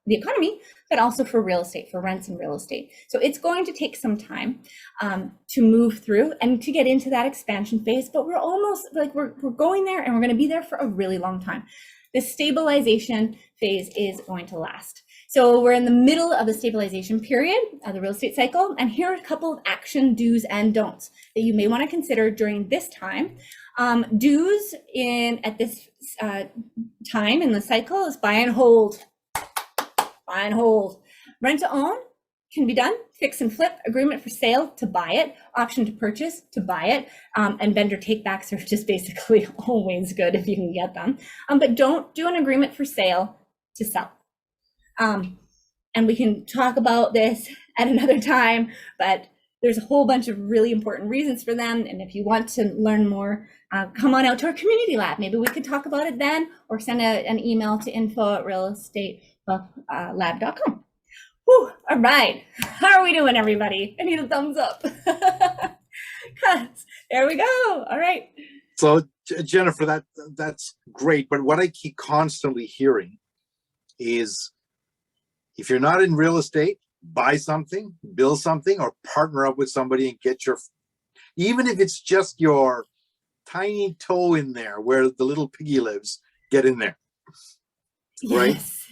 the economy, but also for real estate, for rents and real estate. So it's going to take some time to move through and to get into that expansion phase, but we're almost like we're going there, and we're going to be there for a really long time. This stabilization phase is going to last. So we're in the middle of the stabilization period of the real estate cycle, and here are a couple of action do's and don'ts that you may want to consider during this time. Do's at this time in the cycle is buy and hold. Buy and hold. Rent to own can be done. Fix and flip, agreement for sale to buy it, option to purchase to buy it, and vendor takebacks are just basically always good if you can get them. But don't do an agreement for sale to sell. And we can talk about this at another time, but there's a whole bunch of really important reasons for them. And if you want to learn more, come on out to our community lab. Maybe we could talk about it then, or send an email to info@realestatelab.com. Whew, all right. How are we doing, everybody? I need a thumbs up. There we go. All right. So Jennifer, that's great. But what I keep constantly hearing is, if you're not in real estate, buy something, build something, or partner up with somebody and get even if it's just your tiny toe in there where the little piggy lives, get in there. Right? Yes.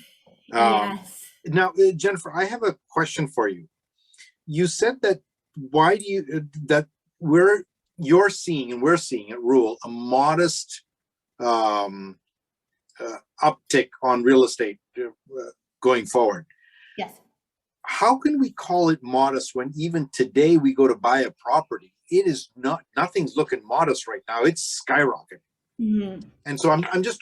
Yes. Now, Jennifer, I have a question for you. You said that you're seeing, and we're seeing at REWL, a modest uptick on real estate going forward. Yes. How can we call it modest when even today we go to buy a property? It is nothing's looking modest right now. It's skyrocketing. Mm-hmm. And so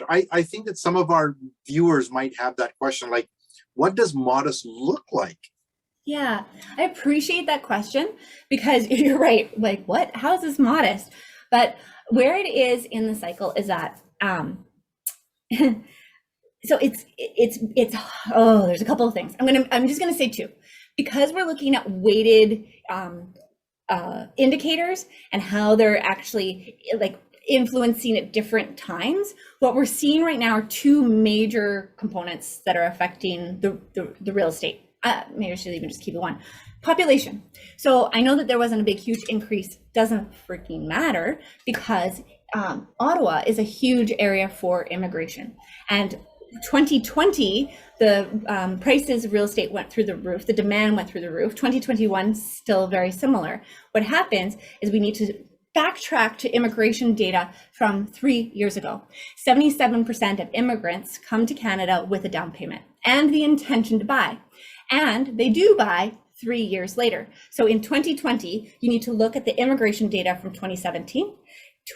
I think that some of our viewers might have that question, like, what does modest look like? Yeah, I appreciate that question, because you're right. Like, what? How is this modest? But where it is in the cycle is that, so it's there's a couple of things. I'm just gonna say two, because we're looking at weighted indicators and how they're actually like influencing at different times. What we're seeing right now are two major components that are affecting the real estate maybe I should even just keep it one. Population. So I know that there wasn't a big, huge increase. Doesn't freaking matter because Ottawa is a huge area for immigration. And 2020, the prices of real estate went through the roof. The demand went through the roof. 2021, still very similar. What happens is we need to backtrack to immigration data from 3 years ago. 77% of immigrants come to Canada with a down payment and the intention to buy. And they do buy 3 years later. So in 2020, you need to look at the immigration data from 2017.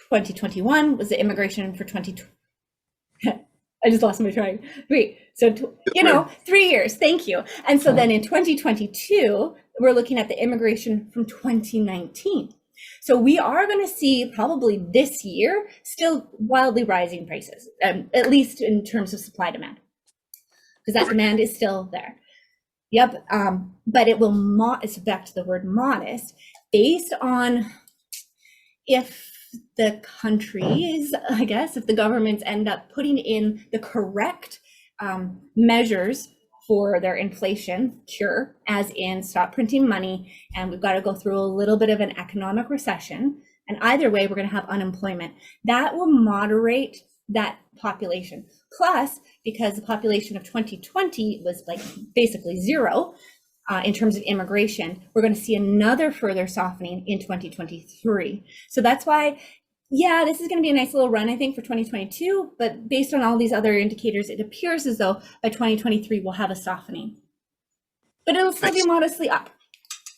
2021 was the immigration for 2020. I just lost my train. Wait, so, 3 years, thank you. And so then in 2022, we're looking at the immigration from 2019. So we are going to see probably this year still wildly rising prices, at least in terms of supply demand, because that demand is still there. Yep, but it will it's back to the word modest, based on if the countries, I guess, if the governments end up putting in the correct measures for their inflation cure, as in stop printing money, and we've got to go through a little bit of an economic recession, and either way we're going to have unemployment. That will moderate that population. Plus, because the population of 2020 was like basically zero in terms of immigration, we're going to see another further softening in 2023. So that's why, yeah, this is going to be a nice little run, I think, for 2022, but based on all these other indicators, it appears as though by 2023 we'll have a softening, but it'll still be modestly up.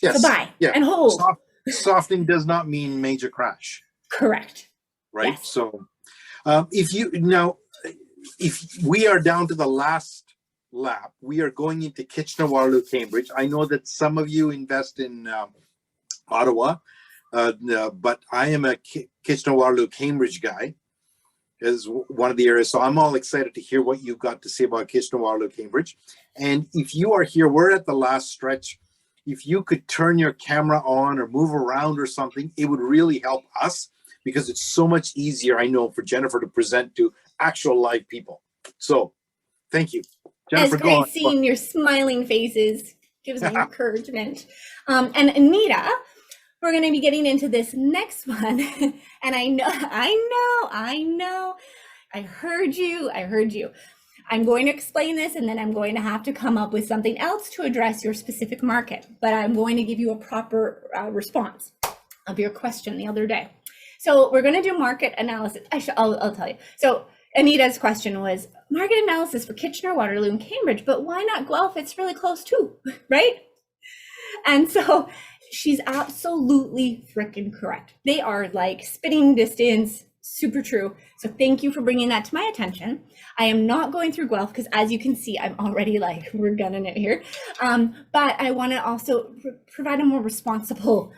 Yes. So buy and hold. Softening does not mean major crash. Correct. Right. Yes. So if we are down to the last lap, we are going into Kitchener, Waterloo, Cambridge. I know that some of you invest in Ottawa, but I am a Kitchener, Waterloo, Cambridge guy is one of the areas. So I'm all excited to hear what you've got to say about Kitchener, Waterloo, Cambridge. And if you are here, we're at the last stretch. If you could turn your camera on or move around or something, it would really help us, because it's so much easier, I know, for Jennifer to present to actual live people. So thank you. Jennifer, it's great seeing your smiling faces. Gives me encouragement. And Anita, we're going to be getting into this next one. And I heard you. I'm going to explain this, and then I'm going to have to come up with something else to address your specific market, but I'm going to give you a proper response of your question the other day. So we're going to do market analysis. I'll tell you. So Anita's question was market analysis for Kitchener, Waterloo, and Cambridge, but why not Guelph? It's really close too, right? And so she's absolutely freaking correct. They are like spitting distance, super true. So thank you for bringing that to my attention. I am not going through Guelph because, as you can see, I'm already like, we're gunning it here. But I want to also provide a more responsible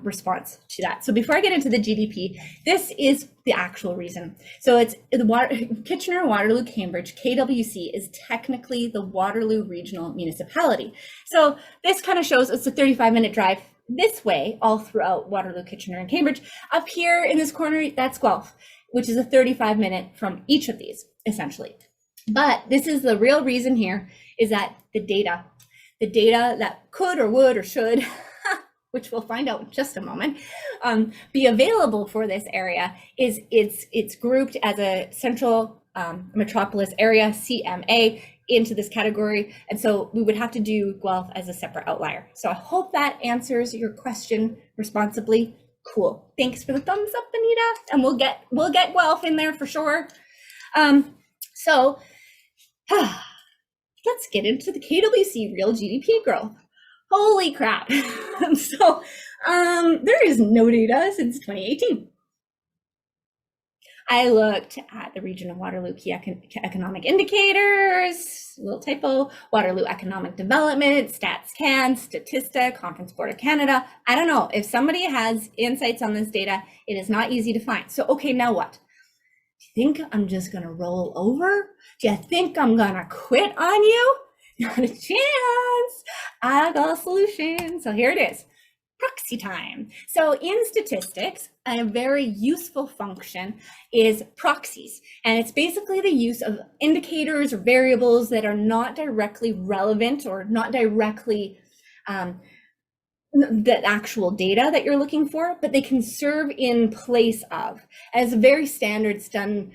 response to that. So before I get into the GDP, this is the actual reason. So it's the Kitchener, Waterloo, Cambridge, KWC is technically the Waterloo Regional Municipality. So this kind of shows it's a 35-minute drive this way all throughout Waterloo, Kitchener, and Cambridge. Up here in this corner, that's Guelph, which is a 35-minute from each of these, essentially. But this is the real reason here, is that the data that could or would or should, which we'll find out in just a moment, be available for this area is it's grouped as a central metropolis area, CMA, into this category. And so we would have to do Guelph as a separate outlier. So I hope that answers your question responsibly. Cool. Thanks for the thumbs up, Anita. And we'll get Guelph in there for sure. So let's get into the KWC real GDP growth. Holy crap. So there is no data since 2018. I looked at the region of Waterloo key economic indicators, little typo, Waterloo economic development, StatsCan, Statista, Conference Board of Canada. I don't know if somebody has insights on this data. It is not easy to find. So, okay, now what? Do you think I'm just going to roll over? Do you think I'm going to quit on you? Not a chance. I got a solution. So here it is. proxy time. So in statistics, a very useful function is proxies. And it's basically the use of indicators or variables that are not directly relevant or not directly the actual data that you're looking for, but they can serve in place of, as very standards done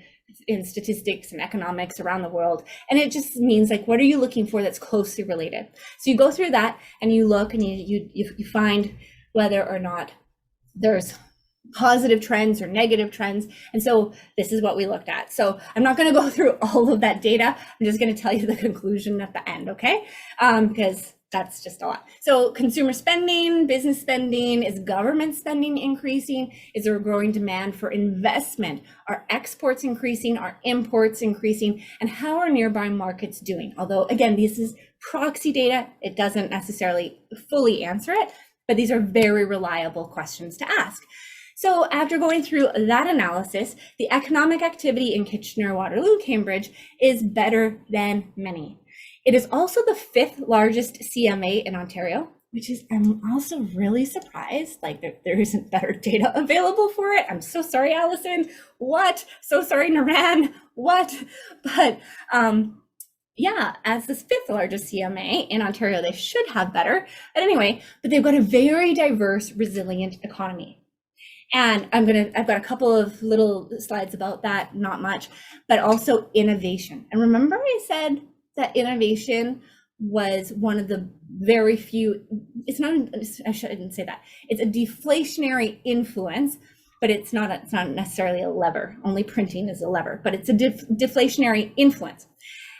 in statistics and economics around the world. And it just means like, what are you looking for that's closely related? So you go through that and you look and you find whether or not there's positive trends or negative trends. And so this is what we looked at. So I'm not going to go through all of that data. I'm just going to tell you the conclusion at the end, okay? Because that's just a lot. So consumer spending, business spending, is government spending increasing? Is there a growing demand for investment? Are exports increasing? Are imports increasing? And how are nearby markets doing? Although, again, this is proxy data. It doesn't necessarily fully answer it, but these are very reliable questions to ask. So after going through that analysis, the economic activity in Kitchener, Waterloo, Cambridge is better than many. It is also the 5th largest CMA in Ontario, which is, I'm also really surprised, like there isn't better data available for it. I'm so sorry, Allison. What? So sorry, Niran. What? But yeah, as the 5th largest CMA in Ontario, they should have better. But anyway, but they've got a very diverse, resilient economy. And I've got a couple of little slides about that, not much, but also innovation. And remember I said that innovation was one of the very few, I shouldn't say that. It's a deflationary influence, but it's not necessarily a lever. Only printing is a lever, but it's a deflationary influence.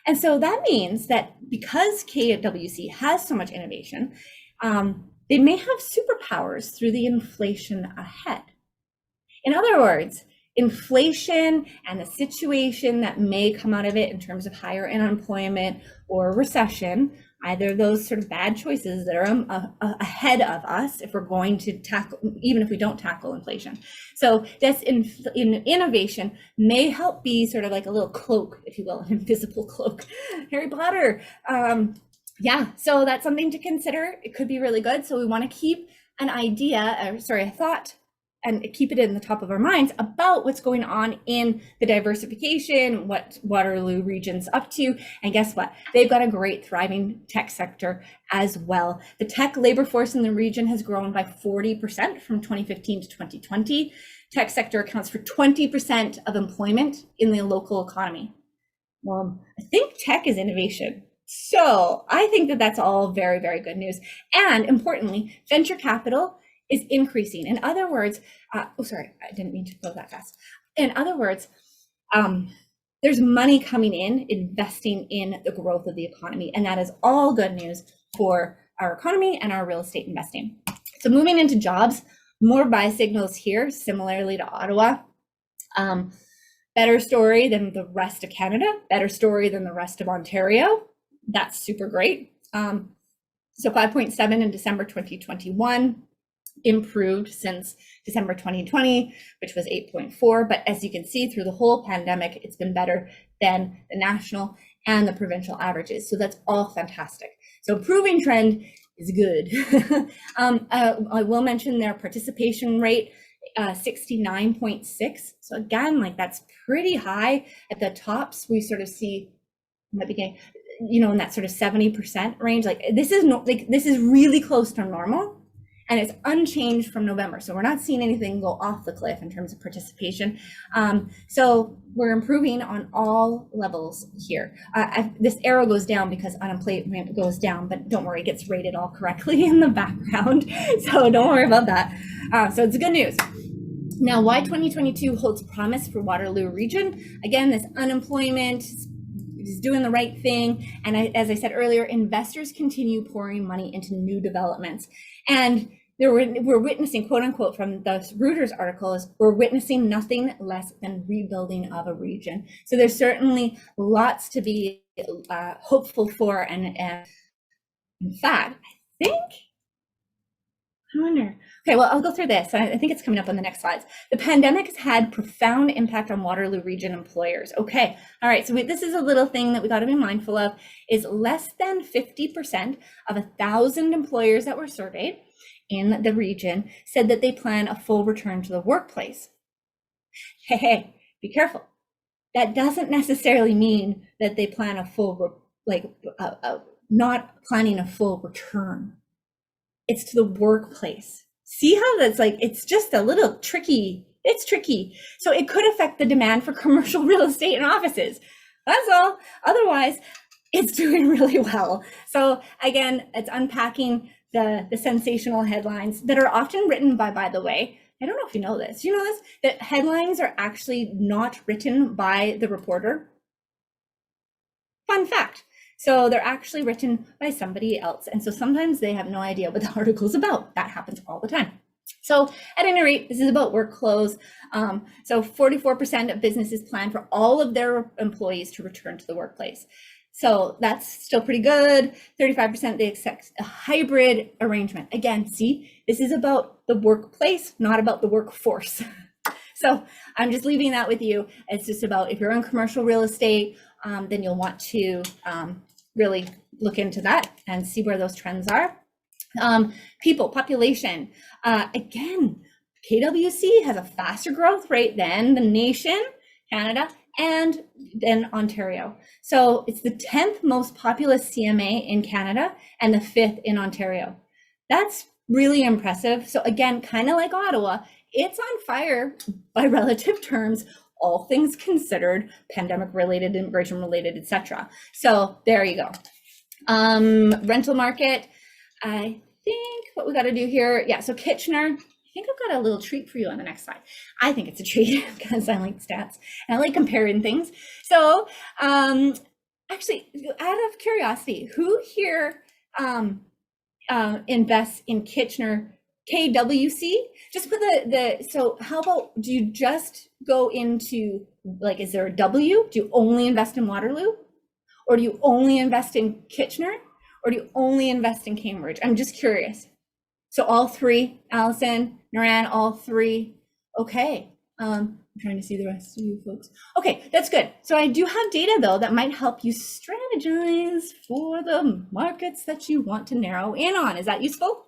And so that means that because KWC has so much innovation, they may have superpowers through the inflation ahead. In other words, inflation and the situation that may come out of it in terms of higher unemployment or recession, either of those sort of bad choices that are ahead of us if we're going to tackle, even if we don't tackle inflation. So this innovation may help be sort of like a little cloak, if you will, an invisible cloak. Harry Potter. Yeah, so that's something to consider. It could be really good. So we want to keep a thought, and keep it in the top of our minds about what's going on in the diversification, what Waterloo region's up to. And guess what? They've got a great thriving tech sector as well. The tech labor force in the region has grown by 40% from 2015 to 2020. Tech sector accounts for 20% of employment in the local economy. Well, I think tech is innovation. So I think that that's all very, very good news. And importantly, venture capital is increasing. In other words, I didn't mean to go that fast. In other words, there's money coming in, investing in the growth of the economy. And that is all good news for our economy and our real estate investing. So moving into jobs, more buy signals here, similarly to Ottawa. Better story than the rest of Canada, better story than the rest of Ontario. That's super great. So 5.7 in December 2021. Improved since December 2020, which was 8.4. But as you can see, through the whole pandemic, it's been better than the national and the provincial averages. So that's all fantastic. So improving trend is good. I will mention their participation rate, 69.6. So again, like that's pretty high. At the tops, we sort of see in the beginning, in that sort of 70% range. Like this is really close to normal. And it's unchanged from November. So we're not seeing anything go off the cliff in terms of participation. So we're improving on all levels here. This arrow goes down because unemployment goes down, but don't worry, it gets rated all correctly in the background. So don't worry about that. So it's good news. Now, why 2022 holds promise for Waterloo region? Again, this unemployment is doing the right thing. And as I said earlier, investors continue pouring money into new developments. And we're witnessing, quote unquote, from the Reuters articles, we're witnessing nothing less than rebuilding of a region. So there's certainly lots to be hopeful for. And in fact, I wonder. Okay, well, I'll go through this. I think it's coming up on the next slides. The pandemic has had profound impact on Waterloo region employers. Okay, all right, so this is a little thing that we got to be mindful of, is less than 50% of 1,000 employers that were surveyed in the region said that they plan a full return to the workplace. Hey, be careful. That doesn't necessarily mean that they plan a full, not planning a full return. It's to the workplace. See how that's like, it's just a little tricky. It's tricky. So it could affect the demand for commercial real estate and offices. That's all. Otherwise, it's doing really well. So again, it's unpacking the sensational headlines that are often written by the way, I don't know if you know this. You know this? That headlines are actually not written by the reporter. Fun fact. So they're actually written by somebody else. And so sometimes they have no idea what the article's about. That happens all the time. So at any rate, this is about work clothes. So 44% of businesses plan for all of their employees to return to the workplace. So that's still pretty good. 35% they accept a hybrid arrangement. Again, see, this is about the workplace, not about the workforce. So I'm just leaving that with you. It's just about if you're in commercial real estate, then you'll want to really look into that and see where those trends are. People, population. Again, KWC has a faster growth rate than the nation, Canada, and then Ontario. So it's the 10th most populous CMA in Canada and the 5th in Ontario. That's really impressive. So again, kind of like Ottawa, it's on fire by relative terms, all things considered, pandemic related, immigration related, etc. So there you go. Rental market, I think what we got to do here. Yeah, so Kitchener, I think I've got a little treat for you on the next slide. I think it's a treat because I like stats and I like comparing things. So actually, out of curiosity, who here invests in Kitchener KWC? Just put so how about, do you just go into, like, is there a W? Do you only invest in Waterloo? Or do you only invest in Kitchener? Or do you only invest in Cambridge? I'm just curious. So all three, Allison, Niran, all three. Okay, I'm trying to see the rest of you folks. Okay, that's good. So I do have data though that might help you strategize for the markets that you want to narrow in on. Is that useful?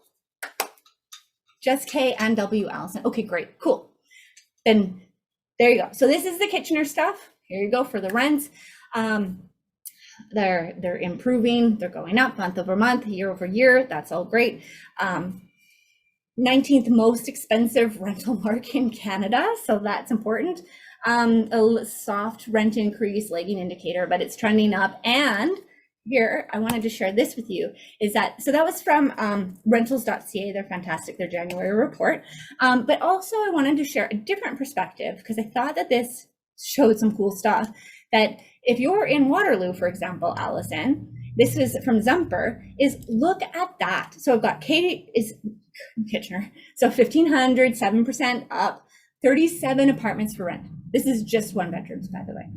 Just K and W, Allison. Okay, great, cool. Then there you go. So this is the Kitchener stuff. Here you go for the rents. They're improving, they're going up month over month, year over year. That's all great. 19th most expensive rental market in Canada, so that's important. A soft rent increase, lagging indicator, but it's trending up. And here, I wanted to share this with you, is that, so that was from rentals.ca, they're fantastic, their January report. But also I wanted to share a different perspective because I thought that this showed some cool stuff, that if you're in Waterloo, for example, Allison, this is from Zumper, is look at that. So I've got Kitchener, so 1,500, 7% up, 37 apartments for rent. This is just one bedrooms, by the way.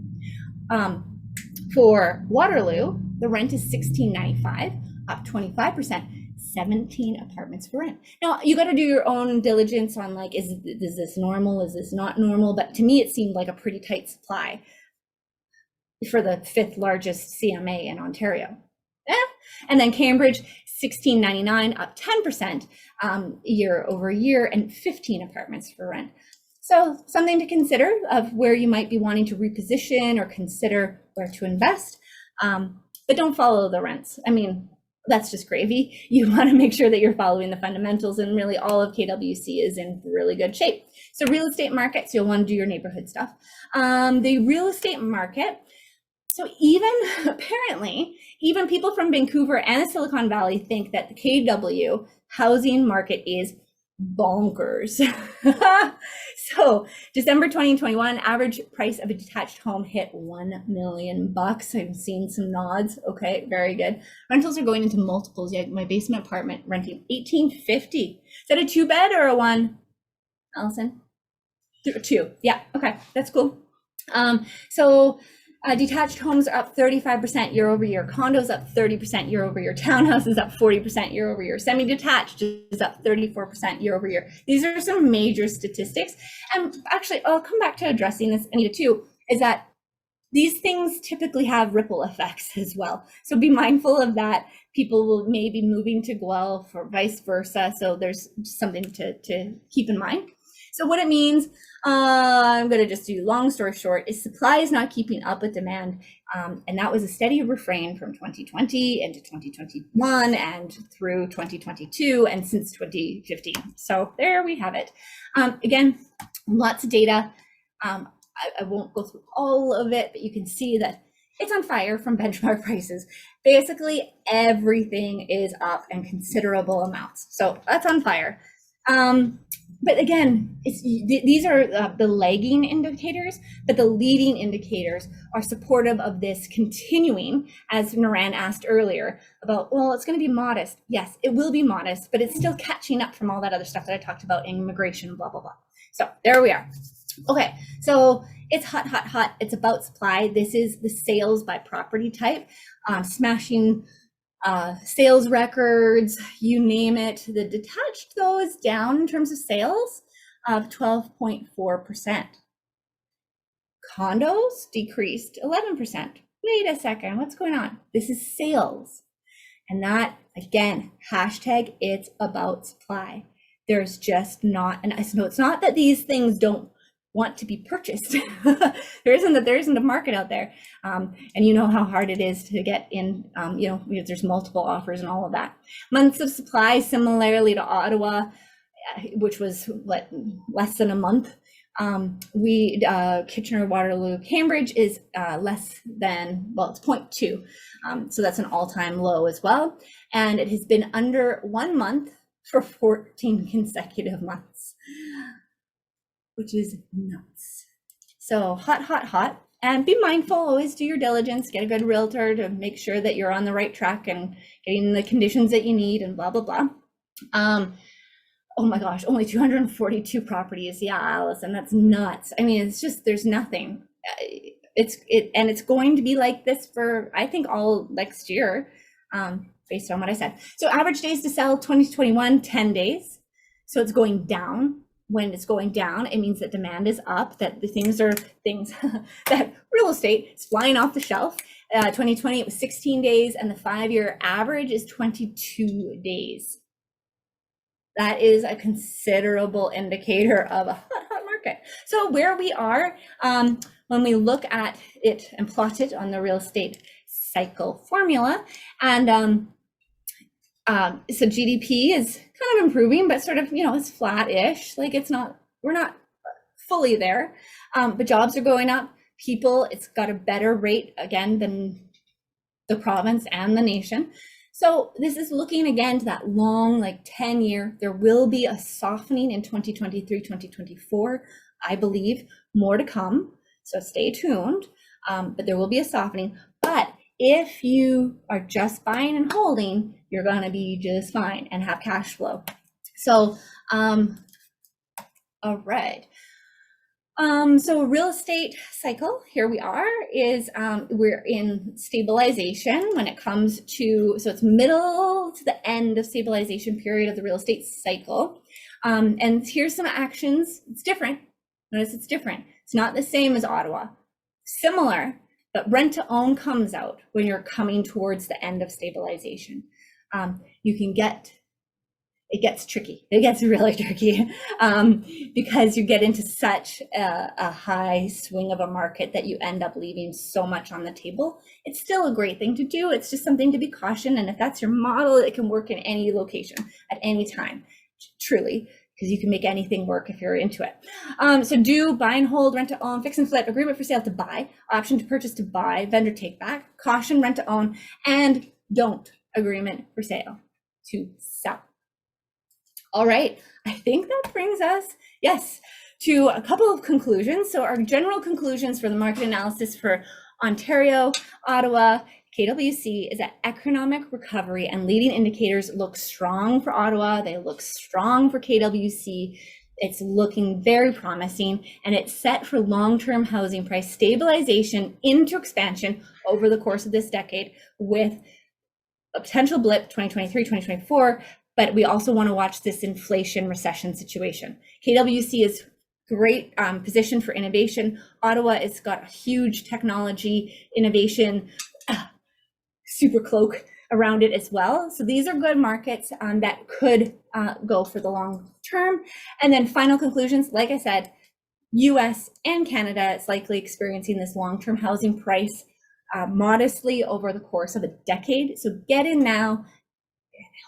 For Waterloo, the rent is $1,695, up 25%, 17 apartments for rent. Now you got to do your own diligence on, like, is this normal? Is this not normal? But to me, it seemed like a pretty tight supply for the 5th largest CMA in Ontario. And then Cambridge, $1,699, up 10% year over year, and 15 apartments for rent. So something to consider of where you might be wanting to reposition or consider where to invest, but don't follow the rents. I mean, that's just gravy. You want to make sure that you're following the fundamentals, and really all of KWC is in really good shape. So real estate markets, you'll want to do your neighborhood stuff. The real estate market, so apparently, even people from Vancouver and the Silicon Valley think that the KW housing market is bonkers. So December 2021, average price of a detached home hit $1 million. I'm seeing some nods. Okay, very good. Rentals are going into multiples. Yeah, my basement apartment renting $1,850. Is that a 2-bed or a 1, Allison? 2. Yeah, okay, that's cool. Detached homes are up 35% year over year. Condos up 30% year over year. Townhouses up 40% year over year. Semi-detached is up 34% year over year. These are some major statistics. And actually, I'll come back to addressing this, Anita, too, is that these things typically have ripple effects as well. So be mindful of that. People will maybe moving to Guelph or vice versa. So there's something to keep in mind. So what it means, I'm going to just do long story short, is supply is not keeping up with demand. And that was a steady refrain from 2020 into 2021 and through 2022 and since 2015. So there we have it. Again, lots of data. I won't go through all of it, but you can see that it's on fire from benchmark prices. Basically, everything is up in considerable amounts. So that's on fire. But again, these are the lagging indicators, but the leading indicators are supportive of this continuing, as Niran asked earlier about, well, it's going to be modest. Yes, it will be modest, but it's still catching up from all that other stuff that I talked about, immigration, blah, blah, blah. So there we are. Okay, so it's hot, hot, hot. It's about supply. This is the sales by property type, smashing sales records, you name it. The detached, though, is down in terms of sales of 12.4%. Condos decreased 11%. Wait a second, what's going on? This is sales. And that, again, hashtag it's about supply. There's just not, and so it's not that these things don't want to be purchased. there isn't a market out there, and you know how hard it is to get in. There's multiple offers and all of that. Months of supply, similarly to Ottawa, which was less than a month. Kitchener, Waterloo, Cambridge is less than, well, it's 0.2, so that's an all-time low as well, and it has been under 1 month for 14 consecutive months. Which is nuts. So hot, hot, hot. And be mindful, always do your diligence, get a good realtor to make sure that you're on the right track and getting the conditions that you need and blah, blah, blah. Oh my gosh, only 242 properties. Yeah, Allison, that's nuts. I mean, it's just, there's nothing. And it's going to be like this for, I think, all next year, based on what I said. So average days to sell 2021, 10 days. So it's going down. When it's going down, it means that demand is up, that the things that real estate is flying off the shelf. 2020, it was 16 days, and the 5-year average is 22 days. That is a considerable indicator of a hot, hot market. So where we are, when we look at it and plot it on the real estate cycle formula, and so GDP is kind of improving, but sort of, it's flat-ish. Like we're not fully there, but jobs are going up. People, it's got a better rate again than the province and the nation. So this is looking again to that long, 10-year. There will be a softening in 2023, 2024, I believe, more to come. So stay tuned, but there will be a softening. But if you are just buying and holding, you're going to be just fine and have cash flow. So, all right. So real estate cycle, here we are, is we're in stabilization when it comes to, so it's middle to the end of stabilization period of the real estate cycle. And here's some actions. It's different. Notice it's different. It's not the same as Ottawa. Similar, but rent to own comes out when you're coming towards the end of stabilization. It gets tricky. It gets really tricky because you get into such a high swing of a market that you end up leaving so much on the table. It's still a great thing to do. It's just something to be cautioned. And if that's your model, it can work in any location at any time, truly, because you can make anything work if you're into it. So do buy and hold, rent to own, fix and flip, agreement for sale to buy, option to purchase to buy, vendor take back, caution, rent to own, and don't, agreement for sale to sell. All right, I think that brings us, yes, to a couple of conclusions. So our general conclusions for the market analysis for Ontario, Ottawa, KWC is that economic recovery and leading indicators look strong for Ottawa. They look strong for KWC. It's looking very promising, and it's set for long-term housing price stabilization into expansion over the course of this decade with a potential blip 2023, 2024, but we also want to watch this inflation recession situation. KWC is great position for innovation. Ottawa has got a huge technology innovation super cloak around it as well. So these are good markets that could go for the long term. And then final conclusions, like I said, US and Canada is likely experiencing this long-term housing price modestly over the course of a decade. So get in now,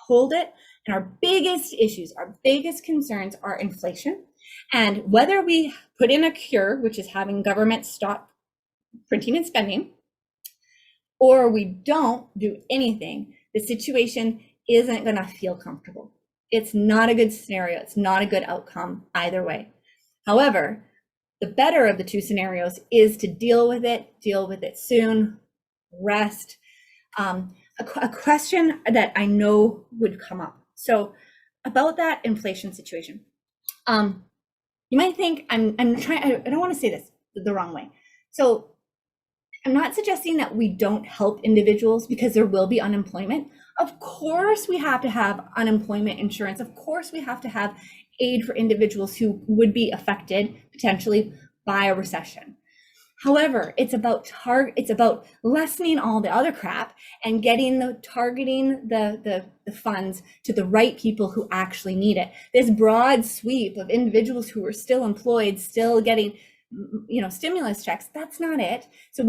hold it. And our biggest issues, our biggest concerns are inflation. And whether we put in a cure, which is having government stop printing and spending, or we don't do anything, the situation isn't going to feel comfortable. It's not a good scenario. It's not a good outcome either way. However, the better of the two scenarios is to deal with it soon, rest. A question that I know would come up. So about that inflation situation, you might think I don't want to say this the wrong way. So I'm not suggesting that we don't help individuals because there will be unemployment. Of course, we have to have unemployment insurance. Of course, we have to have aid for individuals who would be affected potentially by a recession. However, it's about lessening all the other crap and targeting the funds to the right people who actually need it. This broad sweep of individuals who are still employed, still getting stimulus checks, that's not it. So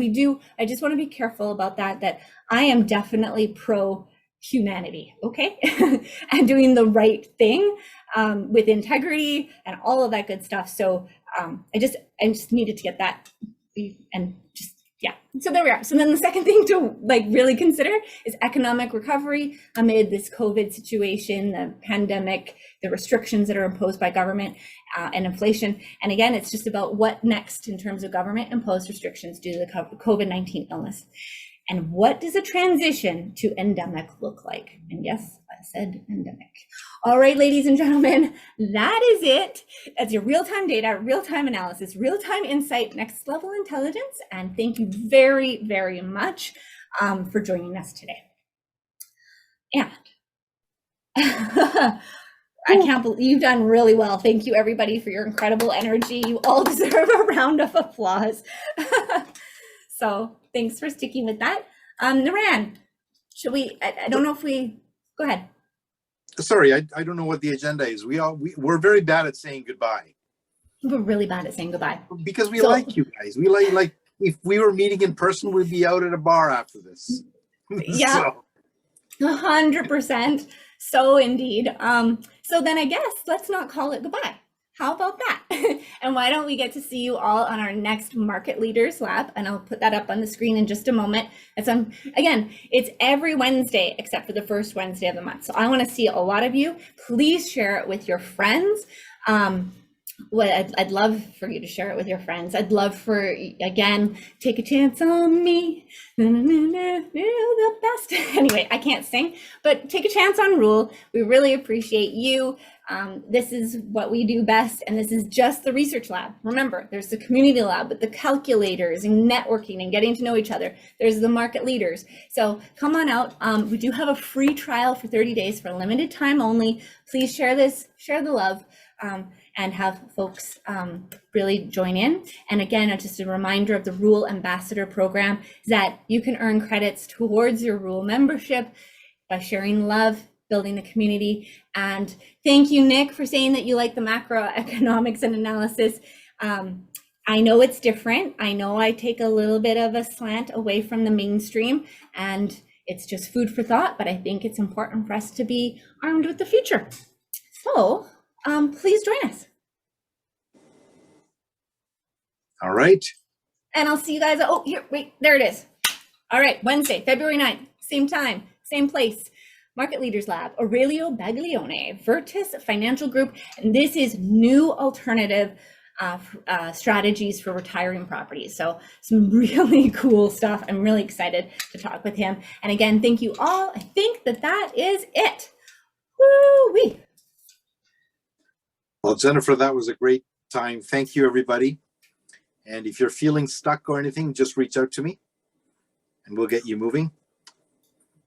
I just want to be careful about that I am definitely pro humanity, okay? And doing the right thing with integrity and all of that good stuff. So I just needed to get that, and just, yeah. So there we are. So then the second thing to really consider is economic recovery amid this COVID situation, the pandemic, the restrictions that are imposed by government, and inflation. And again, it's just about what next in terms of government imposed restrictions due to the COVID-19 illness. And what does a transition to endemic look like? And yes, I said endemic. All right, ladies and gentlemen, that is it. That's your real-time data, real-time analysis, real-time insight, next level intelligence. And thank you very, very much for joining us today. And I can't believe you've done really well. Thank you, everybody, for your incredible energy. You all deserve a round of applause. So thanks for sticking with that. Niran, should we, I don't know if we, go ahead. Sorry, I don't know what the agenda is. We're very bad at saying goodbye. We're really bad at saying goodbye. Because we like you guys. We like if we were meeting in person, we'd be out at a bar after this. Yeah, 100%. So indeed. So then I guess let's not call it goodbye. How about that? And why don't we get to see you all on our next Market Leaders Lab? And I'll put that up on the screen in just a moment. Again, it's every Wednesday except for the first Wednesday of the month. So I want to see a lot of you. Please share it with your friends. I'd love for you to share it with your friends. I'd love for, again, take a chance on me. You're the best. Anyway, I can't sing, but take a chance on REWL. We really appreciate you. This is what we do best, and this is just the research lab. Remember, there's the community lab with the calculators and networking and getting to know each other. There's the market leaders. So come on out. We do have a free trial for 30 days for a limited time only. Please share this, share the love, and have folks really join in. And again, just a reminder of the REWL Ambassador Program is that you can earn credits towards your REWL membership by sharing love, building the community. And thank you, Nick, for saying that you like the macroeconomics and analysis. I know it's different. I know I take a little bit of a slant away from the mainstream, and it's just food for thought, but I think it's important for us to be armed with the future. So please join us. All right. And I'll see you guys. Oh, here, wait, there it is. All right, Wednesday, February 9th, same time, same place. Market Leaders Lab, Aurelio Baglione, Virtus Financial Group, and this is new alternative strategies for retiring properties. So some really cool stuff. I'm really excited to talk with him. And again, thank you all. I think that is it. Woo-wee. Well, Jennifer, that was a great time. Thank you, everybody. And if you're feeling stuck or anything, just reach out to me and we'll get you moving.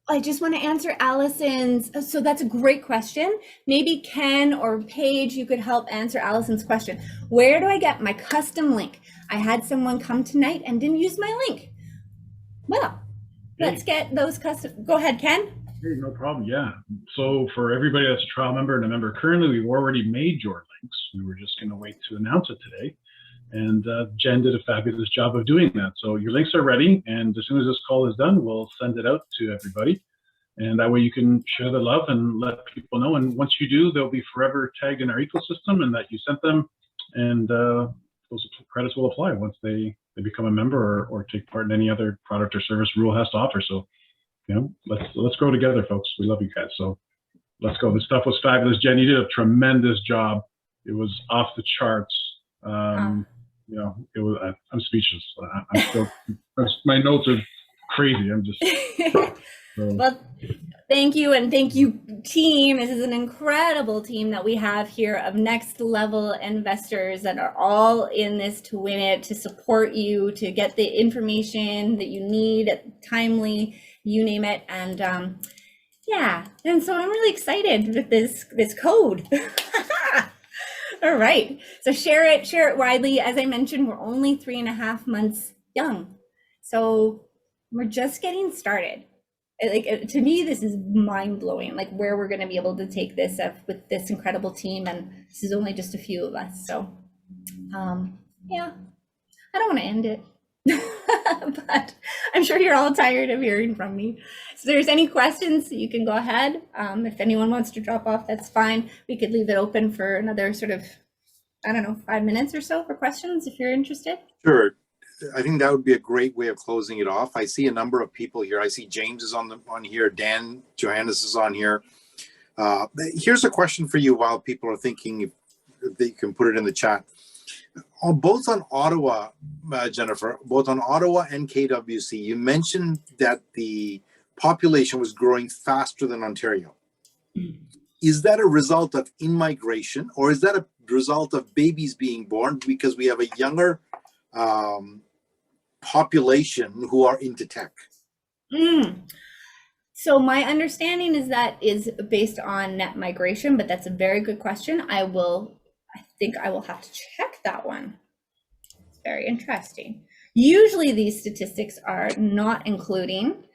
I just want to answer Allison's. So that's a great question. Maybe Ken or Paige, you could help answer Allison's question. Where do I get my custom link? I had someone come tonight and didn't use my link. Well, let's get those custom. Go ahead, Ken. Hey, no problem. Yeah. So for everybody that's a trial member and a member currently, we've already made your links. We were just going to wait to announce it today. And Jen did a fabulous job of doing that. So your links are ready. And as soon as this call is done, we'll send it out to everybody. And that way you can share the love and let people know. And once you do, they'll be forever tagged in our ecosystem and that you sent them. And those credits will apply once they become a member or take part in any other product or service REWL has to offer. So, you know, let's grow together, folks. We love you guys. So let's go. This stuff was fabulous. Jen, you did a tremendous job. It was off the charts. You know, it was. I'm speechless. I'm still. My notes are crazy. I'm just. So. Well, thank you, and thank you, team. This is an incredible team that we have here of next level investors that are all in this to win it, to support you, to get the information that you need, timely, you name it, and yeah. And so I'm really excited with this code. All right, so share it widely. As I mentioned, we're only 3.5 months young, so we're just getting started. Like, to me, this is mind-blowing, like where we're going to be able to take this with this incredible team, and this is only just a few of us. So yeah, I don't want to end it. But I'm sure you're all tired of hearing from me. So there's any questions, you can go ahead. If anyone wants to drop off, that's fine. We could leave it open for another sort of, I don't know, 5 minutes or so for questions if you're interested. Sure. I think that would be a great way of closing it off. I see a number of people here. I see James is on here. Dan Johannes is on here. Here's a question for you while people are thinking, if they can put it in the chat. Both on Ottawa, Jennifer, both on Ottawa and KWC, you mentioned that the population was growing faster than Ontario. Is that a result of in-migration, or is that a result of babies being born because we have a younger population who are into tech? So my understanding is that is based on net migration, but that's a very good question. I think I will have to check that one. It's very interesting. Usually these statistics are not including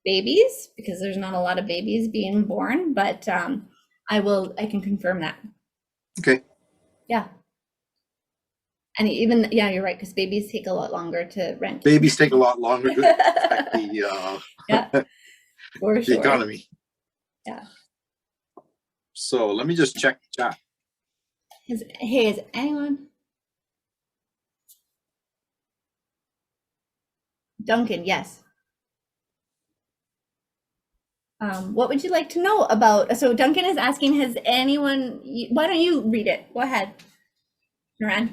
babies because there's not a lot of babies being born, but I can confirm that. Okay. Yeah. And even, yeah, you're right, because babies take a lot longer to rent. Babies take a lot longer to affect the, yeah, for the sure. economy. Yeah. So let me just check the chat. Is anyone? Duncan, yes. What would you like to know about? So Duncan is asking, has anyone, why don't you read it? Go ahead, Niran.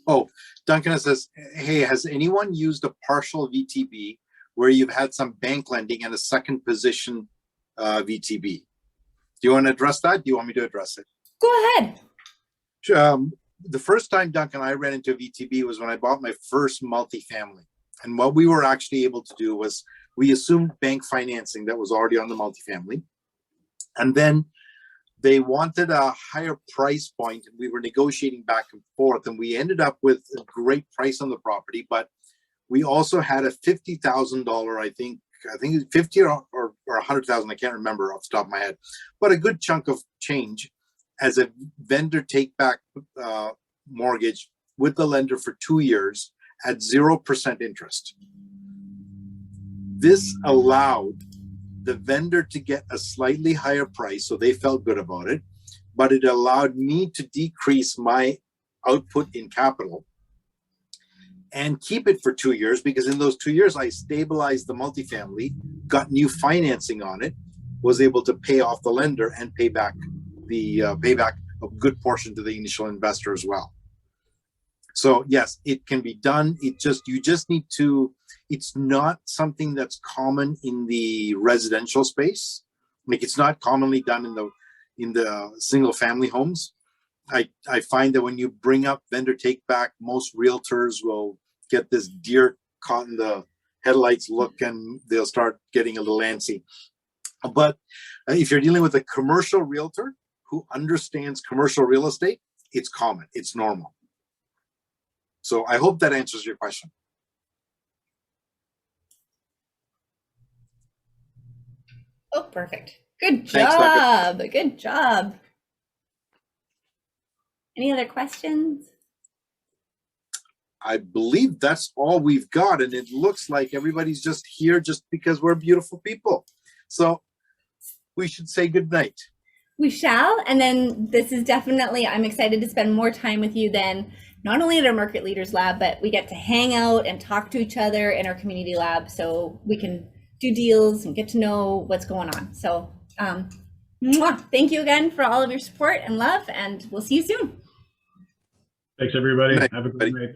Oh, Duncan says, hey, has anyone used a partial VTB where you've had some bank lending and a second position VTB? Do you want to address that? Do you want me to address it? Go ahead. The first time, Duncan, I ran into a VTB was when I bought my first multifamily. And what we were actually able to do was we assumed bank financing that was already on the multifamily. And then they wanted a higher price point, and we were negotiating back and forth, and we ended up with a great price on the property. But we also had a $50,000, I think 50 or 100,000, I can't remember off the top of my head, but a good chunk of change as a vendor take back mortgage with the lender for 2 years at 0% interest. This allowed the vendor to get a slightly higher price, so they felt good about it, but it allowed me to decrease my output in capital and keep it for 2 years, because in those 2 years, I stabilized the multifamily, got new financing on it, was able to pay off the lender and pay back a good portion to the initial investor as well. So yes, it can be done. You just need to, it's not something that's common in the residential space. Like, it's not commonly done in the single family homes. I find that when you bring up vendor take back, most realtors will get this deer caught in the headlights look and they'll start getting a little antsy. But if you're dealing with a commercial realtor who understands commercial real estate, it's common, it's normal. So I hope that answers your question. Oh, perfect. Good Thanks, job. Good job. Any other questions? I believe that's all we've got, and it looks like everybody's just here just because we're beautiful people. So we should say good night. We shall. And then this is definitely, I'm excited to spend more time with you then, not only at our Market Leaders Lab, but we get to hang out and talk to each other in our community lab so we can do deals and get to know what's going on. So thank you again for all of your support and love, and we'll see you soon. Thanks, everybody. Good night, Have a good everybody. night.